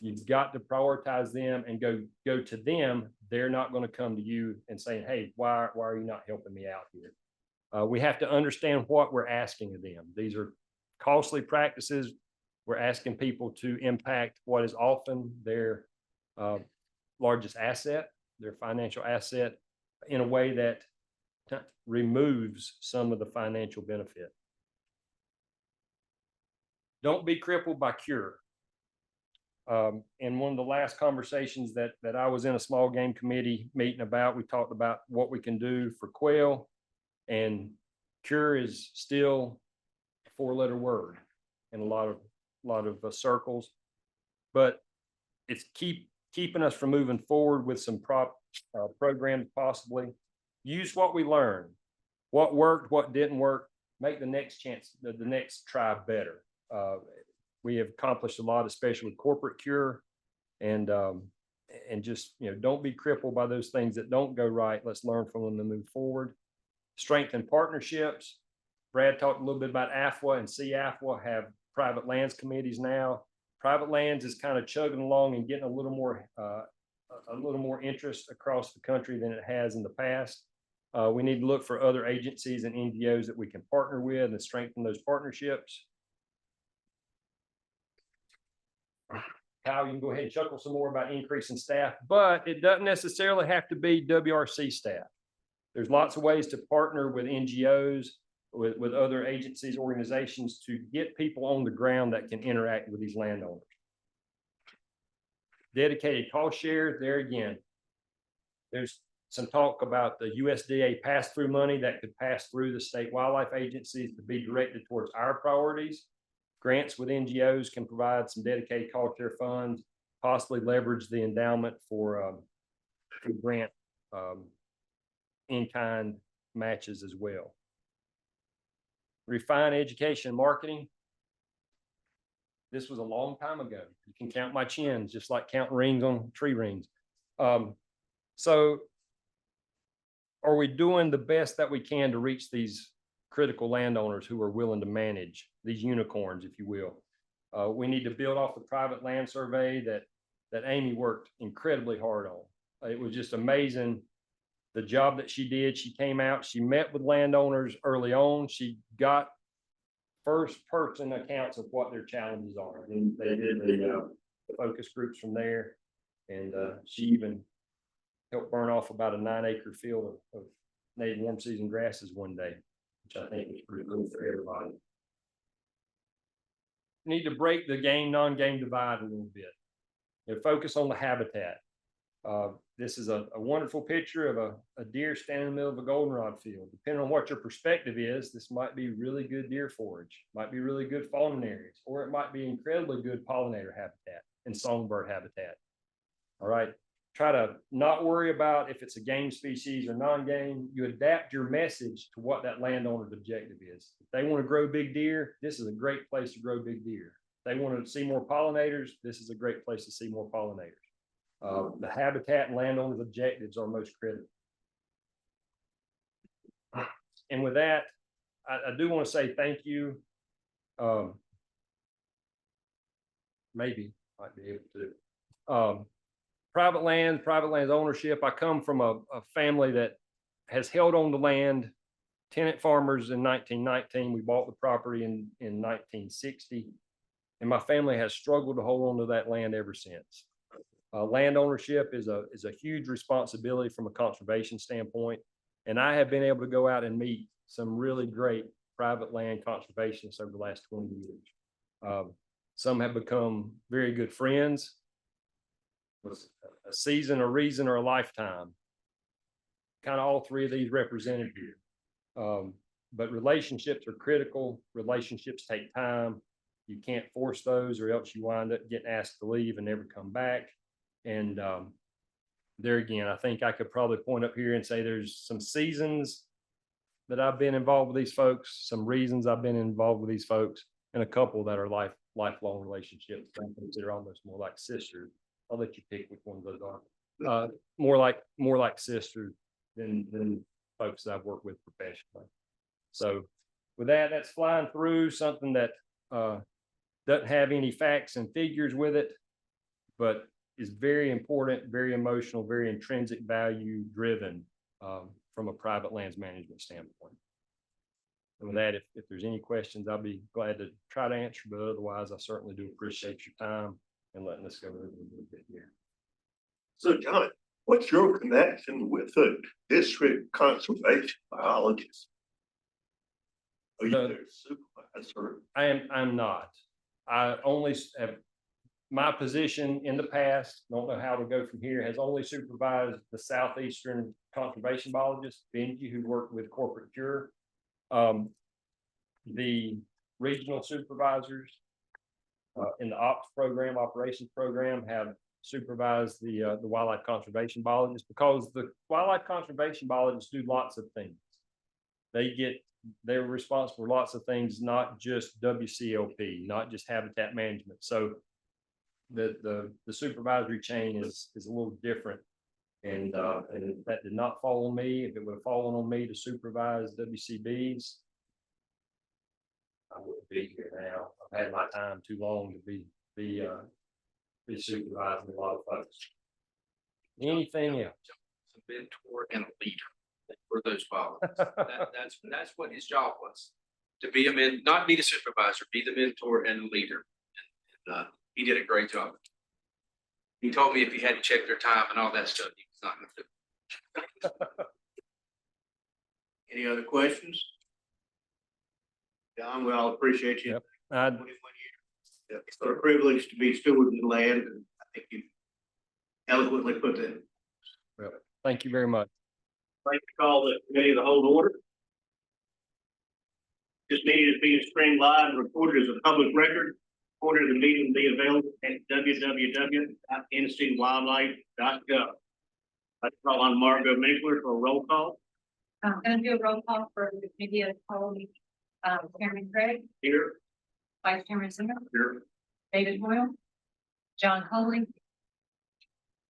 You've got to prioritize them and go to them. They're not going to come to you and say, hey, why are you not helping me out here? We have to understand what we're asking of them. These are costly practices. We're asking people to impact what is often their largest asset, their financial asset, in a way that removes some of the financial benefit. Don't be crippled by cure. In one of the last conversations that I was in a small game committee meeting about, we talked about what we can do for quail, and cure is still a 4-letter word in a lot of circles, but it's keeping us from moving forward with some programs possibly. Use what we learned, what worked, what didn't work, make the next the next try better. We have accomplished a lot, especially with corporate cure, and just, don't be crippled by those things that don't go right. Let's learn from them and move forward. Strengthen partnerships. Brad talked a little bit about AFWA and CAFWA have private lands committees now. Private lands is kind of chugging along and getting a little more interest across the country than it has in the past. We need to look for other agencies and NGOs that we can partner with and strengthen those partnerships. Kyle, you can go ahead and chuckle some more about increasing staff, but it doesn't necessarily have to be WRC staff. There's lots of ways to partner with NGOs, with other agencies, organizations, to get people on the ground that can interact with these landowners. Dedicated cost shares, there again, there's some talk about the USDA pass-through money that could pass through the state wildlife agencies to be directed towards our priorities. Grants with NGOs can provide some dedicated cost share funds, possibly leverage the endowment for grant in-kind matches as well. Refine education and marketing. This was a long time ago. You can count my chins, just like counting rings on tree rings. So are we doing the best that we can to reach these critical landowners who are willing to manage these unicorns, if you will? We need to build off the private land survey that Amy worked incredibly hard on. It was just amazing, the job that she did. She came out, she met with landowners early on. She got first person accounts of what their challenges are. And they did the focus groups from there. And she even helped burn off about a 9-acre field of native warm season grasses one day, which I think was pretty cool for everybody. Need to break the game, non-game divide a little bit. Focus on the habitat. This is a wonderful picture of a deer standing in the middle of a goldenrod field. Depending on what your perspective is, this might be really good deer forage, might be really good fawning areas, or it might be incredibly good pollinator habitat and songbird habitat. All right. Try to not worry about if it's a game species or non-game. You adapt your message to what that landowner's objective is. If they want to grow big deer, this is a great place to grow big deer. If they want to see more pollinators, this is a great place to see more pollinators. The habitat and landowners' objectives are most critical. And with that, I do want to say thank you. Maybe might be able to. Private lands ownership. I come from a family that has held on to land, tenant farmers in 1919. We bought the property in 1960. And my family has struggled to hold on to that land ever since. Land ownership is a huge responsibility from a conservation standpoint. And I have been able to go out and meet some really great private land conservationists over the last 20 years. Some have become very good friends. A season, a reason, or a lifetime. Kind of all three of these represented here. But relationships are critical. Relationships take time. You can't force those, or else you wind up getting asked to leave and never come back. And there again, I think I could probably point up here and say there's some seasons that I've been involved with these folks, some reasons I've been involved with these folks, and a couple that are lifelong relationships. I consider almost more like sisters. I'll let you pick which one of those are. More like sisters than folks that I've worked with professionally. So with that, that's flying through something that doesn't have any facts and figures with it, but is very important, very emotional, very intrinsic value driven from a private lands management standpoint. And with that, if there's any questions, I'll be glad to try to answer, but otherwise, I certainly do appreciate your time and letting us go over a little bit here. So John, what's your connection with the district conservation biologist? Are you their supervisor? I'm not. I only have my position in the past, don't know how to go from here, has only supervised the Southeastern conservation biologist, Benji, who worked with Corporate Cure. The regional supervisors in the ops program, operations program, have supervised the wildlife conservation biologists, because the wildlife conservation biologists do lots of things. They're responsible for lots of things, not just WCLP, not just habitat management. So the supervisory chain is a little different. And that did not fall on me. If it would have fallen on me to supervise WCBs, I wouldn't be here now. I've had my time too long to be supervising a lot of folks. Anything else? A mentor and a leader for those biologists. That's what his job was. To be not be the supervisor, be the mentor and the leader. And he did a great job. He told me if he had to check their time and all that stuff, he was not going to do it. Any other questions? John, we all appreciate you. Yep. 21 years. It's a privilege to be steward of the land, and I think you eloquently put that. Well, thank you very much. I'd like to call the committee of the whole to order. This meeting is being streamed live and recorded as a public record. Order of the meeting will be available at www.tennessewildlife.gov. I'd call on Margot Minkler for a roll call. I'm going to do a roll call for the committee of the whole. Chairman Craig. Here. Vice Chairman Zimmer. Here. David Hoyle. John Holly.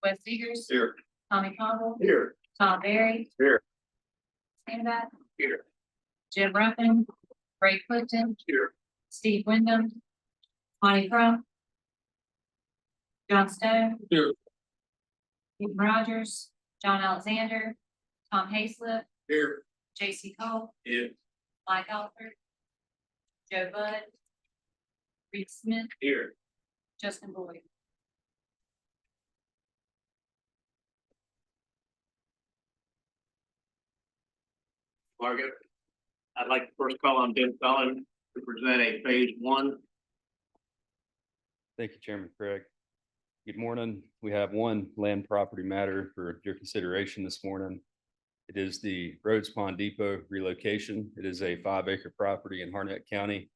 Wes Segers. Here. Tommy Caldwell. Here. Tom Barry. Here. Canada. Here. Jim Ruffin, Ray Clifton, Here. Steve Wyndham, Bonnie Crump, John Stone, Here. Ethan Rogers, John Alexander, Tom Hayslip, Here. J.C. Cole, Here. Mike Alford, Joe Bud, Reed Smith, Here. Justin Boyd. Margaret, I'd like to first call on Ben Cullen to present a phase one. Thank you, Chairman Craig. Good morning. We have one land property matter for your consideration this morning. It is the Rhodes Pond Depot relocation. It is a 5-acre property in Harnett County.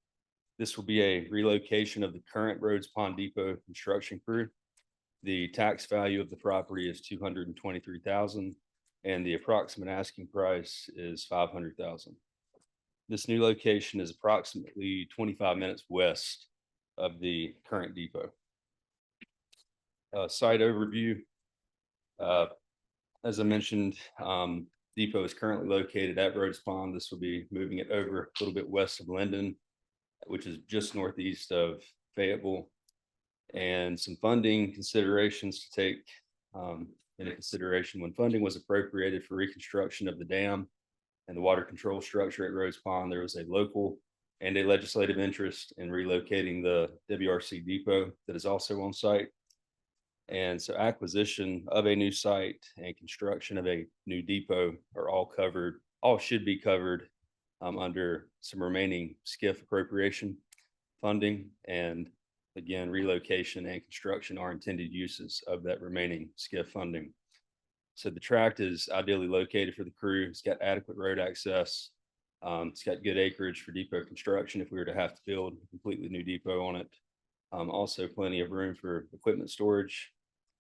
This will be a relocation of the current Rhodes Pond Depot construction crew. The tax value of the property is $223,000 and the approximate asking price is $500,000. This new location is approximately 25 minutes west of the current depot. Site overview. As I mentioned, depot is currently located at Rhodes Pond. This will be moving it over a little bit west of Linden, which is just northeast of Fayetteville. And some funding considerations to take into consideration when funding was appropriated for reconstruction of the dam and the water control structure at Rhodes Pond. There was a local and a legislative interest in relocating the WRC depot that is also on site. And so acquisition of a new site and construction of a new depot are all covered, all should be covered under some remaining SCIF appropriation funding. And again, relocation and construction are intended uses of that remaining SCIF funding. So the tract is ideally located for the crew. It's got adequate road access. It's got good acreage for depot construction if we were to have to build a completely new depot on it. Also plenty of room for equipment storage.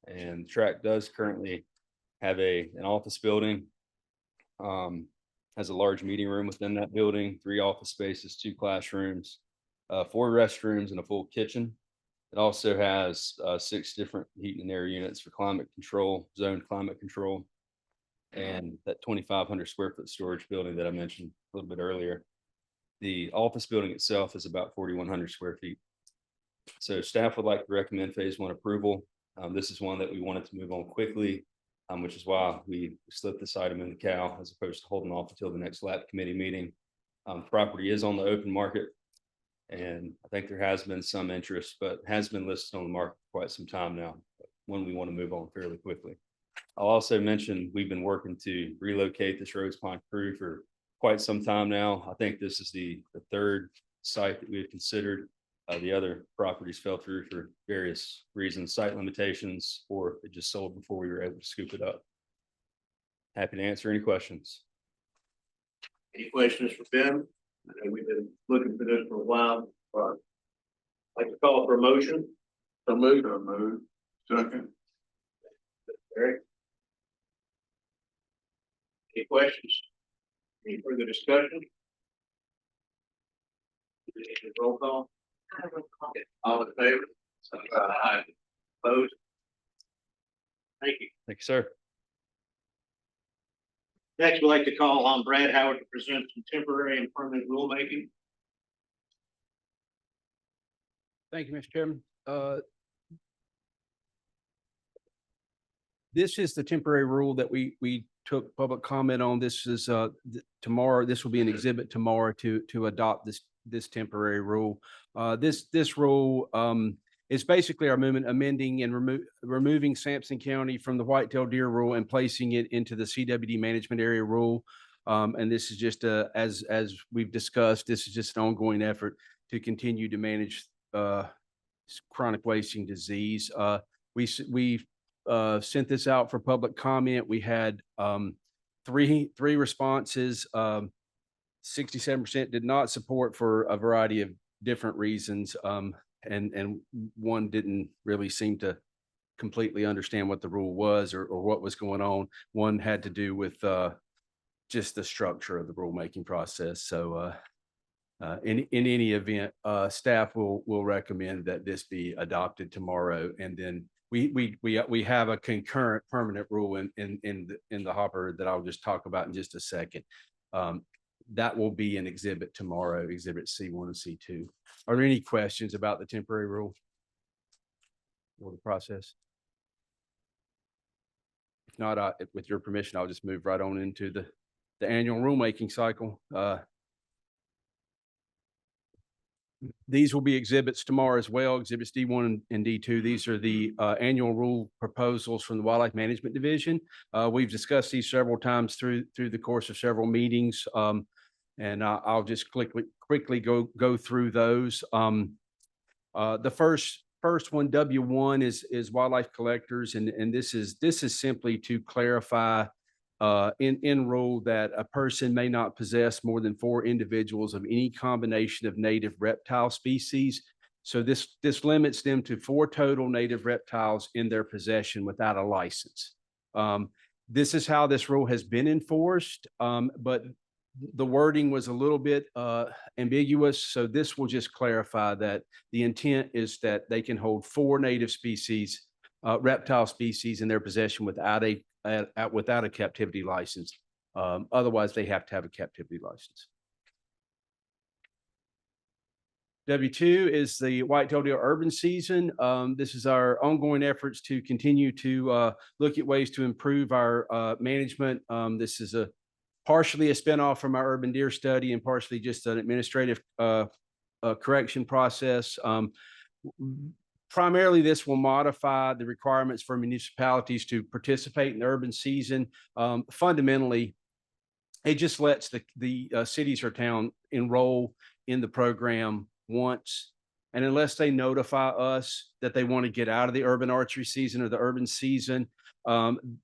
And the tract does currently have an office building. Has a large meeting room within that building, 3 office spaces, 2 classrooms, 4 restrooms and a full kitchen. It also has 6 different heat and air units for climate control, zoned climate control. And that 2,500 square foot storage building that I mentioned a little bit earlier. The office building itself is about 4,100 square feet. So staff would like to recommend phase 1 approval. This is one that we wanted to move on quickly, which is why we slipped this item in the CAL as opposed to holding off until the next LAP committee meeting. Property is on the open market. And I think there has been some interest, but has been listed on the market for quite some time now, when we want to move on fairly quickly. I'll also mention we've been working to relocate this Rhodes Pond crew for quite some time now. I think this is the 3rd site that we have considered. The other properties fell through for various reasons, site limitations, or it just sold before we were able to scoop it up. Happy to answer any questions. Any questions for Ben? I know we've been looking for this for a while. I'd like to call for a motion. So moved. So moved. Second. Eric? Any questions? Any further discussion? Roll call. All in favor? Aye. Opposed? Thank you. Thank you, sir. Next, we'd like to call on Brad Howard to present some temporary and permanent rulemaking. Thank you, Mr. Chairman. This is the temporary rule that we took public comment on. This is tomorrow. This will be an exhibit tomorrow to adopt this temporary rule. This rule is basically our movement amending and removing Sampson County from the whitetail deer rule and placing it into the CWD management area rule. And this is just as we've discussed, this is just an ongoing effort to continue to manage chronic wasting disease. We sent this out for public comment. We had three responses. 67% did not support for a variety of different reasons. And one didn't really seem to completely understand what the rule was or what was going on. One had to do with just the structure of the rulemaking process. So in any event, staff will recommend that this be adopted tomorrow. And then we have a concurrent permanent rule in the hopper that I'll just talk about in just a second. That will be an exhibit tomorrow, exhibit C1 and C2. Are there any questions about the temporary rule? Or the process? If not, with your permission, I'll just move right on into the annual rulemaking cycle. These will be exhibits tomorrow as well, exhibits D1 and D2. These are the annual rule proposals from the Wildlife Management Division. We've discussed these several times through the course of several meetings. And I'll just quickly go through those. The first one, W1, is wildlife collectors, and this is simply to clarify in rule that a person may not possess more than 4 individuals of any combination of native reptile species. So this limits them to 4 total native reptiles in their possession without a license. This is how this rule has been enforced, but the wording was a little bit ambiguous. So this will just clarify that the intent is that they can hold 4 native species, reptile species in their possession without a captivity license. Otherwise, they have to have a captivity license. W2 is the white-tailed deer urban season. This is our ongoing efforts to continue to look at ways to improve our management. This is partially a spinoff from our urban deer study and partially just an administrative correction process. Primarily, this will modify the requirements for municipalities to participate in the urban season. Fundamentally, it just lets the cities or town enroll in the program once. And unless they notify us that they want to get out of the urban archery season or the urban season,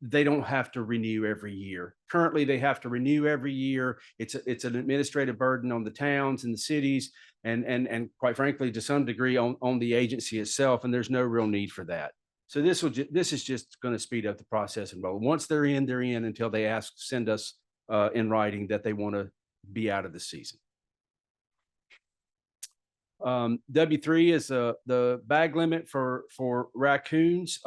they don't have to renew every year. Currently, they have to renew every year. It's an administrative burden on the towns and the cities, and quite frankly, to some degree on the agency itself. And there's no real need for that. So this is just going to speed up the process and roll. Once they're in until they send us in writing that they want to be out of the season. W3 is the bag limit for raccoons.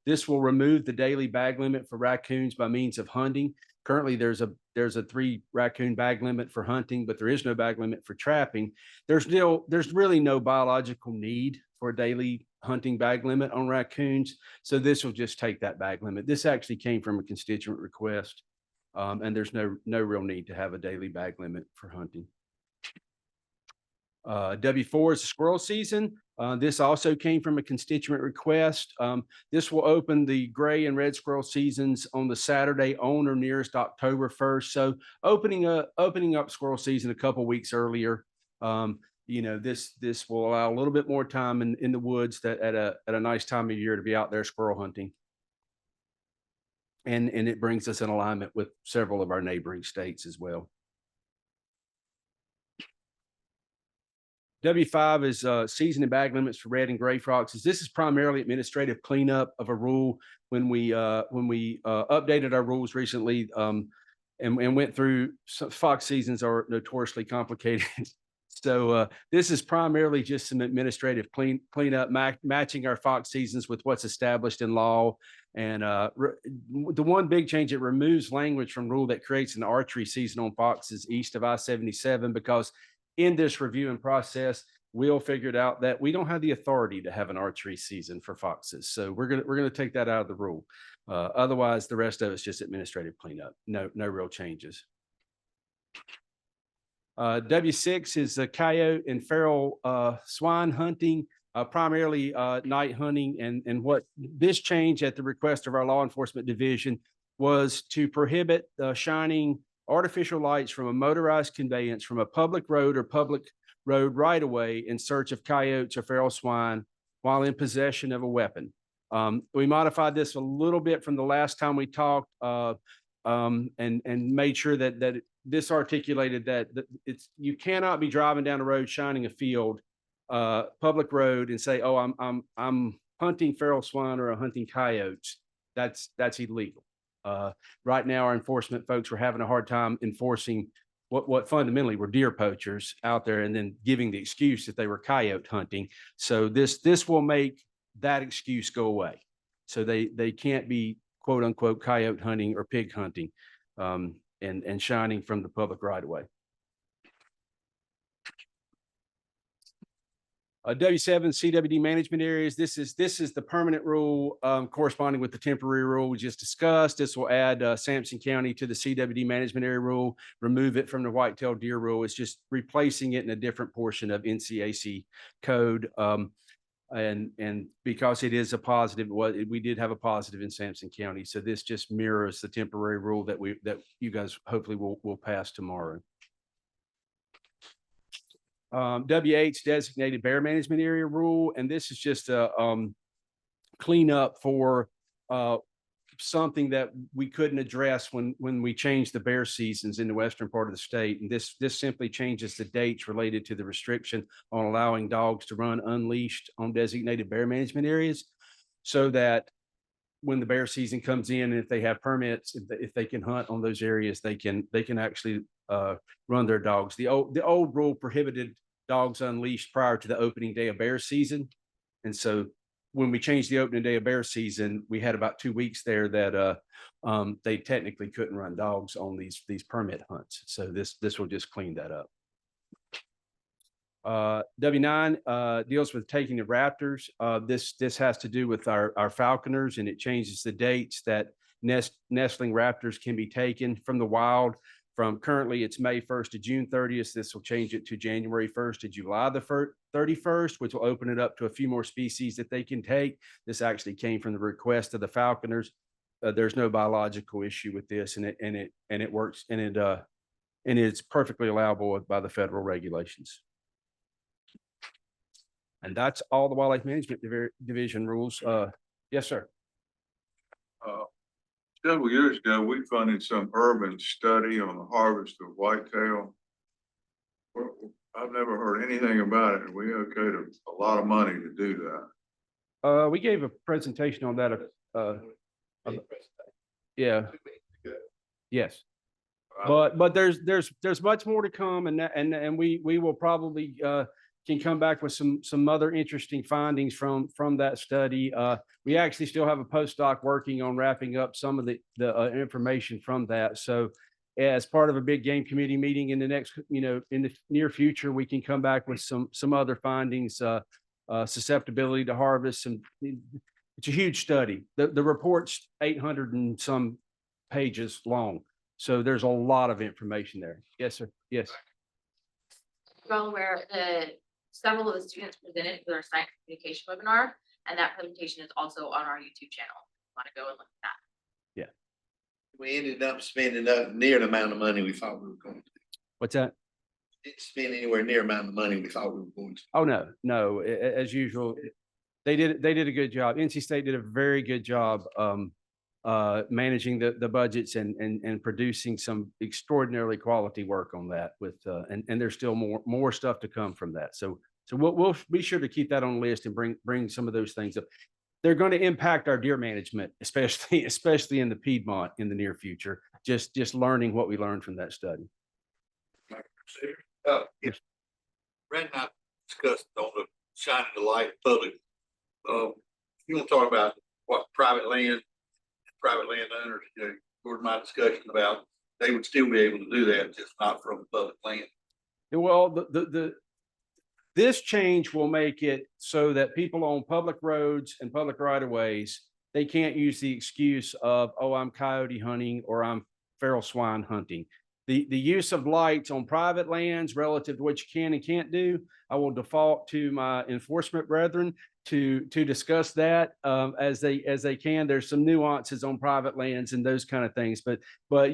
This will remove the daily bag limit for raccoons by means of hunting. Currently, there's a 3 raccoon bag limit for hunting, but there is no bag limit for trapping. There's really no biological need for a daily hunting bag limit on raccoons. So this will just take that bag limit. This actually came from a constituent request, and there's no real need to have a daily bag limit for hunting. W4 is the squirrel season. This also came from a constituent request. This will open the gray and red squirrel seasons on the Saturday on or nearest October 1st. So opening up squirrel season a couple weeks earlier. This will allow a little bit more time in the woods that at a nice time of year to be out there squirrel hunting. And it brings us in alignment with several of our neighboring states as well. W5 is season and bag limits for red and gray foxes. This is primarily administrative cleanup of a rule when we updated our rules recently and went through. Fox seasons are notoriously complicated. So this is primarily just some administrative cleanup, matching our fox seasons with what's established in law. And the one big change, it removes language from rule that creates an archery season on foxes east of I-77, because in this review and process, we'll figured out that we don't have the authority to have an archery season for foxes. So we're gonna take that out of the rule. Otherwise, the rest of it's just administrative cleanup. No real changes. W6 is the coyote and feral swine hunting, primarily night hunting. And what this change at the request of our law enforcement division was to prohibit shining artificial lights from a motorized conveyance from a public road or public road right away in search of coyotes or feral swine while in possession of a weapon. We modified this a little bit from the last time we talked and made sure that this articulated that you cannot be driving down the road shining a field, public road, and say, oh, I'm hunting feral swine or I'm hunting coyotes. That's illegal. Right now, our enforcement folks were having a hard time enforcing what fundamentally were deer poachers out there, and then giving the excuse that they were coyote hunting. So this will make that excuse go away. So they can't be quote unquote coyote hunting or pig hunting. and shining from the public right of way. W7 CWD management areas. This is the permanent rule corresponding with the temporary rule we just discussed. This will add Sampson County to the CWD management area rule, remove it from the white-tailed deer rule. It's just replacing it in a different portion of NCAC code. And because it is a positive, we did have a positive in Sampson County. So this just mirrors the temporary rule that you guys hopefully will pass tomorrow. WH designated bear management area rule, and this is just a cleanup for something that we couldn't address when we changed the bear seasons in the western part of the state. And this simply changes the dates related to the restriction on allowing dogs to run unleashed on designated bear management areas, so that when the bear season comes in, and if they have permits, if they can hunt on those areas, they can actually run their dogs. The old rule prohibited dogs unleashed prior to the opening day of bear season. And so when we changed the opening day of bear season, we had about 2 weeks there that they technically couldn't run dogs on these permit hunts. So this will just clean that up. W9 deals with taking the raptors. This has to do with our falconers, and it changes the dates that nestling raptors can be taken from the wild. From currently it's May 1st to June 30th. This will change it to January 1st to July the 31st, which will open it up to a few more species that they can take. This actually came from the request of the falconers. There's no biological issue with this, and it works, and it's perfectly allowable by the federal regulations. And that's all the Wildlife Management Division rules. Yes, sir. Several years ago, we funded some urban study on the harvest of whitetail. I've never heard anything about it, and we okayed a lot of money to do that. We gave a presentation on that. Yeah. Yes. But there's much more to come, and we will probably can come back with some other interesting findings from that study. We actually still have a postdoc working on wrapping up some of the information from that. So as part of a big game committee meeting in the next, in the near future, we can come back with some other findings, susceptibility to harvest. And it's a huge study. The report's 800 and some pages long. So there's a lot of information there. Yes, sir. Yes. Well, where several of the students presented for their science communication webinar, and that presentation is also on our YouTube channel. Want to go and look at that? Yeah. We ended up spending up near the amount of money we thought we were going to. What's that? Didn't spend anywhere near the amount of money we thought we were going to. Oh, no. As usual, they did a good job. NC State did a very good job managing the budgets and producing some extraordinarily quality work on that with and there's still more stuff to come from that. So we'll be sure to keep that on the list and bring some of those things up. They're going to impact our deer management, especially in the Piedmont in the near future. Just learning what we learned from that study. Yes. Brad and I discussed on the shining the light public. You want to talk about what private landowners, according to my discussion about, they would still be able to do that, just not from public land. Well, this change will make it so that people on public roads and public right of ways, they can't use the excuse of, oh, I'm coyote hunting or I'm feral swine hunting. The use of lights on private lands relative to what you can and can't do, I will default to my enforcement brethren to discuss that as they can. There's some nuances on private lands and those kind of things, but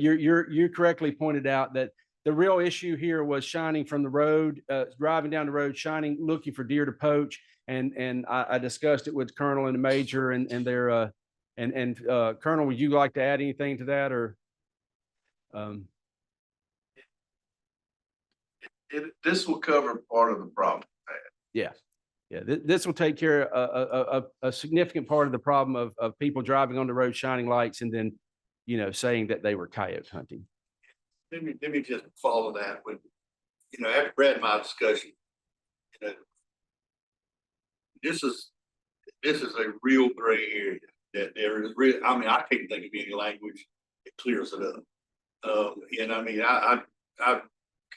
you correctly pointed out that the real issue here was shining from the road, driving down the road, looking for deer to poach, and I discussed it with Colonel and the Major and their Colonel, would you like to add anything to that or? This will cover part of the problem. Yeah. This will take care of a significant part of the problem of people driving on the road, shining lights, and then, saying that they were coyote hunting. Let me just follow that with, after Brad and my discussion, this is a real gray area that there is real. I mean, I can't think of any language that clears it up. And I mean, I kind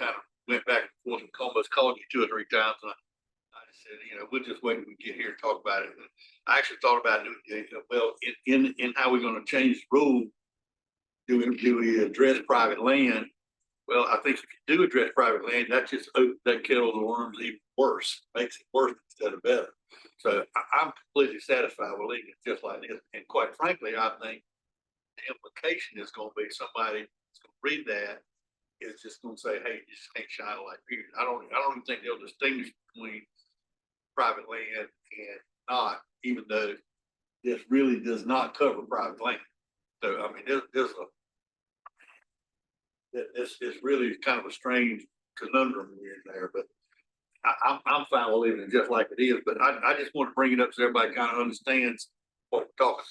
of went back and forth and almost called you 2 or 3 times. And I just said, you know, we'll just wait till we get here and talk about it. And I actually thought about it, well, in how we're gonna change the rule. Do we address private land? Well, I think if you do address private land, that just opens that kettle of worms even worse, makes it worse instead of better. So I'm completely satisfied with leaving it just like this. And quite frankly, I think the implication is gonna be somebody that's gonna read that is just gonna say, hey, you just can't shine a light period. I don't even think they'll distinguish between private land and not, even though this really does not cover private land. So, I mean, this is really kind of a strange conundrum in there, but I'm fine with leaving it just like it is, but I just want to bring it up so everybody kind of understands what we're talking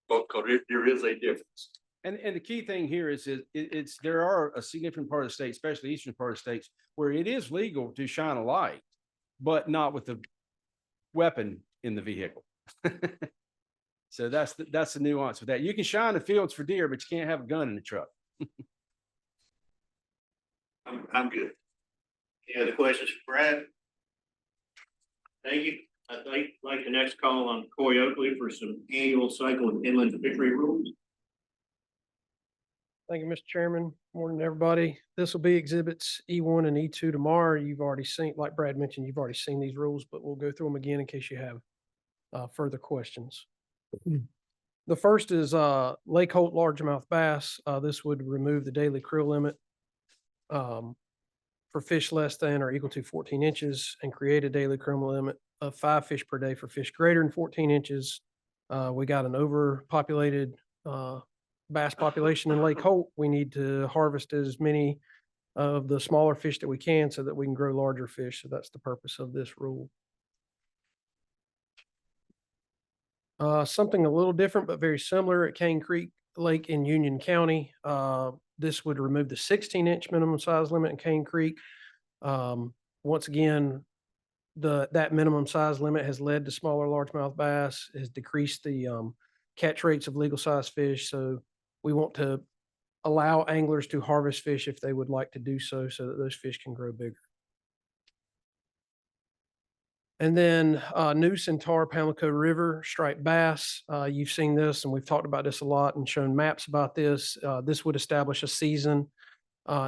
about. Because there is a difference. And the key thing here is there are a significant part of the state, especially eastern part of states, where it is legal to shine a light, but not with the weapon in the vehicle. So that's the nuance with that. You can shine the fields for deer, but you can't have a gun in the truck. I'm good. Any other questions for Brad? Thank you. I'd like the next call on Coy Oakley for some annual cycle of inland fishery rules. Thank you, Mr. Chairman. Morning, everybody. This will be exhibits E1 and E2 tomorrow. You've already seen, like Brad mentioned, you've already seen these rules, but we'll go through them again in case you have further questions. The first is Lake Holt largemouth bass. This would remove the daily creel limit for fish less than or equal to 14 inches and create a daily creel limit of 5 fish per day for fish greater than 14 inches. We got an overpopulated bass population in Lake Holt. We need to harvest as many of the smaller fish that we can so that we can grow larger fish. So that's the purpose of this rule. Something a little different, but very similar at Cane Creek Lake in Union County. This would remove the 16-inch minimum size limit in Cane Creek. Once again, that minimum size limit has led to smaller largemouth bass, has decreased the catch rates of legal size fish. So we want to allow anglers to harvest fish if they would like to do so, so that those fish can grow bigger. And then Noose and Tar Pamlico River striped bass. You've seen this, and we've talked about this a lot and shown maps about this. This would establish a season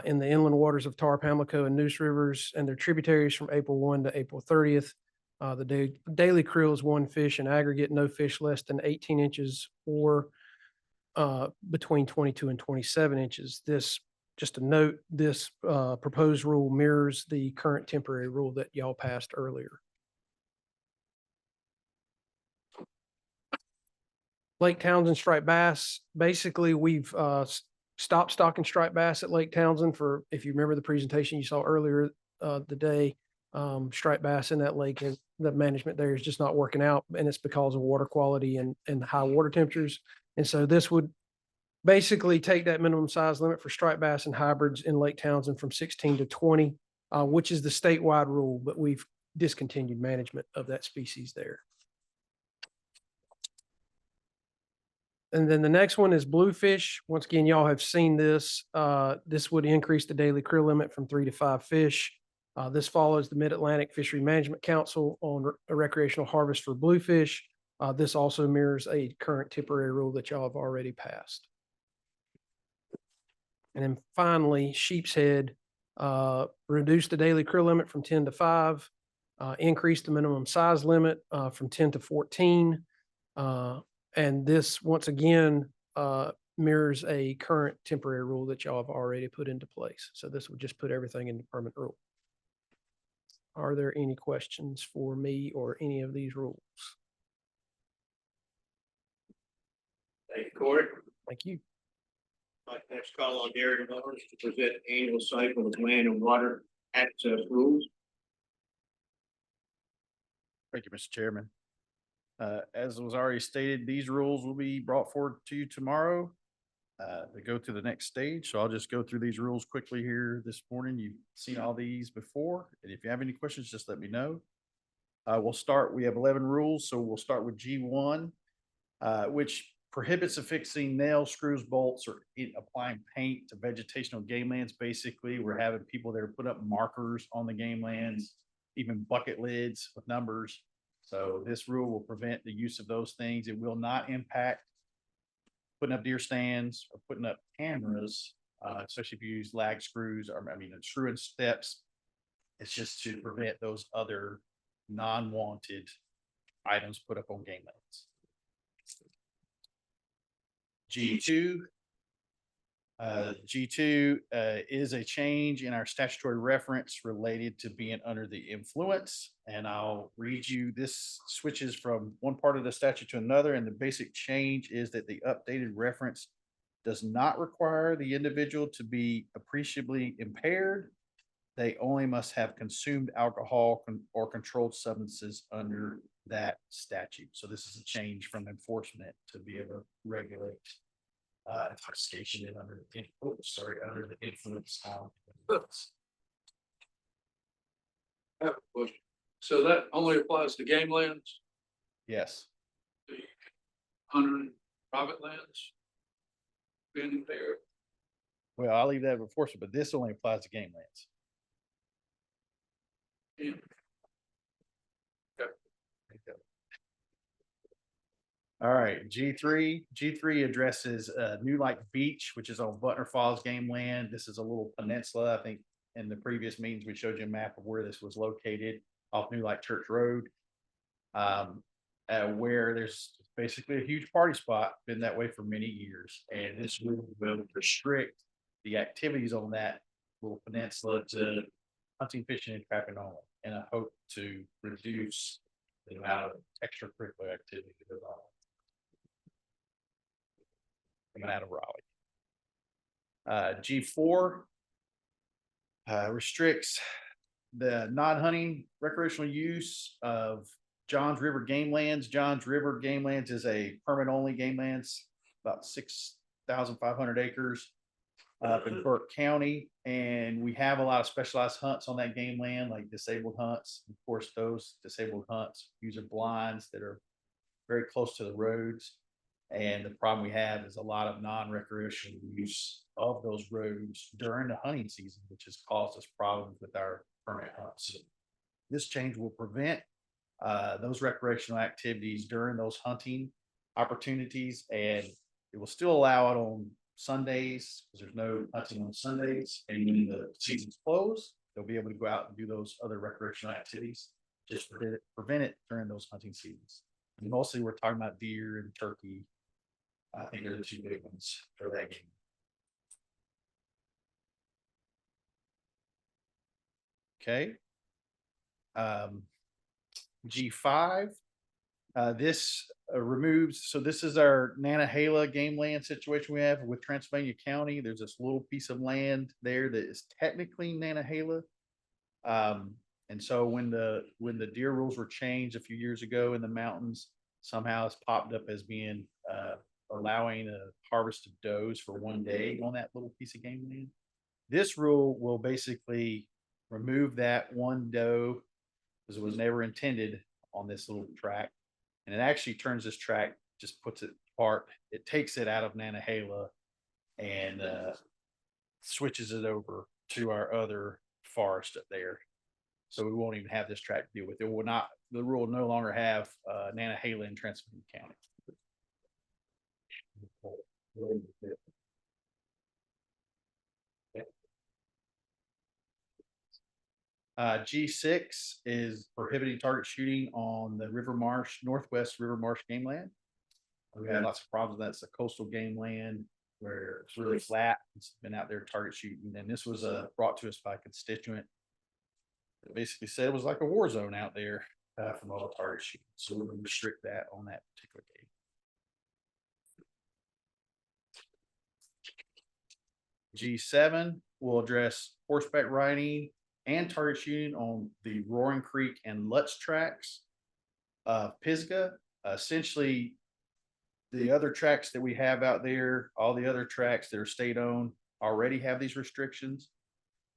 in the inland waters of Tar Pamlico and Noose rivers and their tributaries from April 1 to April 30th. The daily creel is 1 fish in aggregate, no fish less than 18 inches or between 22 and 27 inches. This, just a note, this proposed rule mirrors the current temporary rule that y'all passed earlier. Lake Townsend striped bass. Basically, we've stopped stocking striped bass at Lake Townsend for, if you remember the presentation you saw earlier today, striped bass in that lake, and the management there is just not working out, and it's because of water quality and high water temperatures. And so this would basically take that minimum size limit for striped bass and hybrids in Lake Townsend from 16 to 20, which is the statewide rule, but we've discontinued management of that species there. And then the next one is bluefish. Once again, y'all have seen this. This would increase the daily creel limit from 3 to 5 fish. This follows the Mid-Atlantic Fishery Management Council on a recreational harvest for bluefish. This also mirrors a current temporary rule that y'all have already passed. And then finally, sheep's head, reduce the daily creel limit from 10 to 5, increase the minimum size limit from 10 to 14. And this, once again, mirrors a current temporary rule that y'all have already put into place. So this would just put everything into permanent rule. Are there any questions for me or any of these rules? Thank you, Corey. Thank you. Next call on Darren Mowers to present annual cycle of land and water access rules. Thank you, Mr. Chairman. As was already stated, these rules will be brought forward to you tomorrow to go to the next stage. So I'll just go through these rules quickly here this morning. You've seen all these before, and if you have any questions, just let me know. We have 11 rules, so we'll start with G1, which prohibits affixing nails, screws, bolts, or applying paint to vegetational game lands. Basically, we're having people there put up markers on the game lands, even bucket lids with numbers. So this rule will prevent the use of those things. It will not impact putting up deer stands or putting up cameras, especially if you use lag screws or, screw and steps. It's just to prevent those other non-wanted items put up on game lands. G2. G2 is a change in our statutory reference related to being under the influence. And I'll read you, this switches from one part of the statute to another. And the basic change is that the updated reference does not require the individual to be appreciably impaired. They only must have consumed alcohol or controlled substances under that statute. So this is a change from enforcement to be able to regulate intoxication and under the influence. I have a question. So that only applies to game lands, Yes. under private lands? Being there. Well, I'll leave that to enforcement, but this only applies to game lands. Yeah. All right, G3 addresses New Light Beach, which is on Butner Falls game land. This is a little peninsula. I think in the previous meetings, we showed you a map of where this was located off New Light Church Road. Where there's basically a huge party spot, been that way for many years. And this will restrict the activities on that little peninsula to hunting, fishing, and trapping only, in a hope to reduce the amount of extracurricular activity that goes on coming out of Raleigh. G4 restricts the non-hunting recreational use of Johns River Game Lands. Johns River Game Lands is a permit-only game lands, about 6,500 acres up in Burke County. And we have a lot of specialized hunts on that game land, like disabled hunts. Of course, those disabled hunts using blinds that are very close to the roads. And the problem we have is a lot of non-recreational use of those roads during the hunting season, which has caused us problems with our permit hunts. This change will prevent those recreational activities during those hunting opportunities, and it will still allow it on Sundays because there's no hunting on Sundays. And when the season's closed, they'll be able to go out and do those other recreational activities. Just prevent it during those hunting seasons. And mostly we're talking about deer and turkey. I think they're the two big ones for that game. Okay. G5. This removes, so this is our Nantahala game land situation we have with Transylvania County. There's this little piece of land there that is technically Nantahala. And so when the deer rules were changed a few years ago in the mountains, somehow it's popped up as being allowing a harvest of does for one day on that little piece of game land. This rule will basically remove that one doe because it was never intended on this little tract. And it actually turns this tract, just puts it apart. It takes it out of Nantahala and switches it over to our other forest up there. So we won't even have this tract to deal with. It will not, the rule will no longer have Nantahala in Transylvania County. G6 is prohibiting target shooting on the River Marsh, Northwest River Marsh game land. We had lots of problems with that. It's a coastal game land where it's really flat. It's been out there target shooting. And this was brought to us by a constituent that basically said it was like a war zone out there from all the target shooting. So we're going to restrict that on that particular game. G7 will address horseback riding and target shooting on the Roaring Creek and Lutz tracks of Pisgah. Essentially, the other tracks that we have out there, all the other tracks that are state-owned already have these restrictions.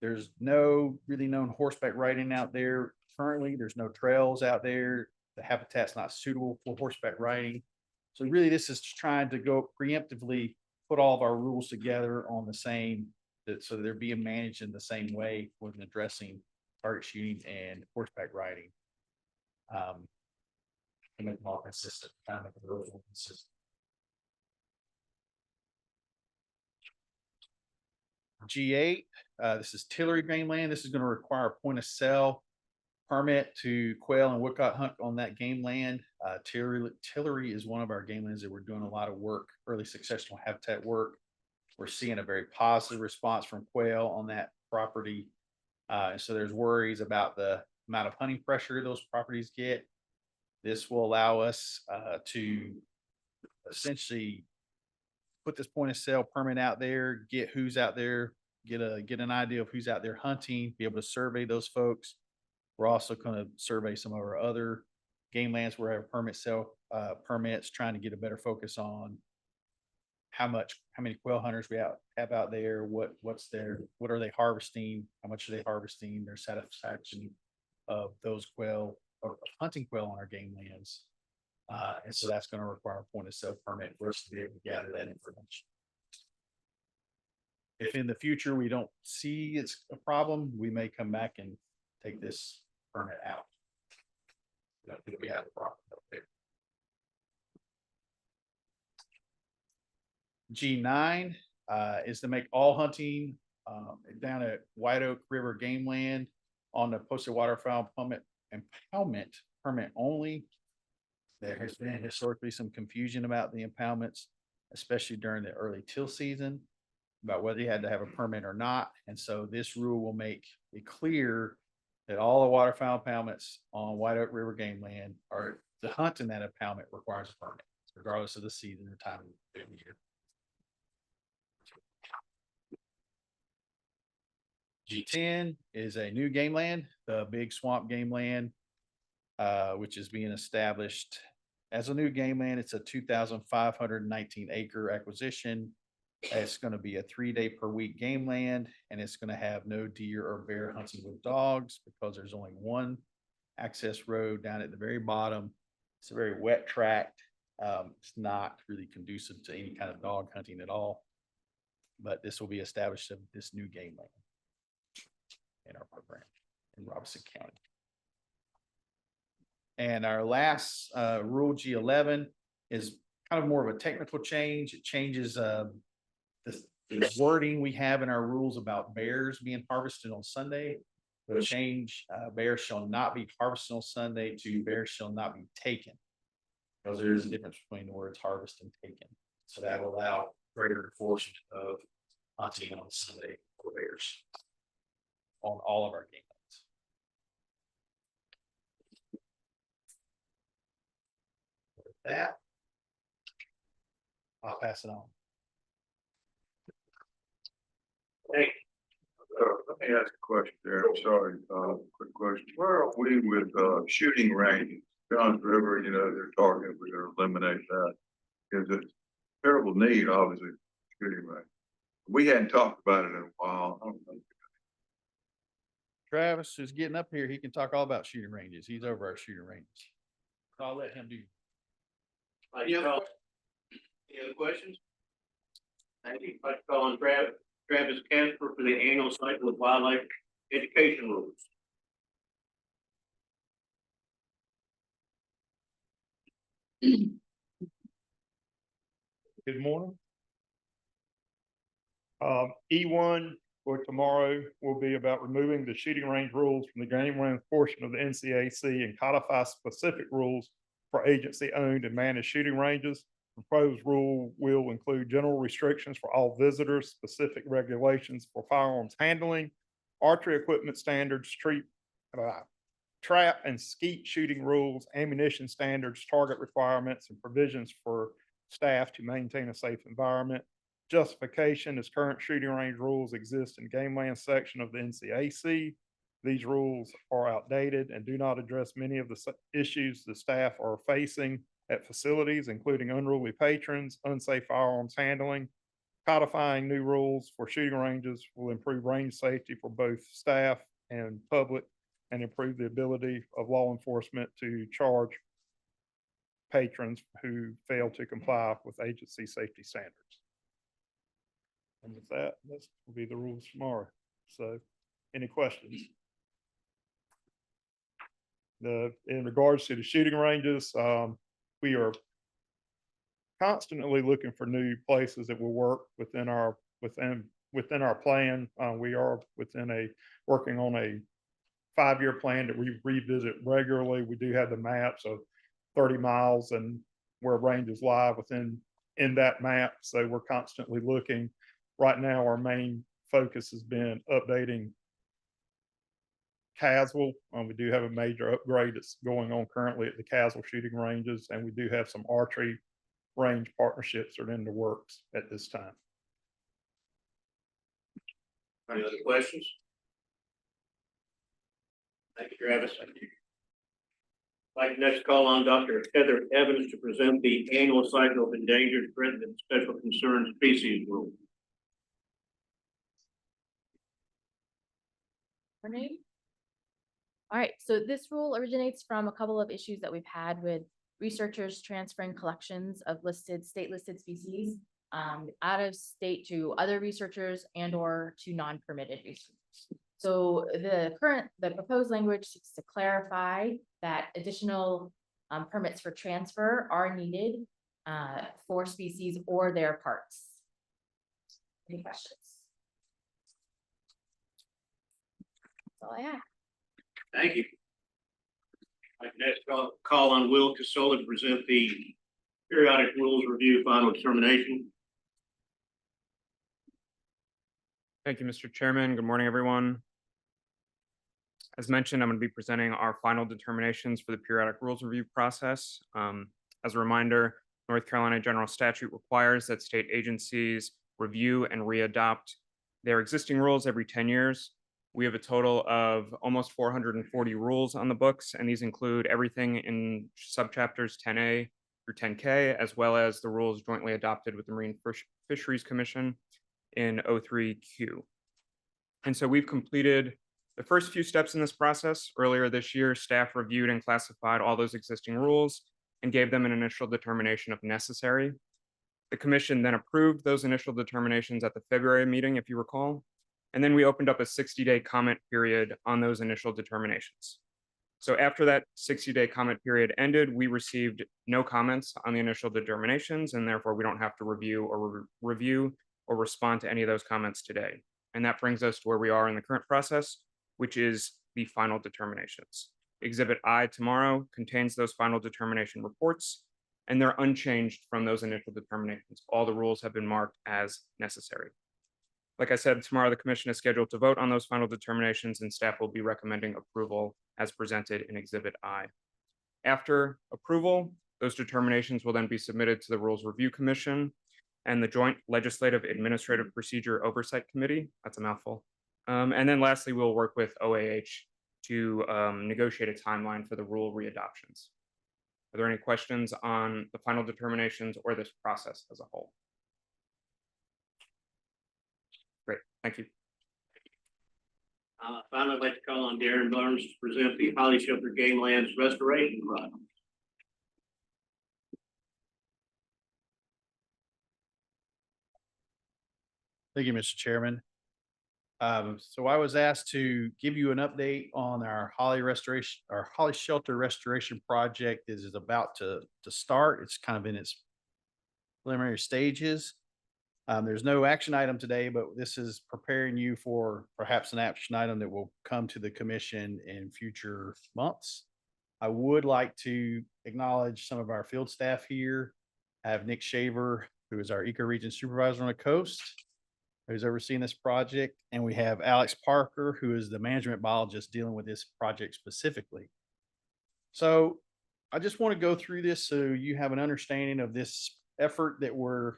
There's no really known horseback riding out there. Currently, there's no trails out there. The habitat's not suitable for horseback riding. So really, this is trying to go preemptively put all of our rules together on the same, so they're being managed in the same way when addressing target shooting and horseback riding. To make them all consistent, kind of make the rules more consistent. G8, this is Tillery game land. This is going to require a point of sale permit to quail and woodcock hunt on that game land. Tillery is one of our game lands that we're doing a lot of work, early successional habitat work. We're seeing a very positive response from quail on that property. And so there's worries about the amount of hunting pressure those properties get. This will allow us to essentially put this point of sale permit out there, get who's out there, get an idea of who's out there hunting, be able to survey those folks. We're also going to survey some of our other game lands where we have permit sale permits, trying to get a better focus on how many quail hunters we have out there, what are they harvesting, how much are they harvesting, their satisfaction of those quail or hunting quail on our game lands. And so that's going to require a point of sale permit for us to be able to gather that information. If in the future we don't see it's a problem, we may come back and take this permit out. I don't think we have a problem up there. G9 is to make all hunting down at White Oak River Game Land on the posted waterfowl impoundment permit only. There has been historically some confusion about the impoundments, especially during the early till season, about whether you had to have a permit or not. And so this rule will make it clear that all the waterfowl impoundments on White Oak River Game Land are to hunt in that impoundment requires a permit, regardless of the season or time of the year. G10 is a new game land, the Big Swamp Game Land, which is being established as a new game land. It's a 2,519 acre acquisition. It's going to be a 3-day per week game land, and it's going to have no deer or bear hunting with dogs because there's only one access road down at the very bottom. It's a very wet tract. It's not really conducive to any kind of dog hunting at all, but this will be established of this new game land in our program in Robeson County. And our last rule G11 is kind of more of a technical change. It changes the wording we have in our rules about bears being harvested on Sunday. We'll change bears shall not be harvested on Sunday to bears shall not be taken, because there is a difference between the words harvest and taken. So that will allow greater enforcement of hunting on Sunday for bears on all of our game lands. With that, I'll pass it on. Hey, let me ask a question there. I'm sorry, quick question. Where are we with shooting range? Johns River, you know, they're talking, we're gonna eliminate that. Because it's terrible need, obviously, shooting range. We hadn't talked about it in a while. I don't know. Travis is getting up here. He can talk all about shooting ranges. He's over our shooting ranges. I'll let him do. Any other questions? Thank you. I'd like to call on Travis Casper for the annual cycle of wildlife education rules. Good morning. E1 for tomorrow will be about removing the shooting range rules from the game range portion of the NCAC and codify specific rules for agency-owned and managed shooting ranges. The proposed rule will include general restrictions for all visitors, specific regulations for firearms handling, archery equipment standards, trap and skeet shooting rules, ammunition standards, target requirements, and provisions for staff to maintain a safe environment. Justification is current shooting range rules exist in game land section of the NCAC. These rules are outdated and do not address many of the issues the staff are facing at facilities, including unruly patrons, unsafe firearms handling. Codifying new rules for shooting ranges will improve range safety for both staff and public and improve the ability of law enforcement to charge patrons who fail to comply with agency safety standards. And with that, this will be the rules tomorrow. So any questions? In regards to the shooting ranges, we are constantly looking for new places that will work within our plan. We are working on a 5-year plan that we revisit regularly. We do have the maps of 30 miles and where ranges live in that map. So we're constantly looking. Right now, our main focus has been updating Caswell. We do have a major upgrade that's going on currently at the Caswell shooting ranges, and we do have some archery range partnerships that are in the works at this time. Any other questions? Thank you, Travis. I'd like to next call on Dr. Heather Evans to present the annual cycle of endangered, threatened, and special concern species rule. Morning. All right, so this rule originates from a couple of issues that we've had with researchers transferring collections of state listed species out of state to other researchers and or to non-permitted researchers. So the proposed language seeks to clarify that additional permits for transfer are needed for species or their parts. Any questions? That's all I have. Thank you. I'd like to next call on Will Casola to present the periodic rules review final determination. Thank you, Mr. Chairman. Good morning, everyone. As mentioned, I'm going to be presenting our final determinations for the periodic rules review process. As a reminder, North Carolina General Statute requires that state agencies review and readopt their existing rules every 10 years. We have a total of almost 440 rules on the books, and these include everything in subchapters 10A through 10K, as well as the rules jointly adopted with the Marine Fisheries Commission in 03Q. And so we've completed the first few steps in this process. Earlier this year, staff reviewed and classified all those existing rules and gave them an initial determination of necessary. The commission then approved those initial determinations at the February meeting, if you recall. And then we opened up a 60-day comment period on those initial determinations. So after that 60-day comment period ended, we received no comments on the initial determinations, and therefore we don't have to review or respond to any of those comments today. And that brings us to where we are in the current process, which is the final determinations. Exhibit I tomorrow contains those final determination reports, and they're unchanged from those initial determinations. All the rules have been marked as necessary. Like I said, tomorrow the commission is scheduled to vote on those final determinations, and staff will be recommending approval as presented in Exhibit I. After approval, those determinations will then be submitted to the Rules Review Commission and the Joint Legislative Administrative Procedure Oversight Committee. That's a mouthful. And then lastly, we'll work with OAH to negotiate a timeline for the rule readoptions. Are there any questions on the final determinations or this process as a whole? Great, thank you. Finally, I'd like to call on Darren Barnes to present the Holly Shelter Game Lands Restoration Project. Thank you, Mr. Chairman. So I was asked to give you an update on our Holly Shelter Restoration Project. This is about to start. It's kind of in its preliminary stages. There's no action item today, but this is preparing you for perhaps an action item that will come to the commission in future months. I would like to acknowledge some of our field staff here. I have Nick Shaver, who is our ecoregion supervisor on the coast, who's overseeing this project. And we have Alex Parker, who is the management biologist dealing with this project specifically. So I just want to go through this so you have an understanding of this effort that we're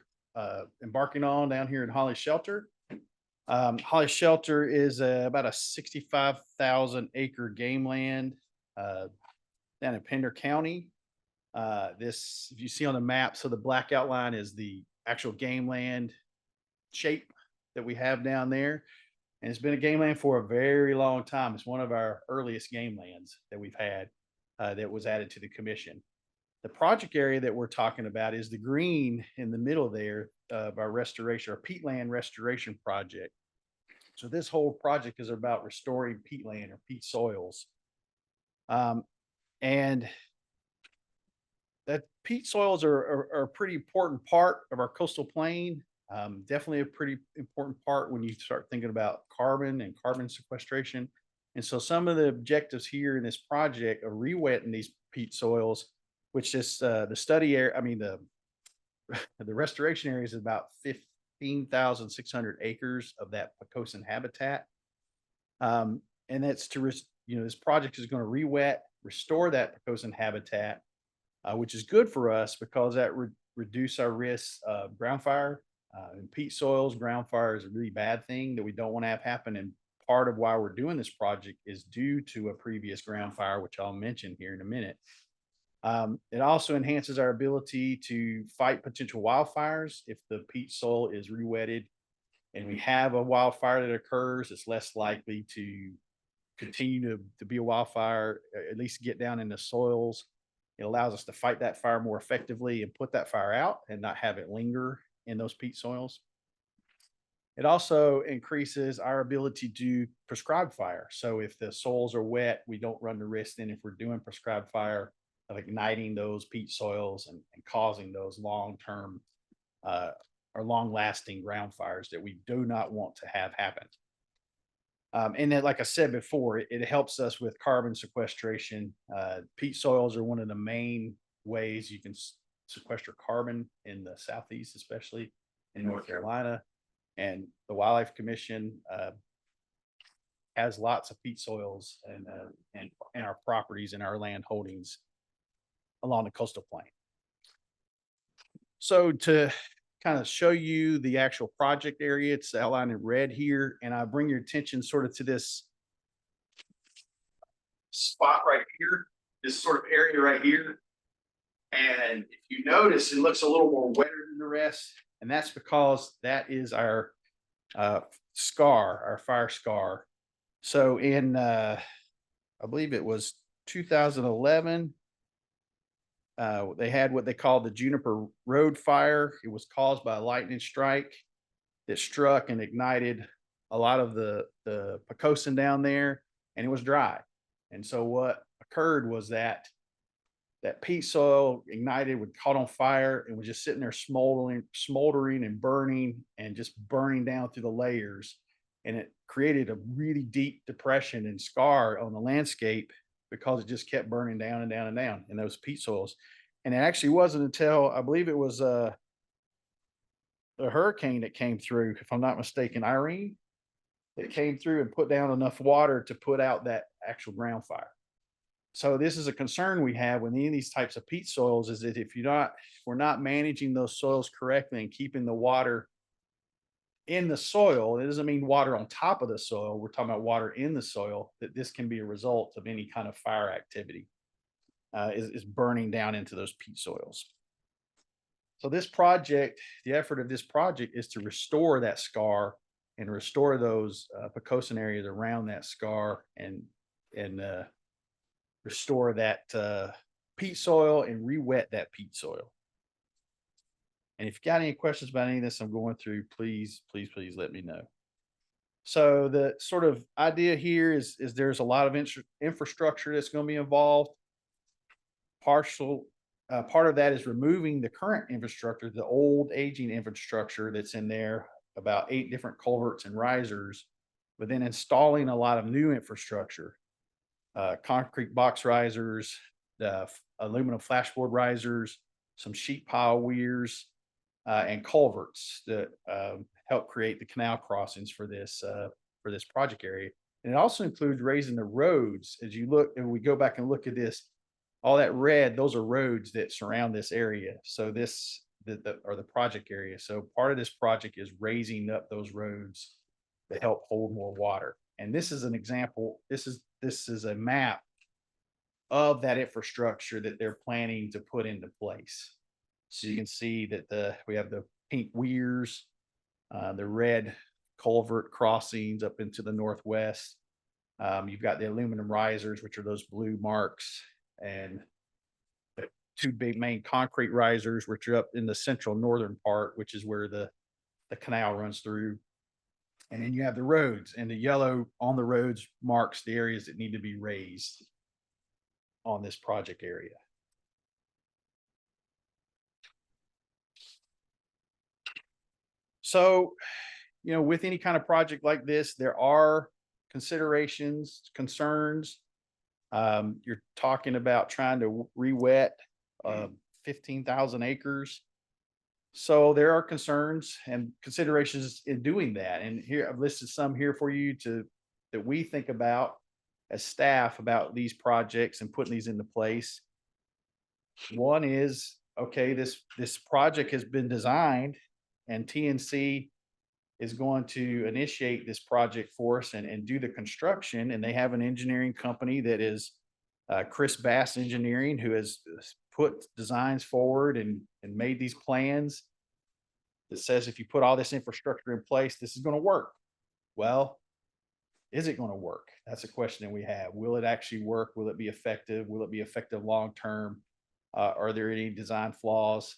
embarking on down here in Holly Shelter. Holly Shelter is about a 65,000 acre game land down in Pender County. This, if you see on the map, so the black outline is the actual game land shape that we have down there. And it's been a game land for a very long time. It's one of our earliest game lands that we've had that was added to the commission. The project area that we're talking about is the green in the middle there of our restoration, our peatland restoration project. So this whole project is about restoring peatland or peat soils. And that peat soils are a pretty important part of our coastal plain. Definitely a pretty important part when you start thinking about carbon and carbon sequestration. And so some of the objectives here in this project are re-wetting these peat soils, which is the study area, I mean, the restoration area is about 15,600 acres of that Pocosin habitat. And that's to, this project is going to re-wet, restore that Pocosin habitat, which is good for us because that reduce our risks of ground fire. In peat soils, ground fire is a really bad thing that we don't want to have happen. And part of why we're doing this project is due to a previous ground fire, which I'll mention here in a minute. It also enhances our ability to fight potential wildfires. If the peat soil is re-wetted and we have a wildfire that occurs, it's less likely to continue to be a wildfire, at least get down in the soils. It allows us to fight that fire more effectively and put that fire out and not have it linger in those peat soils. It also increases our ability to prescribe fire. So if the soils are wet, we don't run the risk then if we're doing prescribed fire of igniting those peat soils and causing those long-term or long-lasting ground fires that we do not want to have happen. And then, like I said before, it helps us with carbon sequestration. Peat soils are one of the main ways you can sequester carbon in the Southeast, especially in North Carolina. And the Wildlife Commission has lots of peat soils and our properties and our land holdings along the coastal plain. So to kind of show you the actual project area, it's outlined in red here, and I bring your attention sort of to this spot right here, this sort of area right here. And if you notice, it looks a little more wetter than the rest, and that's because that is our scar, our fire scar. So in, I believe it was 2011, they had what they called the Juniper Road Fire. It was caused by a lightning strike that struck and ignited a lot of the Pocosin down there, and it was dry. And so what occurred was that peat soil ignited, would caught on fire, and was just sitting there smoldering and burning and just burning down through the layers. And it created a really deep depression and scar on the landscape because it just kept burning down and down and down in those peat soils. And it actually wasn't until, I believe it was a hurricane that came through, if I'm not mistaken, Irene, that came through and put down enough water to put out that actual ground fire. So this is a concern we have with any of these types of peat soils, is that if we're not managing those soils correctly and keeping the water in the soil, it doesn't mean water on top of the soil. We're talking about water in the soil, that this can be a result of any kind of fire activity, is burning down into those peat soils. So this project, the effort of this project is to restore that scar and restore those Pocosin areas around that scar and restore that peat soil and re-wet that peat soil. And if you got any questions about any of this I'm going through, please let me know. So the sort of idea here is there's a lot of infrastructure that's going to be involved. Part of that is removing the current infrastructure, the old aging infrastructure that's in there, about 8 different culverts and risers, but then installing a lot of new infrastructure. Concrete box risers, the aluminum flashboard risers, some sheet pile weirs, and culverts that help create the canal crossings for this project area. And it also includes raising the roads. As you look, and we go back and look at this, all that red, those are roads that surround this area. So this are the project area. So part of this project is raising up those roads to help hold more water. And this is an example. This is a map of that infrastructure that they're planning to put into place. So you can see that we have the pink weirs, the red culvert crossings up into the northwest. You've got the aluminum risers, which are those blue marks, and two big main concrete risers, which are up in the central northern part, which is where the canal runs through. And then you have the roads, and the yellow on the roads marks the areas that need to be raised on this project area. So, with any kind of project like this, there are considerations, concerns. You're talking about trying to re-wet 15,000 acres. So there are concerns and considerations in doing that. And here I've listed some here for you that we think about as staff about these projects and putting these into place. One is, okay, this project has been designed and TNC is going to initiate this project for us and do the construction. And they have an engineering company that is Chris Bass Engineering, who has put designs forward and made these plans that says if you put all this infrastructure in place, this is going to work. Well, is it going to work? That's a question that we have. Will it actually work? Will it be effective? Will it be effective long term? Are there any design flaws?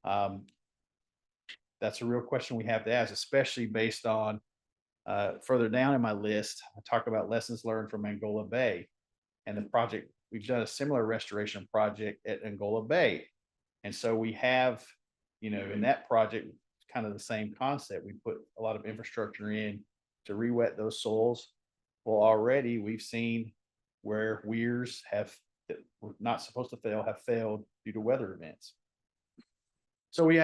That's a real question we have to ask, especially based on further down in my list. I talk about lessons learned from Angola Bay and the project. We've done a similar restoration project at Angola Bay. And so we have, in that project, kind of the same concept. We put a lot of infrastructure in to re-wet those soils. Well, already we've seen where weirs that were not supposed to fail have failed due to weather events. So you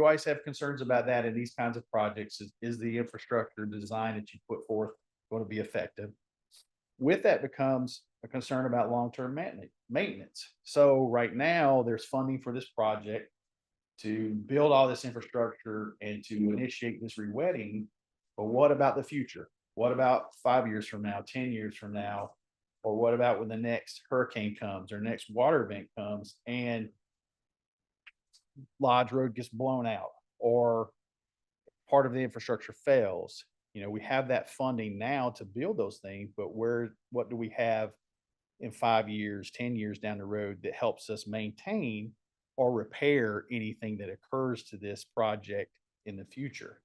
always have concerns about that in these kinds of projects. Is the infrastructure design that you put forth going to be effective? With that becomes a concern about long-term maintenance. So right now there's funding for this project to build all this infrastructure and to initiate this re-wetting. But what about the future? What about 5 years from now, 10 years from now? Or what about when the next hurricane comes or next water event comes and Lodge Road gets blown out or part of the infrastructure fails? We have that funding now to build those things, but what do we have in 5 years, 10 years down the road that helps us maintain or repair anything that occurs to this project in the future?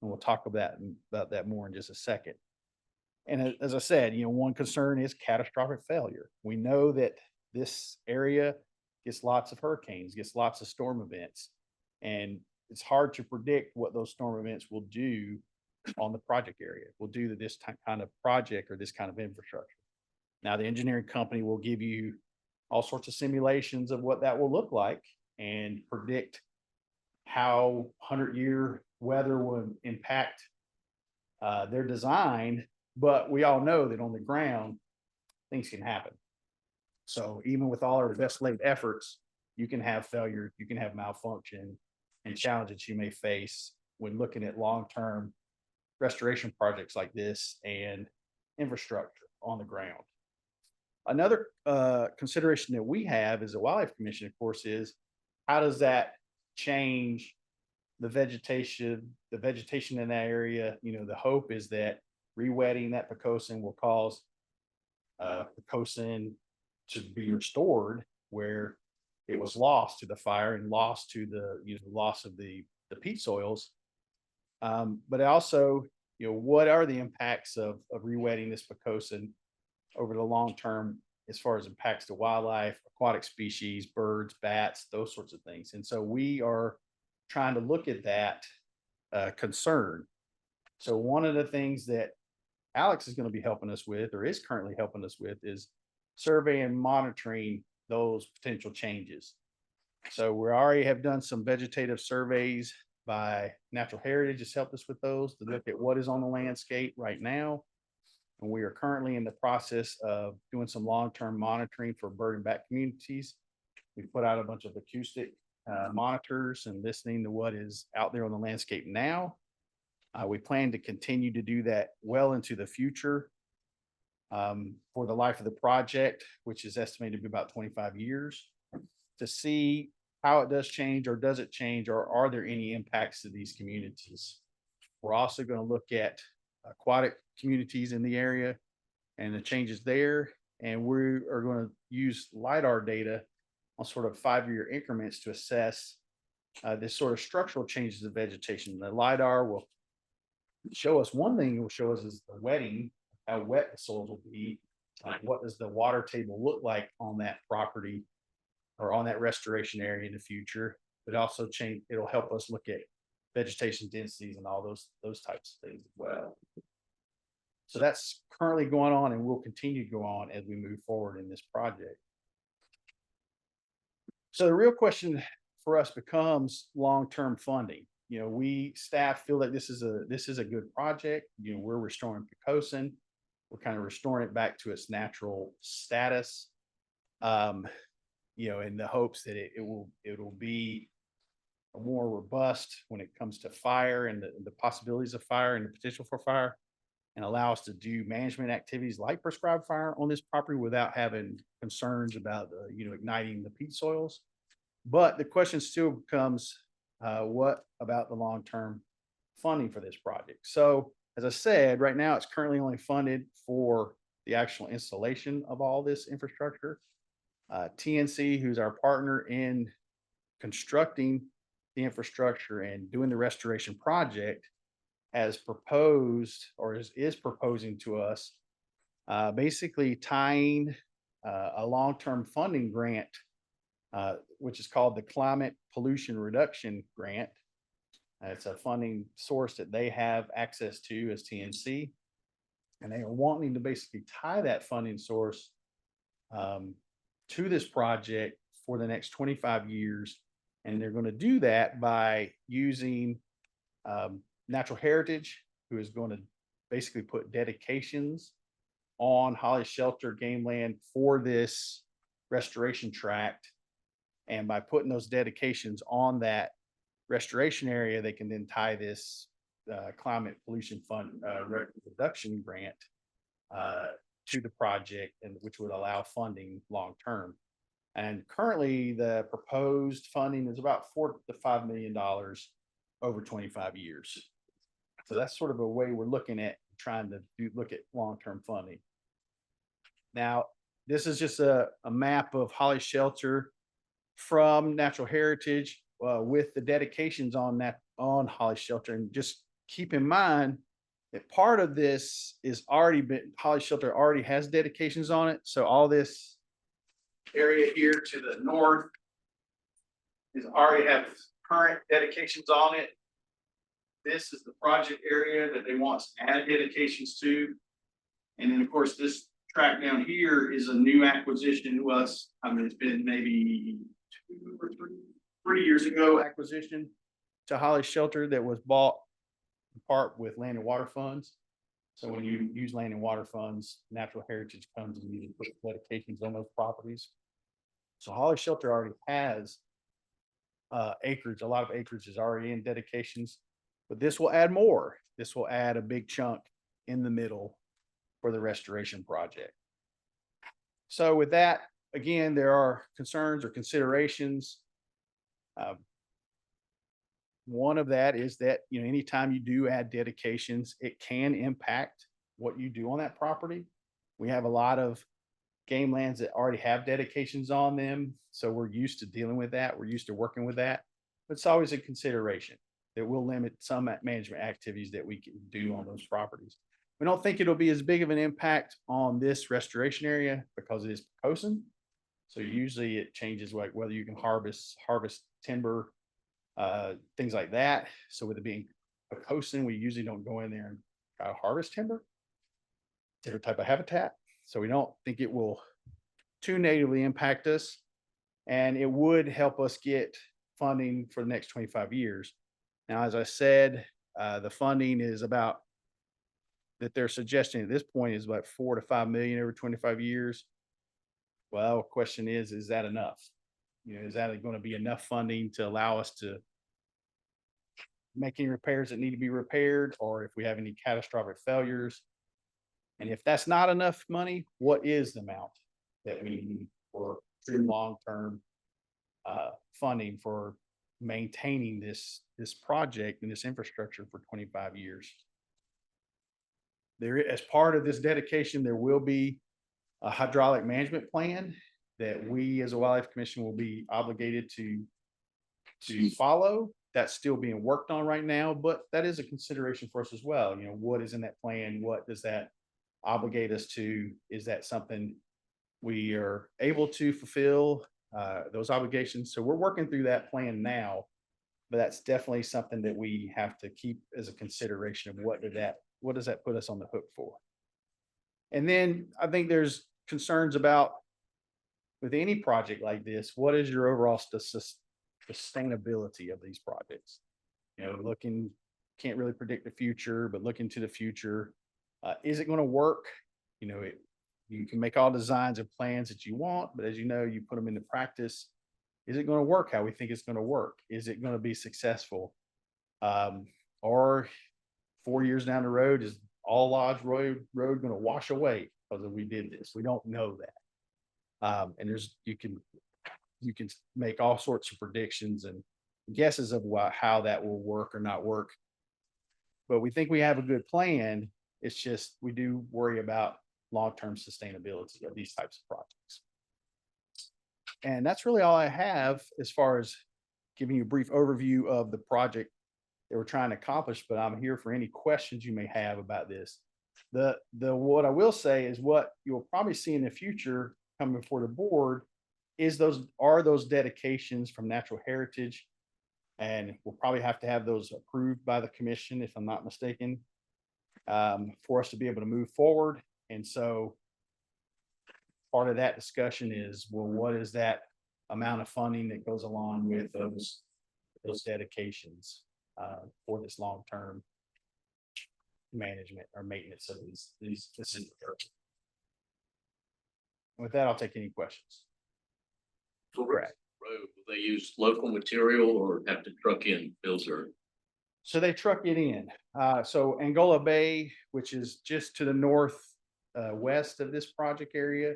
And we'll talk about that more in just a second. And as I said, one concern is catastrophic failure. We know that this area gets lots of hurricanes, gets lots of storm events, and it's hard to predict what those storm events will do on the project area, will do to this kind of project or this kind of infrastructure. Now, the engineering company will give you all sorts of simulations of what that will look like and predict how 100-year weather would impact their design. But we all know that on the ground, things can happen. So even with all our best laid efforts, you can have failure, you can have malfunction and challenges you may face when looking at long-term restoration projects like this and infrastructure on the ground. Another consideration that we have as a Wildlife Commission, of course, is how does that change the vegetation in that area? The hope is that re-wetting that Pocosin will cause Pocosin to be restored where it was lost to the fire and lost to the loss of the peat soils. But also, what are the impacts of re-wetting this Pocosin over the long term as far as impacts to wildlife, aquatic species, birds, bats, those sorts of things. And so we are trying to look at that concern. So one of the things that Alex is going to be helping us with, or is currently helping us with, is surveying and monitoring those potential changes. So we already have done some vegetative surveys by Natural Heritage has helped us with those to look at what is on the landscape right now. And we are currently in the process of doing some long-term monitoring for bird and bat communities. We've put out a bunch of acoustic monitors and listening to what is out there on the landscape now. We plan to continue to do that well into the future for the life of the project, which is estimated to be about 25 years, to see how it does change or does it change, or are there any impacts to these communities. We're also going to look at aquatic communities in the area and the changes there. And we are going to use LiDAR data on sort of 5-year increments to assess this sort of structural changes of vegetation. The LiDAR will show us one thing. It will show us is the wetting, how wet the soils will be. What does the water table look like on that property or on that restoration area in the future? But also change, it'll help us look at vegetation densities and all those types of things as well. So that's currently going on and will continue to go on as we move forward in this project. So the real question for us becomes long-term funding. You know, we staff feel that this is a good project. You know, we're restoring Poquoson. We're kind of restoring it back to its natural status. You know, in the hopes that it will be more robust when it comes to fire and the possibilities of fire and the potential for fire, and allow us to do management activities like prescribed fire on this property without having concerns about, you know, igniting the peat soils. But the question still becomes, what about the long-term funding for this project? So as I said, right now it's currently only funded for the actual installation of all this infrastructure. TNC, who's our partner in constructing the infrastructure and doing the restoration project, has proposed or is proposing to us basically tying a long-term funding grant, which is called the Climate Pollution Reduction Grant. It's a funding source that they have access to as TNC, and they are wanting to basically tie that funding source to this project for the next 25 years. And they're going to do that by using Natural Heritage, who is going to basically put dedications on Holly Shelter game land for this restoration tract. And by putting those dedications on that restoration area, they can then tie this climate pollution fund reduction grant to the project, and which would allow funding long term. And currently, the proposed funding is about $4 to $5 million over 25 years. So that's sort of a way we're looking at trying to look at long-term funding. Now, this is just a map of Holly Shelter from Natural Heritage with the dedications on Holly Shelter. And just keep in mind that part of this is already been, Holly Shelter already has dedications on it. So all this area here to the north is already have current dedications on it. This is the project area that they want to add dedications to. And then of course, this track down here is a new acquisition to us. I mean, it's been maybe 2 or 3 years ago acquisition to Holly Shelter that was bought in part with Land and Water Funds. So when you use Land and Water Funds, Natural Heritage comes and you put dedications on those properties. So Holly Shelter already has acreage. A lot of acreage is already in dedications, but this will add more. This will add a big chunk in the middle for the restoration project. So with that, again, there are concerns or considerations. One of that is that, you know, anytime you do add dedications, it can impact what you do on that property. We have a lot of game lands that already have dedications on them. So we're used to dealing with that. We're used to working with that. But it's always a consideration that will limit some management activities that we can do on those properties. We don't think it'll be as big of an impact on this restoration area because it is Poquoson. So usually it changes like whether you can harvest timber, things like that. So with it being Poquoson, we usually don't go in there and try to harvest timber, different type of habitat. So we don't think it will too negatively impact us. And it would help us get funding for the next 25 years. Now, as I said, the funding is about that they're suggesting at this point is about $4 to $5 million over 25 years. Well, the question is that enough? You know, is that going to be enough funding to allow us to make any repairs that need to be repaired, or if we have any catastrophic failures? And if that's not enough money, what is the amount that we need for true long-term funding for maintaining this project and this infrastructure for 25 years? There, as part of this dedication, there will be a hydraulic management plan. that we as a wildlife commission will be obligated to follow. That's still being worked on right now, but that is a consideration for us as well. You know, what is in that plan? What does that obligate us to? Is that something we are able to fulfill those obligations? So we're working through that plan now, but that's definitely something that we have to keep as a consideration of what does that put us on the hook for? And then I think there's concerns about with any project like this, what is your overall sustainability of these projects? You know, can't really predict the future, but looking to the future, is it going to work? You know, you can make all designs and plans that you want, but as you know, you put them into practice. Is it going to work how we think it's going to work? Is it going to be successful? Or 4 years down the road, is all Lodge Road going to wash away because we did this? We don't know that. And you can make all sorts of predictions and guesses of how that will work or not work. But we think we have a good plan. It's just, we do worry about long-term sustainability of these types of projects. And that's really all I have as far as giving you a brief overview of the project that we're trying to accomplish, but I'm here for any questions you may have about this. What I will say is what you'll probably see in the future coming before the board is those dedications from natural heritage. And we'll probably have to have those approved by the commission, if I'm not mistaken, for us to be able to move forward. And so part of that discussion is, well, what is that amount of funding that goes along with those dedications for this long-term management or maintenance of these facilities? With that, I'll take any questions. Correct. Road, will they use local material or have to truck in filter? So they truck it in. So Angola Bay, which is just to the north west of this project area,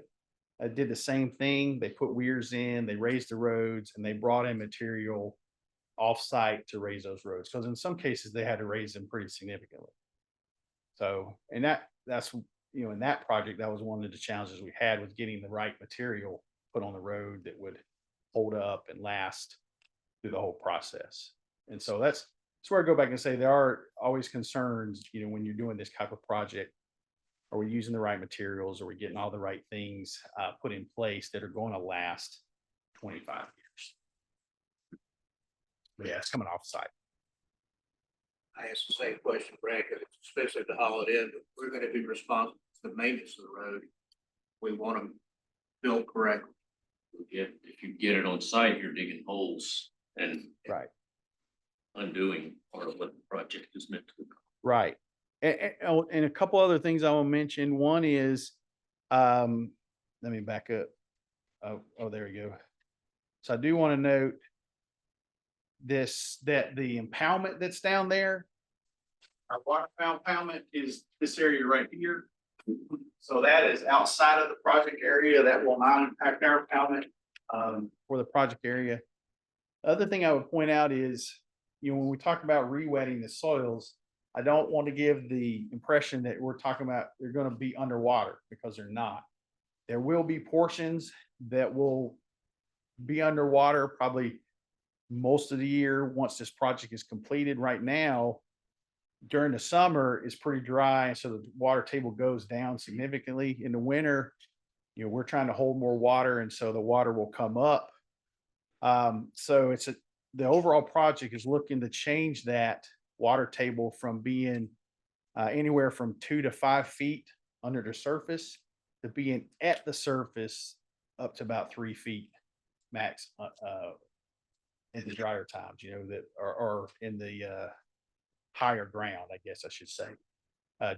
did the same thing. They put weirs in, they raised the roads, and they brought in material off-site to raise those roads. Because in some cases, they had to raise them pretty significantly. So, and that's, you know, in that project, that was one of the challenges we had with getting the right material put on the road that would hold up and last through the whole process. And so that's where I go back and say there are always concerns, you know, when you're doing this type of project. Are we using the right materials? Are we getting all the right things put in place that are going to last 25 years? But yeah, it's coming off site. I asked the same question, Brad, because it's expensive to haul it in, but we're gonna be responsible for the maintenance of the road. We want them built correctly. If you get it on site, you're digging holes and right, undoing part of what the project is meant to. Right. And a couple other things I will mention. One is, let me back up. Oh, there we go. So I do want to note that the impoundment that's down there, our water impoundment is this area right here. So that is outside of the project area. That will not impact our impoundment for the project area. The other thing I would point out is, you know, when we talk about re-wetting the soils, I don't want to give the impression that we're talking about they're going to be underwater, because they're not. There will be portions that will be underwater probably most of the year once this project is completed. Right now, during the summer, it's pretty dry, so the water table goes down significantly. In the winter, you know, we're trying to hold more water, and so the water will come up. So the overall project is looking to change that water table from being anywhere from 2 to 5 feet under the surface to being at the surface up to about 3 feet max in the drier times, you know, that are in the higher ground, I guess I should say,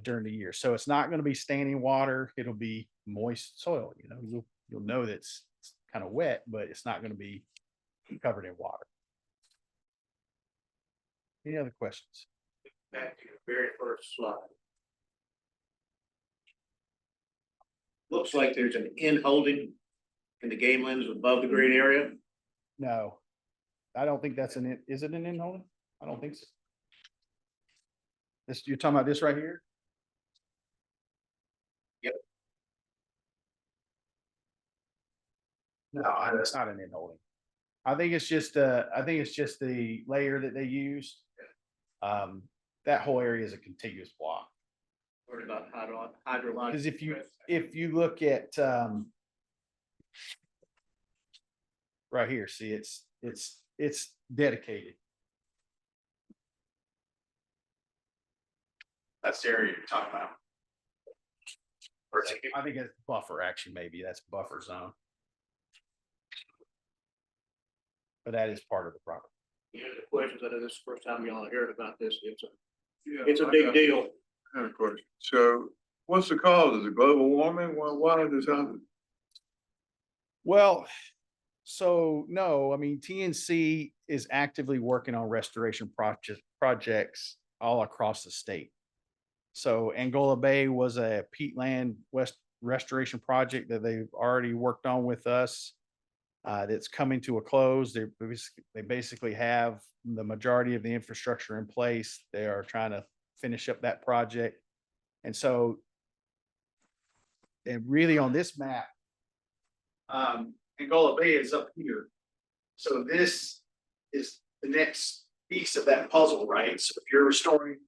during the year. So it's not going to be standing water. It'll be moist soil. You know, you'll know that it's kind of wet, but it's not going to be covered in water. Any other questions? Back to your very first slide. Looks like there's an in holding in the game lens above the green area. No, I don't think that's is it an in holding? I don't think so. You're talking about this right here? Yep. No, it's not an in holding. I think it's just the layer that they use. That whole area is a contiguous block. Worried about hydrologic. Because if you look at, right here, see, it's dedicated. That's the area you're talking about. I think it's buffer, actually, maybe that's buffer zone. But that is part of the property. Any other questions? I know this is the first time y'all heard about this. It's a big deal. I have a question. So what's the cause? Is it global warming? Why did this happen? Well, so no, I mean, TNC is actively working on restoration projects all across the state. So Angola Bay was a peatland restoration project that they've already worked on with us. That's coming to a close. They basically have the majority of the infrastructure in place. They are trying to finish up that project. And so, and really on this map, Angola Bay is up here. So this is the next piece of that puzzle, right? So if you're restoring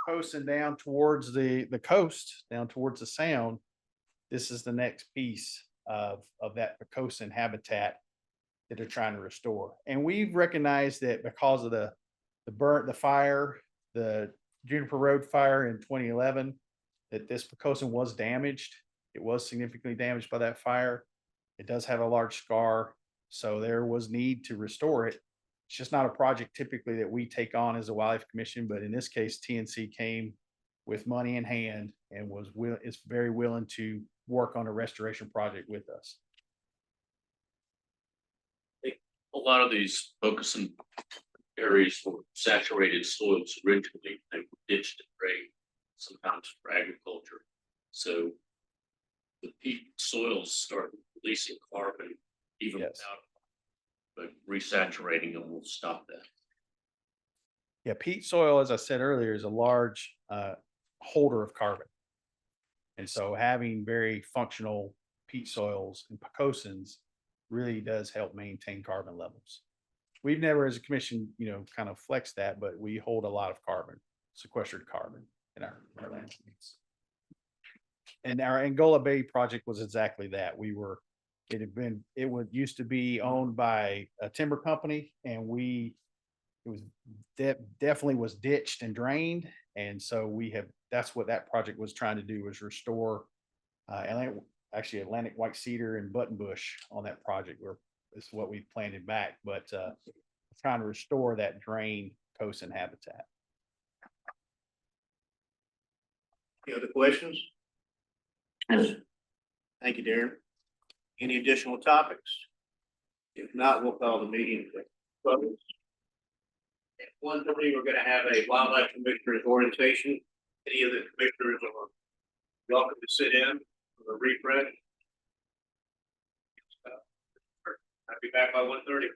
coasting down towards the coast, down towards the sound, this is the next piece of that Pocosin habitat that they're trying to restore. And we've recognized that because of the fire, the Juniper Road fire in 2011, that this Pocosin was damaged. It was significantly damaged by that fire. It does have a large scar, so there was need to restore it. It's just not a project typically that we take on as a Wildlife Commission, but in this case, TNC came with money in hand and is very willing to work on a restoration project with us. A lot of these focusing areas were saturated soils originally, they were ditched and drained, sometimes for agriculture. So the peat soils start releasing carbon even without, but resaturating them will stop that. Yeah, peat soil, as I said earlier, is a large holder of carbon. And so having very functional peat soils and Pocosins really does help maintain carbon levels. We've never, as a commission, kind of flexed that, but we hold a lot of carbon, sequestered carbon in our landscapes. And our Angola Bay project was exactly that. It used to be owned by a timber company, and definitely was ditched and drained. And so that's what that project was trying to do, was restore Atlantic white cedar and buttonbush on that project, where is what we planted back, but trying to restore that drained coastal habitat. Any other questions? Thank you, Darren. Any additional topics? If not, we'll call the meeting to close. At 1:30, we're going to have a Wildlife Commissioners orientation. Any of the commissioners are welcome to sit in for a refresh. I'll be back by 1:30.